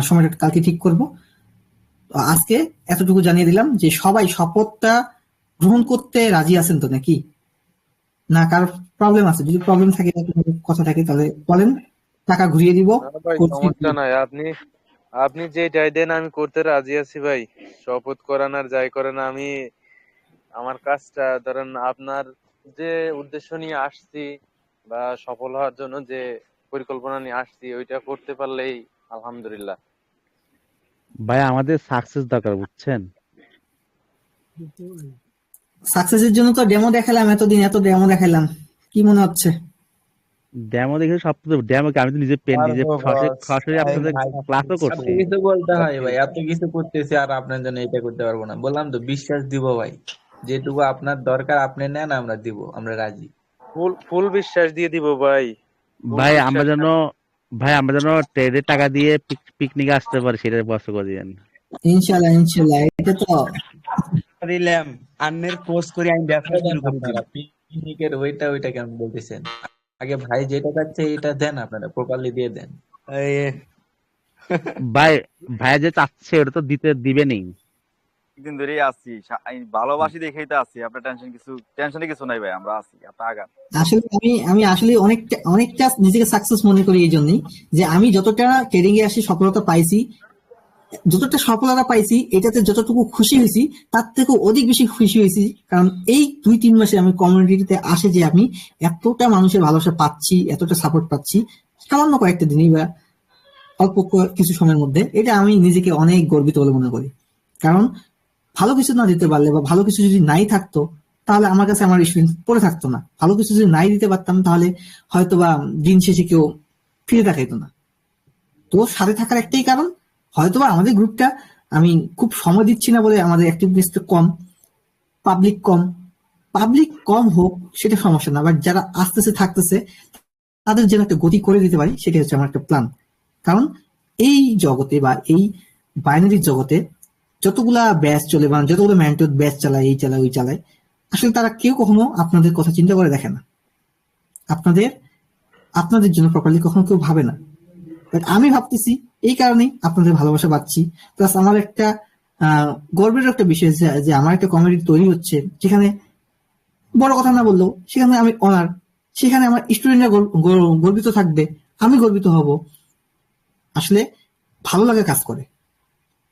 সময়টা কালকে ঠিক করব। আজকে এতটুকু জানিয়ে দিলাম যে সবাই শপথটা গ্রহণ করতে রাজি আছেন তো নাকি? না কারো প্রবলেম আছে? যদি প্রবলেম থাকে, কথা থাকে, তাহলে বলেন, টাকা ঘুরিয়ে দিব। ভাই সমস্যা নাই, আপনি যেটাই দেন আমি করতে রাজি আছি ভাই। শপথ করান আর যাই করেন, আমি আমার কাজটা ধরেন আপনার যে উদ্দেশ্য নিয়ে আসছি বা সফল হওয়ার জন্য যে পরিকল্পনা নিয়ে আসছি, ওইটা করতে পারলেই আলহামদুলিল্লাহ। ভাই আমাদের সাকসেস দরকার, বুঝছেন? সাকসেসের জন্য তো ডেমো দেখালাম, এতদিন এত ডেমো দেখালাম, কি মনে হচ্ছে? ডেমো দেখে সব তো ডেমো, আমি তো নিজে পেন নিজে সরাসরি আপনাদের ক্লাসও এত করছি। কিছু বলতে হয় ভাই, এত কিছু করতেছি আর আপনার জন্য এটা করতে পারবো না। বললাম তো, বিশ্বাস দিব ভাই, যেটুকু আপনার দরকার আপনি নেন, আমরা দিব, আমরা রাজি। ফুল বিশ্বাস দিয়ে দিব ভাই। ভাই আমরা যেন ট্রেডের টাকা দিয়ে পিকনিকে আসতে পারি, সেটা ব্যবস্থা করে দিবেন। ইনশাআল্লাহ ইনশাআল্লাহ, এটা তো দিলাম আন্নের পোস্ট করে আমি ব্যবসা শুরু করে দিলাম। পিকনিকের ওইটা কেমন বলতেছেন? আগে ভাই যেটা চাচ্ছে এটা দেন, আপনারা প্রপারলি দিয়ে দেন। ভাই যে চাচ্ছে ওটা তো দিবেনই। দিন ধরেই আছি, আমি ভালোবাসি দেখেই তো আছি। আপনার টেনশনে কিছু নাই ভাই, আমরা আছি, আপনি আগান। আসলে আমি আসলে অনেকটা নিজেকে সাকসেস মনে করি এই জন্যই যে আমি যতটা ট্রেডিং এ আসি সফলতা পাইছি, যতটা সফলতা পাইছি এটাতে যতটুকু খুশি হয়েছি তার থেকেও অধিক বেশি খুশি হয়েছি, কারণ এই 2-3 মাসে আমি কমিউনিটিতে আসে যে আমি এতটা মানুষের ভালোবাসা পাচ্ছি, এতটা সাপোর্ট পাচ্ছি সামান্য কয়েকটা দিনই বা অল্প কিছু সময়ের মধ্যে, এটা আমি নিজেকে অনেক গর্বিত বলে মনে করি। কারণ ভালো কিছু না দিতে পারলে বা ভালো কিছু যদি নাই থাকতো তাহলে আমার কাছে আমার স্টুডেন্ট পড়ে থাকতো না। ভালো কিছু যদি নাই দিতে পারতাম তাহলে হয়তো বা দিন শেষে কেউ ফিরে তাকাইতো না। তো সাথে থাকার একটাই কারণ, হয়তোবা আমাদের গ্রুপটা আমি খুব সময় দিচ্ছি না বলে আমাদের অ্যাক্টিভনেসটা কম, পাবলিক কম হোক সেটা সমস্যা না, বাট যারা আসতেছে থাকতেছে তাদের যেন একটা গতি করে দিতে পারি সেটা হচ্ছে আমার একটা প্ল্যান। কারণ এই জগতে বা এই বাইনারির জগতে যতগুলা ব্যাচ চলে বা যতগুলো ম্যান্টোর ব্যাচ চালায়, এই চালায় ওই চালায়, আসলে তারা কেউ কখনো আপনাদের কথা চিন্তা করে দেখে না, আপনাদের জন্য প্রপারলি কখনো কেউ ভাবে না। বাট আমি ভাবতেছি, এই কারণেই আপনাদের ভালোবাসা পাচ্ছি। প্লাস আমার একটা গর্বের একটা বিষয় যে আমার একটা কমিউনিটি তৈরি হচ্ছে যেখানে বড় কথা না বললেও সেখানে আমি অনার, সেখানে আমার স্টুডেন্টরা গর্বিত থাকবে, আমি গর্বিত হব। আসলে ভালো লাগে কাজ করে,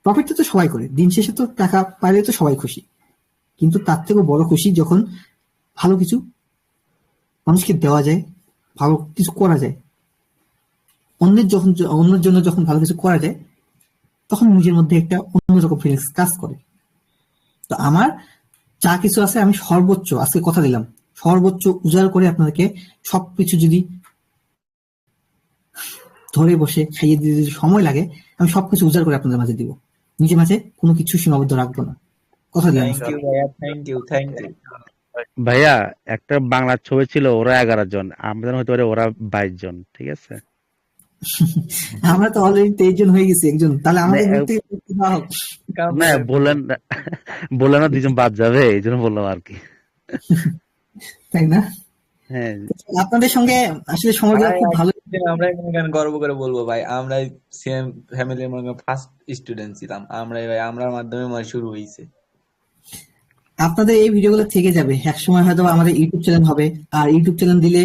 প্রফিটটা তো সবাই করে, দিন শেষে তো টাকা পাইলে তো সবাই খুশি, কিন্তু তার থেকেও বড় খুশি যখন ভালো কিছু মানুষকে দেওয়া যায়, ভালো কিছু করা যায়, অন্যের জন্য যখন ভালো কিছু করা যায় তখন নিজের মধ্যে একটা অন্যরকম ফিলিংস কাজ করে। তো আমার যা কিছু আছে আমি সর্বোচ্চ, আজকে কথা দিলাম, সর্বোচ্চ উজাড় করে আপনাদেরকে সবকিছু যদি ধরে বসে খাইয়ে দিতে যদি সময় লাগে আমি সবকিছু উজাড় করে আপনাদের মাঝে দিব, নিজের মাঝে কোনো কিছু সীমাবদ্ধ রাখবো না, কথা দিলাম। ভাইয়া একটা বাংলা ছবি ছিল, ওরা 11 জন, আমাদের হতে পারে ওরা 22 জন, ঠিক আছে? আমরা তো অলরেডি 23 জন হয়ে গেছি একজন, তাহলে আমাদের না বললেন না 2 জন বাদ যাবে, এই জন্য বললাম আর কি। তাই না? হ্যাঁ, আপনাদের সঙ্গে আসলে সময় দেওয়া খুব ভালো। আমরা এখানে গর্ব করে বলবো ভাই, আমরা সেম ফ্যামিলির মধ্যে ফার্স্ট স্টুডেন্ট ছিলাম, আমরার মাধ্যমে শুরু হয়েছে। আপনাদের এই ভিডিওগুলো থেকে যাবে, এক সময় হয়তো আমাদের ইউটিউব চ্যানেল হবে, আর ইউটিউব চ্যানেল দিলে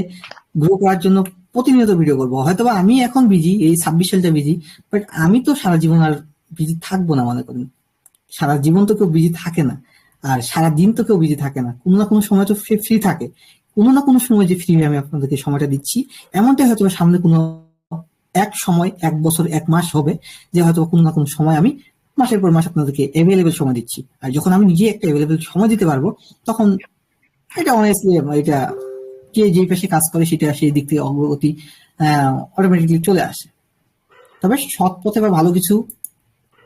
গ্রো করার জন্য প্রতিনিয়ত ভিডিও করবো। হয়তো আমি এখন বিজি, এই 26 সালটা বিজি, বাট আমি তো সারা জীবন আর বিজি থাকবো না, মনে করেন সারা জীবন তো কেউ বিজি থাকে না, আর সারা দিন তো কেউ বিজি থাকে না, কোনো না কোনো সময় তো ফ্রি থাকে, কোনো না কোনো সময় যে ফ্রি আমি আপনাদেরকে সময়টা দিচ্ছি, এমনটাই হয়তো সামনে কোনো এক সময়, 1 বছর 1 মাস হবে যে হয়তো কোনো না কোনো সময় আমি মাসের পর মাস আপনাদেরকে অ্যাভেলেবেল সময় দিচ্ছি। আর যখন আমি নিজে একটা অ্যাভেলেবেল সময় দিতে পারবো তখন এটা অনেস্টলি এটা কে যে পেশে কাজ করে সেটা সেই দিক থেকে অগ্রগতি অটোমেটিকলি চলে আসে। তবে সৎ পথে বা ভালো কিছু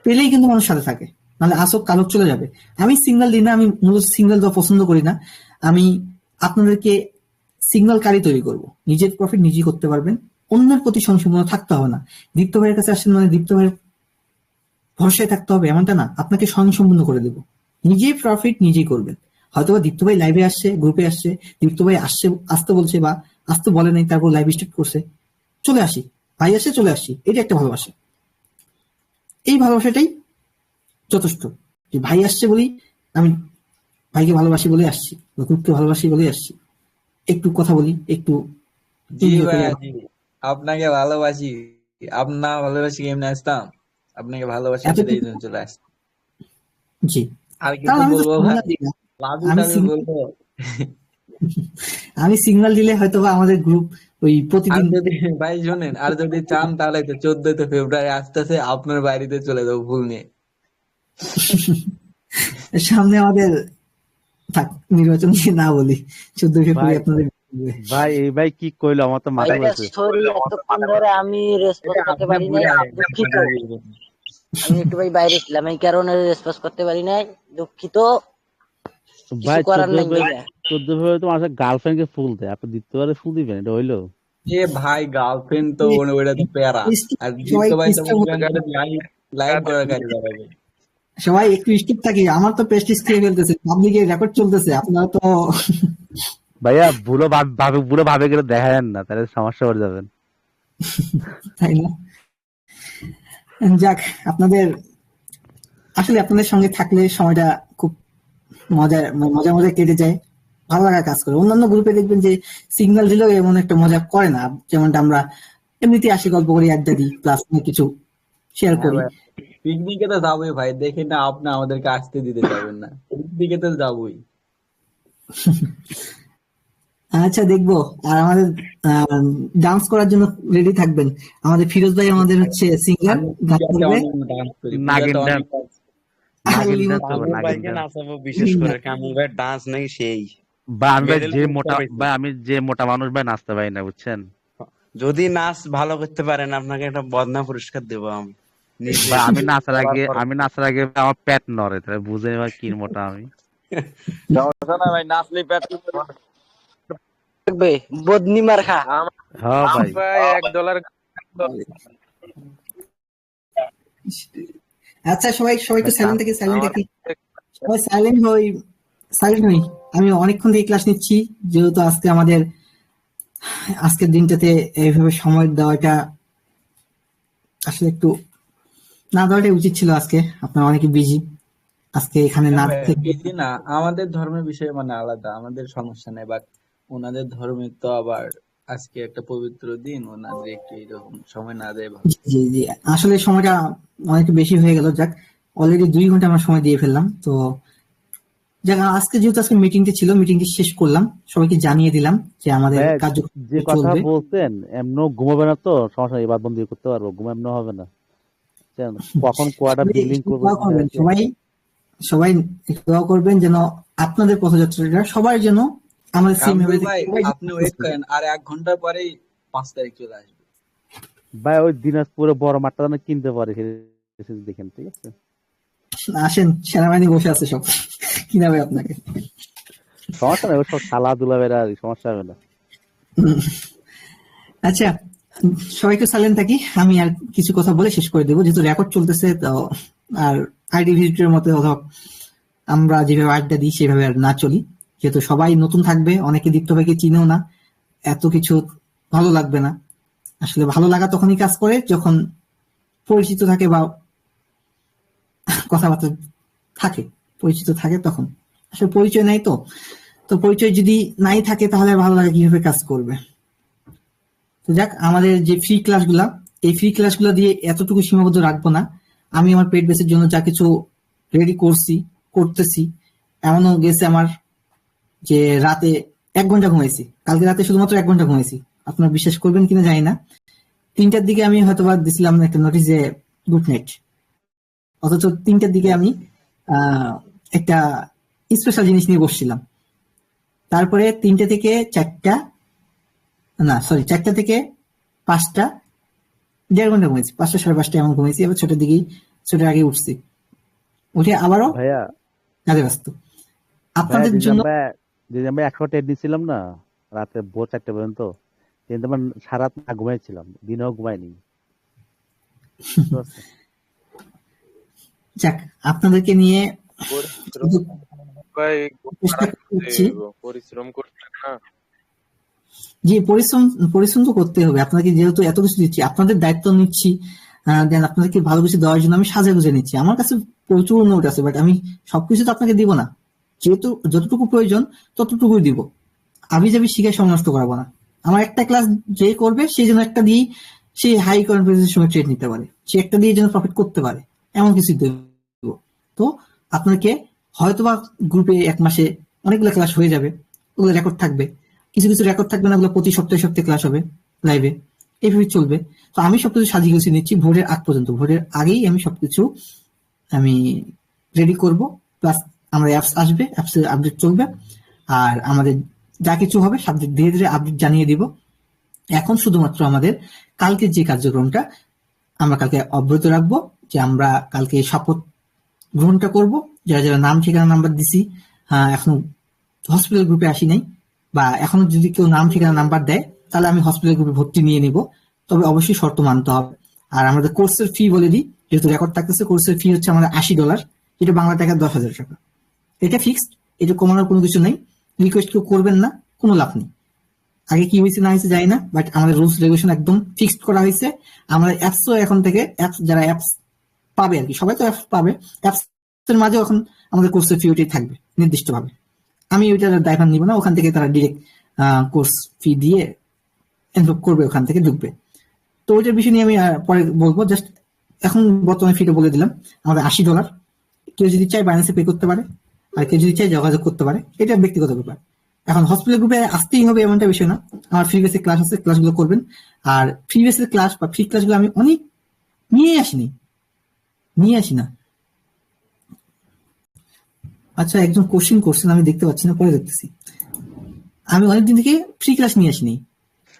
পেলেই কিন্তু মানুষ সাথে থাকে, নাহলে আসক কালক চলে যাবে। আমি সিগন্যাল দিই না, আমি মূলত সিগন্যাল দেওয়া পছন্দ করি না, আমি আপনাদেরকে সিগন্যাল কারি তৈরি করব, নিজের প্রফিট নিজেই করতে পারবেন, অন্যের প্রতি সংসম্পন্ন থাকতে হবে না। দীপ্ত ভাইয়ের কাছে আসেন মানে দীপ্ত ভাইয়ের ভরসায় থাকতে হবে এমনটা না, আপনাকে স্বয়ংসম্পূর্ণ করে দেবো, নিজেই প্রফিট নিজেই করবেন। হয়তোবা দীপ্ত ভাই লাইভে আসছে, গ্রুপে আসছে, দীপ্ত ভাই আসতে বলছে বা আসতে বলে নাই, তারপর লাইভ স্টার্ট করছে, চলে আসি, ভাই আসে চলে আসি, এটা একটা ভালোবাসা। এই ভালোবাসাটাই যথেষ্ট, যে ভাই আসছে বলি আমি ভাইকে ভালোবাসি বলে আসছি, গ্রুপকে ভালোবাসি বলে আসছি, একটু কথা বলি, একটু আপনাকে ভালোবাসি, আপনার ভালোবাসি এমনি আসতাম, আপনাকে ভালোবাসি এই জন্য চলে আসছি। জি, আর কিছু বলবো আমি সিগন্যাল দিলে হয়তো আমাদের গ্রুপ ওই প্রতিদিন ভাই শোনেন, আর যদি চান তাহলে 14 ফেব্রুয়ারি আসতেছে, আপনার বাড়িতে চলে যাবো ফুল নিয়ে। সামনে আমাদের নির্বাচন নিয়ে না বলি, 14 ফেব্রুয়ারি আপনাদের ভাই এই ভাই কি কইলো, আমার তো মাথা গেছে। সরি এতক্ষণ ধরে আমি রেসপন্স করতে পারি নাই, দুঃখিত। আমি একটু ভাই বাইরে ছিলাম, এই কারণে রেসপন্স করতে পারি নাই, দুঃখিত। ভাই 14 ফেব্রুয়ারি তো মানুষের গার্লফ্রেন্ড কে ফুল দেয়, আপনি দিতে পারে ফুল দিবেন, এটা হইলো? এ ভাই গার্লফ্রেন্ড তো ওইটা তো প্যারা, আর দীপ্ত ভাই তো লাইভ করার কাজে যাবে। সবাই একটু স্টুপ থাকি, আমার তো প্রেস্টিজ খেয়ে ফেলতেছে, পাবলিকে রেকর্ড চলতেছে, আপনারা তো ভাইয়া বুড়ো ভাবে গেলে দেখায়েন না, তাহলে সমস্যা হয়ে যাবেন, তাই না? যাক, আসলে আপনাদের সঙ্গে থাকলে সময়টা খুব মজা কেটে যায়, ভালো লাগা কাজ করে। অন্যান্য গ্রুপে দেখবেন যে সিগন্যাল দিলেও এমন একটা মজা করে না, যেমনটা আমরা এমনিতে আসি, গল্প করি, আড্ডা দিই, প্লাস কিছু শেয়ার করি, পিকনিকে তো যাবোই ভাই, দেখি না আপনি আমাদেরকে আসতে দিতে যাবেন না, পিকনিকে তো যাবোই। আচ্ছা দেখবো। আর আমাদের ডান্স করার জন্য রেডি থাকবেন। আমাদের ফিরোজ ভাই আমাদের হচ্ছে সিঙ্গার, গান করবে। নাগিন ডান্স, নাগিন ডান্স হবে, কামরুল নাগিন ভাইকে ডান্স। নাচাবো, বিশেষ করে কামরুল ভাইয়ের ডান্স নাকি সেই বা আমি ভাই মেডেল যে মোটা, পুরস্কার পাইছে। ভাই আমি যে মোটা মানুষ ভাই নাচতে পারি না, বুঝছেন? যদি নাচ ভালো করতে পারেন আপনাকে একটা বদনা পুরস্কার দেবো আমি নিজে। বা আমি নাচার আগে আমার পেট নড়ে, তাহলে বুঝে ভাই কি মোটা আমি। সমস্যা না ভাই, নাচলে পেট থাকবে বদনি মার খা। হ্যাঁ ভাই, ভাই $1 আচ্ছা সবাই একটু সাইলেন্ট থাকি, সাইলেন্ট আমার থাকি, সবাই সাইলেন্ট হই, সাইলেন্ট হই। আমি অনেকক্ষণ থেকে ক্লাস নিচ্ছি, যেহেতু আজকের দিনটাতে এইভাবে সময় দেওয়াটা আসলে একটু না দেওয়াটাই উচিত ছিল। আজকে আপনারা অনেকে বিজি, আজকে এখানে না থেকে বিজি না, আমাদের ধর্মের বিষয়ে মানে আলাদা, আমাদের সমস্যা নেই, বাট ওনাদের ধর্মে তো আবার আজকে একটা পবিত্র দিন, ওনাদের একটু এরকম সময় না দেয় ভালো। জি জি, আসলে সময়টা অনেক বেশি হয়ে গেল। যাক, অলরেডি 2 ঘন্টা আমরা সময় দিয়ে ফেললাম। তো যাক, যেহেতু আজকে মিটিংটি ছিল, মিটিংটি শেষ করলাম, সবাইকে জানিয়ে দিলাম যে আমাদের ভাই কার্যক্রম যে কথা চলবে। বলছেন এমন ঘুমাবে না তো, সমস্যা নেই, বাদ বন্দি করতে পারবো, ঘুম এমন হবে না, বুঝছেন? কখন কোয়াটা বিল্ডিং করবো দোয়া করবেন সবাই দোয়া করবেন যেন আপনাদের পথযাত্রাটা সবার যেন আমাদের সেম কামরুল ভাবে ভাই আপনি ওয়েট করেন, আর 1 ঘন্টা পরেই 5 তারিখ চলে আসবে। ভাই ওই দিনাজপুরে বড় মাঠটা যেন কিনতে পারে, সেটা দেখেন, ঠিক আছে? আসেন, সেনাবাহিনী বসে আছে সব কিনাবে আপনাকে, সমস্যা নেই, ওই সব খেলাধুলা বেড়া সমস্যা হবে না। আচ্ছা সবাই একটু সাইলেন্ট থাকি, আমি আর কিছু কথা বলে শেষ করে দেবো, যেহেতু রেকর্ড চলতেছে। তো আর আইডি ভিজিটের মতো অথবা আমরা যেভাবে আড্ডা দিই সেভাবে আর না চলি, যেহেতু সবাই নতুন থাকবে, অনেকে দীপ্ত ভাইকে চিনেও না, এত কিছু ভালো লাগবে না। আসলে ভালো লাগা তখনই কাজ করে যখন পরিচিত থাকে বা কথাবার্তা থাকে, পরিচিত থাকে তখন। আসলে পরিচয় নাই তো পরিচয় যদি নাই থাকে তাহলে ভালো লাগা কিভাবে কাজ করবে? তো যাক, আমাদের যে ফ্রি ক্লাসগুলা, এই ফ্রি ক্লাসগুলো দিয়ে এতটুকু সীমাবদ্ধ রাখবো না। আমি আমার পেট বেসের জন্য যা কিছু রেডি করতেছি, এমনও গেছে আমার যে রাতে 1 ঘন্টা ঘুমাইছি, কালকে রাতে শুধুমাত্র 1 ঘন্টা ঘুমাইছি। আপনারা বিশ্বাস করবেন কিনা জানি না, 3টার দিকে আমি হয়তো দিছিলাম একটা নোটিস যে গুড নাইট, অথচ 3টার দিকে আমি একটা স্পেশাল জিনিস নিয়ে বসছিলাম। তারপরে 3টা থেকে 4টা, না সরি 4টা থেকে 5টা, 1.5 ঘন্টা ঘুমাইছি, 5টা 5:30 এমন ঘুমাইছি। এবার ছোটার আগে উঠছি, উঠে আবারও ভাইয়া কাজে ব্যস্ত আপনাদের জন্য। যদি আমরা 100 টেট দিচ্ছিলাম না রাতে ভোর 4টা পর্যন্ত, কিন্তু আমার সারা রাত না ঘুমাইছিলাম, দিনেও ঘুমাইনি। যাক, আপনাদেরকে নিয়ে পরিশ্রম করতে না। জি, পরিশ্রম তো করতে হবে। আপনাকে যেহেতু এত কিছু দিচ্ছি, আপনাদের দায়িত্ব নিচ্ছি, দেন আপনাদেরকে ভালো কিছু দেওয়ার জন্য আমি সাজা গুজে নিচ্ছি। আমার কাছে প্রচুর নোট আছে, বাট আমি সবকিছু তো আপনাকে দিব না, যেহেতু যতটুকু প্রয়োজন ততটুকুই দিব। আমি যাবি শিখে সময় নষ্ট করাবো না। আমার একটা ক্লাস যে করবে সেই জন্য একটা দিয়ে সে হাই কনফিডেন্সের সময় ট্রেড নিতে পারে, সে একটা দিয়ে যেন প্রফিট করতে পারে, এমন কিছু দেব। তো আপনাকে হয়তোবা গ্রুপে 1 মাসে অনেকগুলো ক্লাস হয়ে যাবে, ওগুলো রেকর্ড থাকবে, কিছু রেকর্ড থাকবে না, ওগুলো প্রতি সপ্তাহে ক্লাস হবে লাইভে, এইভাবে চলবে। তো আমি সবকিছু সাজিয়ে গুছিয়ে নিচ্ছি ভোটের আগ পর্যন্ত, ভোটের আগেই আমি সবকিছু রেডি করব। প্লাস আমরা অ্যাপস আসবে, অ্যাপসের আপডেট চলবে, আর আমাদের যা কিছু হবে ধীরে ধীরে আপডেট জানিয়ে দিব। এখন শুধুমাত্র আমাদের কালকে যে কার্যক্রমটা আমরা কালকে অব্যাহত রাখবো, যে আমরা কালকে শপথ গ্রহণটা করব। যারা যারা নাম ঠিকানা নাম্বার দিছি, এখনো হসপিটাল গ্রুপে আসি নাই, বা এখনো যদি কেউ নাম ঠিকানা নাম্বার দেয় তাহলে আমি হসপিটাল গ্রুপে ভর্তি নিয়ে নিব, তবে অবশ্যই শর্ত মানতে হবে। আর আমাদের কোর্সের ফি বলে দিই, যেহেতু রেকর্ড থাকতেছে, কোর্সের ফি হচ্ছে আমাদের $80, যেটা বাংলা টাকা 10,000 টাকা। এটা ফিক্সড, এটা কমানোর কোনো কিছু নেই। রিকোয়েস্ট কেউ করবেন না, কোনো লাভ নেই। আগে কি হয়েছে না হয়েছে জানি না, বাট আমাদের রুলস রেগুলেশন একদম ফিক্সড করা হয়েছে। আমাদের অ্যাপসও এখন থেকে যারা অ্যাপস পাবে আর কি, সবাই তো অ্যাপস পাবে, অ্যাপস এর মাঝেও এখন আমাদের কোর্সের ফি ওইটাই থাকবে নির্দিষ্ট ভাবে। আমি ওইটার দায়ভার নিব না, ওখান থেকে তারা ডিরেক্ট কোর্স ফি দিয়ে এনরোল করবে, ওখান থেকে ঢুকবে। তো ওইটার বিষয় নিয়ে আমি পরে বলবো। জাস্ট এখন বর্তমানে ফিটা বলে দিলাম, আমাদের $80। কেউ যদি চায় বাইন্যান্সে পে করতে পারে, আর কেউ যদি চায় যোগাযোগ করতে পারে, এটা ব্যক্তিগত ব্যাপার। এখন হসপিটাল গ্রুপে আসতেই হবে এমনটা বিষয় না, আমার ফ্রি বেসিক ক্লাস আছে, ক্লাসগুলো করবেন। আর ফ্রি বেসিক ক্লাস বা ফ্রি ক্লাসগুলো আমি অনেক নিয়ে আসি না। আচ্ছা, একজন কোশ্চেন করছেন, আমি দেখতে পাচ্ছি না, পরে দেখতেছি। আমি অনেকদিন থেকে ফ্রি ক্লাস নিয়ে আসিনি,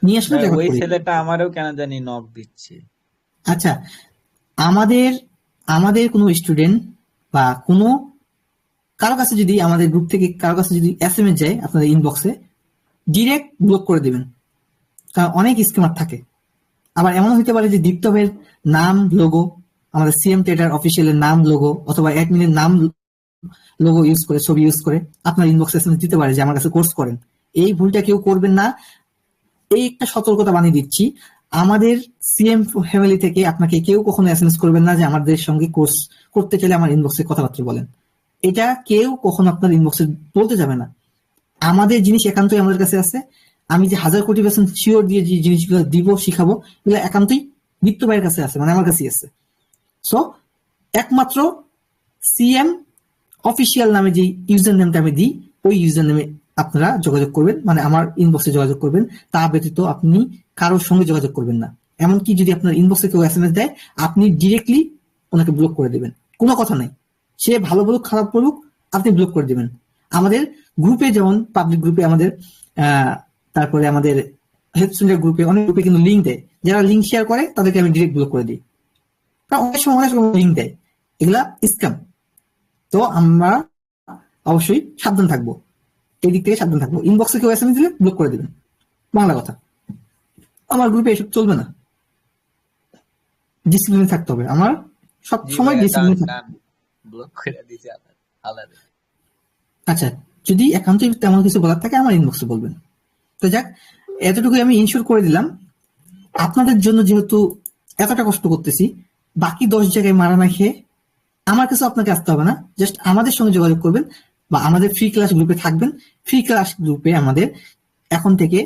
নিয়ে আসলে ভাই, রেকর্ড ওই করি। ছেলেটা আমারও কেন জানি নক দিচ্ছে। আচ্ছা, আমাদের কোনো স্টুডেন্ট বা কোনো কারো কাছে যদি আমাদের গ্রুপ থেকে কারো কাছে যদি SMS যায় আপনাদের ইনবক্সে, ডিরেক্ট ব্লক করে দিবেন, কারণ অনেক স্কিমার থাকে। আবার এমন হতে পারে যে দীপ্তবের নাম লোগো, আমাদের সিএম ট্রেডার অফিসিয়ালের নাম লোগো অথবা অ্যাডমিনের নাম লোগো ইউজ করে, ছবি ইউজ করে আপনার ইনবক্সে SMS দিতে পারে যে আমার কাছে কোর্স করেন। এই ভুলটা কেউ করবেন না, এই একটা সতর্কতা বানিয়ে দিচ্ছি। আমাদের সিএম ফ্যামিলি থেকে আপনাকে কেউ কখনো SMS করবেন না যে আমাদের সঙ্গে কোর্স করতে চাইলে আমার ইনবক্সে কথাবার্তা বলেন। এটা কেউ কখনো আপনার ইনবক্সে বলতে যাবে না। আমাদের জিনিস একান্তই আমাদের কাছে আছে। আমি যে 1000% শিওর দিয়ে যে জিনিসগুলো দিব, শিখাবো, এগুলো একান্তই দীপ্ত ভাইয়ের কাছে আছে, মানে আমার কাছেই আছে। সো একমাত্র সিএম অফিসিয়াল নামে যে ইউজার নেমটা আমি দিই, ওই ইউজার নেমে আপনারা যোগাযোগ করবেন, মানে আমার ইনবক্সে যোগাযোগ করবেন। তা ব্যতীত আপনি কারোর সঙ্গে যোগাযোগ করবেন না। এমনকি যদি আপনার ইনবক্সে কেউ SMS দেয়, আপনি ডিরেক্টলি ওনাকে ব্লক করে দেবেন, কোনো কথা নাই। সে ভালো বলুক খারাপ বলুক, আপনি ব্লক করে দেবেন। আমাদের গ্রুপে, যেমন পাবলিক গ্রুপে আমাদের, তারপরে আমাদের হেল্প সেন্টার গ্রুপে, অনেক গ্রুপে কিন্তু লিঙ্ক দেয়, যারা লিঙ্ক শেয়ার করে তাদেরকে আমি ডিরেক্ট ব্লক করে দিই, কারণ অনেক সময় লিঙ্ক দেয়, এগুলা স্ক্যাম। তো আমরা অবশ্যই সাবধান থাকবো, এই দিক থেকে সাবধান থাকবো। ইনবক্সে কেউ SMS দিলে ব্লক করে দিবেন, বাংলা কথা। আমার গ্রুপে এসব চলবে না, ডিসিপ্লিনে থাকতে হবে। আমার সব সময় ডিসিপ্লিনে থাকতে হবে। ব্লক করে দিছে আলাদা। আচ্ছা, যদি একান্তই তেমন কিছু বলার থাকে আমার ইনবক্সে বলবেন। তো যাক, এতটুকুই আমি ইনশিওর করে দিলাম। আপনাদের জন্য যেহেতু এতটা কষ্ট করতেছি, বাকি 10 জায়গায় মারা না খেয়ে আমার কাছে আপনাকে আসতে হবে না, জাস্ট আমাদের সঙ্গে যোগাযোগ করবেন বা আমাদের ফ্রি ক্লাস গ্রুপে থাকবেন। ফ্রি ক্লাস গ্রুপে আমাদের এখন থেকে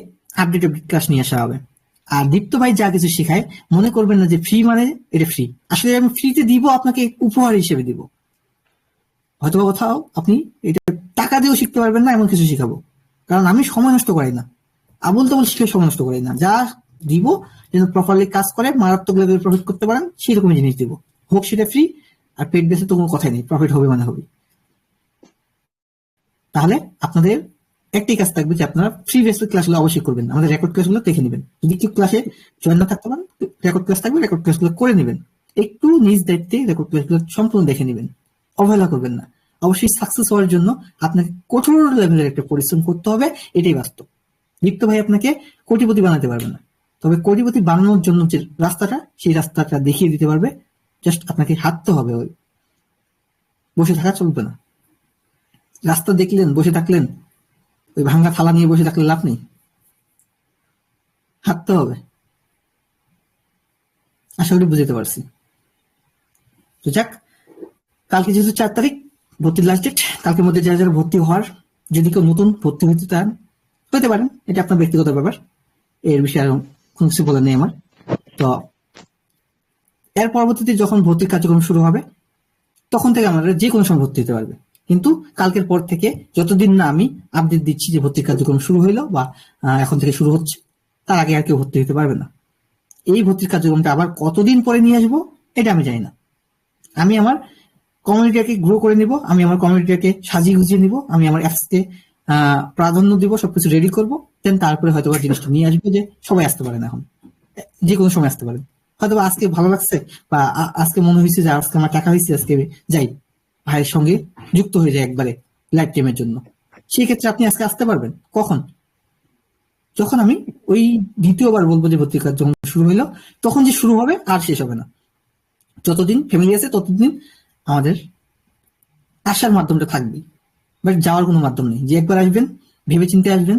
আপডেট ক্লাস নিয়ে আসা হবে। আর দীপ্ত ভাই যা কিছু শেখায়, মনে করবেন না যে ফ্রি মানে এটা ফ্রি। আসলে আমি ফ্রিতে দিব, আপনাকে উপহার হিসেবে দিব। হয়তো কোথাও আপনি এটা টাকা দিয়েও শিখতে পারবেন না, এমন কিছু শিখাবো। কারণ আমি সময় নষ্ট করি না, আবল তাবল শিখে সময় নষ্ট করি না। যা দিব যেন প্রপারলি কাজ করে, মারাত্মক লেভেলে প্রফিট করতে পারেন, সেরকমই জিনিস দিব। হোক সেটা ফ্রি, আর পেড বেসে তো কোনো কথাই নেই, প্রফিট হবে মানে হবে। তাহলে আপনাদের একটাই কাজ থাকবে যে আপনারা ফ্রি বেসিক ক্লাসগুলো অবশ্যই করবেন, আমাদের রেকর্ড ক্লাসগুলো দেখে নেবেন। যদি কেউ ক্লাসে জয়েন না থাকতে পারেন, রেকর্ড ক্লাস থাকবে, রেকর্ড ক্লাসগুলো করে নেবেন। একটু নিজ দায়িত্বে রেকর্ড ক্লাসগুলো সম্পূর্ণ দেখে নেবেন, অবহেলা করবেন না। অবশ্যই সাকসেস হওয়ার জন্য আপনাকে কঠোর লেভেলের একটা পরিশ্রম করতে হবে, এটাই বাস্তব। দীপ্ত ভাই আপনাকে কোটিপতি বানাতে পারবে না, তবে কোটিপতি বানানোর জন্য যে রাস্তাটা, সেই রাস্তাটা দেখিয়ে দিতে পারবে। জাস্ট আপনাকে হাঁটতে হবে, ওই বসে থাকা চলবে না। রাস্তা দেখলেন, বসে থাকলেন, ওই ভাঙ্গা থালা নিয়ে বসে থাকলে লাভ নেই, হাঁটতে হবে। আশা করি বুঝতে পারছি। তো যাক, কালকে যেহেতু 4 তারিখ ভর্তির লাস্ট ডেট, কালকের মধ্যে যারা যারা ভর্তি হওয়ার, যদি কেউ নতুন ভর্তি হতে চান হতে পারেন, এটা আপনার ব্যক্তিগত ব্যাপার, এর বিষয়ে আর কোনো কিছু বলার নেই আমার। তো এর পরবর্তীতে যখন ভর্তির কার্যক্রম শুরু হবে, তখন থেকে আমাদের যে কোনো সময় ভর্তি হতে পারবে। কিন্তু কালকের পর থেকে যতদিন না আমি আপডেট দিচ্ছি যে ভর্তির কার্যক্রম শুরু হইলো বা এখন থেকে শুরু হচ্ছে, তার আগে আর কেউ ভর্তি হতে পারবে না। এই ভর্তির কার্যক্রমটা আবার কতদিন পরে নিয়ে আসবো এটা আমি জানি না। আমি আমার কমিউনিটিকে গ্রো করে নিব, আমি আমার কমিউনিটিকে সাজিয়ে গুছিয়ে নিব, আমি আমার অ্যাপসকে প্রাধান্য দিব, সবকিছু রেডি করবো, দেন তারপরে হয়তো জিনিসটা নিয়ে আসবো যে সবাই আসতে পারেন, এখন যে কোনো সময় আসতে পারেন। হয়তো আজকে ভালো লাগছে বা আজকে মনে হয়েছে যে আজকে আমার টাকা হয়েছে, আজকে যাই ভাইয়ের সঙ্গে যুক্ত হয়ে যায় একবারে লাইফ টাইমের জন্য, সেই ক্ষেত্রে আপনি আজকে আসতে পারবেন। কখন? যখন আমি ওই দ্বিতীয়বার বলবো যে ভর্তির কাজ যখন শুরু হইলো, তখন যে শুরু হবে আর শেষ হবে না। যতদিন ফ্যামিলি আছে ততদিন আমাদের আসার মাধ্যমটা থাকবে, বাট যাওয়ার কোনো মাধ্যম নেই। যে একবার আসবেন ভেবে চিন্তে আসবেন,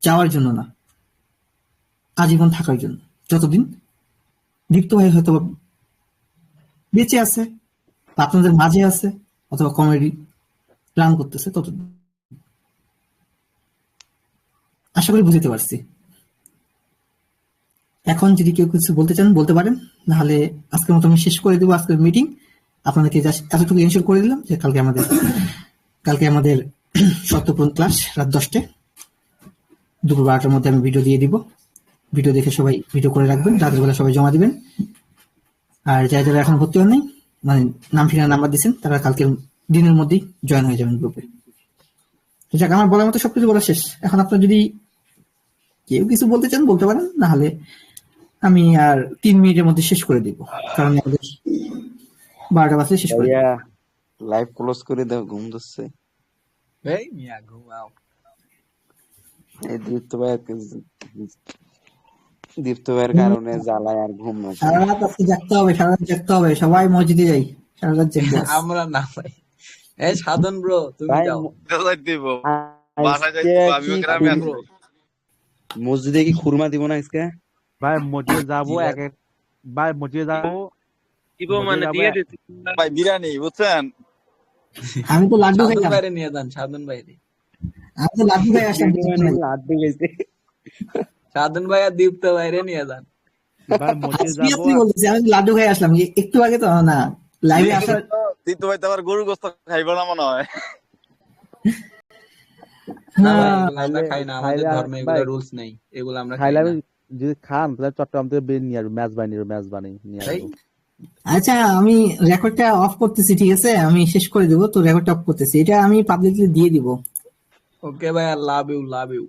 যাওয়ার জন্য না, আজীবন থাকার জন্য। যতদিন দীপ্ত ভাই হয়তো বেঁচে আছে বা আপনাদের মাঝে আছে অথবা কমেডি প্ল্যান করতেছে, ততদিন। আশা করি বুঝতে পারছি। এখন যদি কেউ কিছু বলতে চান বলতে পারেন, নাহলে আজকের মতো আমি শেষ করে দেবো আজকের মিটিং। আপনাদেরকে জাস্ট এতটুকু এনশিওর করে দিলাম যে কালকে আমাদের সত্যপূর্ণ ক্লাস রাত 10টায়, দুপুর 12টার মধ্যে আমি ভিডিও দিয়ে দিব। ভিডিও দেখে সবাই ভিডিও করে রাখবেন, রাতের বেলা সবাই জমা দিবেন। আর যারা এখন ভর্তি হন নাই, মানে নাম ঠিকানা নাম্বার দিচ্ছেন, তারা কালকে দিনের মধ্যেই জয়েন হয়ে যাবেন গ্রুপে। তো যাক, আমার বলার মতো সবকিছু বলা শেষ। এখন আপনার যদি কেউ কিছু বলতে চান বলতে পারেন, না হলে আমি আর 3 মিনিটের মধ্যে শেষ করে দিব, কারণ আমাদের 12টা বাজে শেষ করে দিব। লাইভ ক্লোজ করে দাও, ঘুম ধরছে। এই মিয়া ঘুমাও। এই দীপ্ত ভাইয়ের কারণে জ্বালায় আর ঘুম না। সারা রাত আজকে জাগতে হবে, সবাই মসজিদে যাই, সারা রাত জাগবো। আমরা না ভাই। এই সাধন ব্রো, তুমি যাও। মসজিদে কি খুরমা দিব না আজকে? ভাই মসজিদে যাবো মসজিদে যাবো দিব, মানে দিয়ে দিতে ভাই বিরিয়ানি বুঝছেন। আমি তো লাড্ডু খাই, বাইরে নিয়ে যান সাধন বাইরে। আমি তো লাড্ডু খাই আসলাম। লাড্ডু গেছে সাধন ভাই আর দীপ্ত বাইরে নিয়ে যান। ভাই মসজিদে যাবো, আমি তো লাড্ডু খাই আসলাম একটু আগে, তো না লাইভে আসার। দীপ্ত ভাই তো আবার গরু গোস্ত খাইব না মনে হয়। না ভাই, আমরা খাই না, আমাদের ধর্মে এগুলো রুলস নেই, এগুলো আমরা খাই না। যদি খান তাহলে চট্টগ্রাম থেকে বের নিয়ে আসবো, মেজবানি নিয়ে আসবো। আচ্ছা, আমি রেকর্ডটা অফ করতেছি, ঠিক আছে? আমি শেষ করে দেবো, তো রেকর্ডটা অফ করতেছি, এটা আমি পাবলিকলি দিয়ে দিব। ওকে ভাই, লাভ ইউ।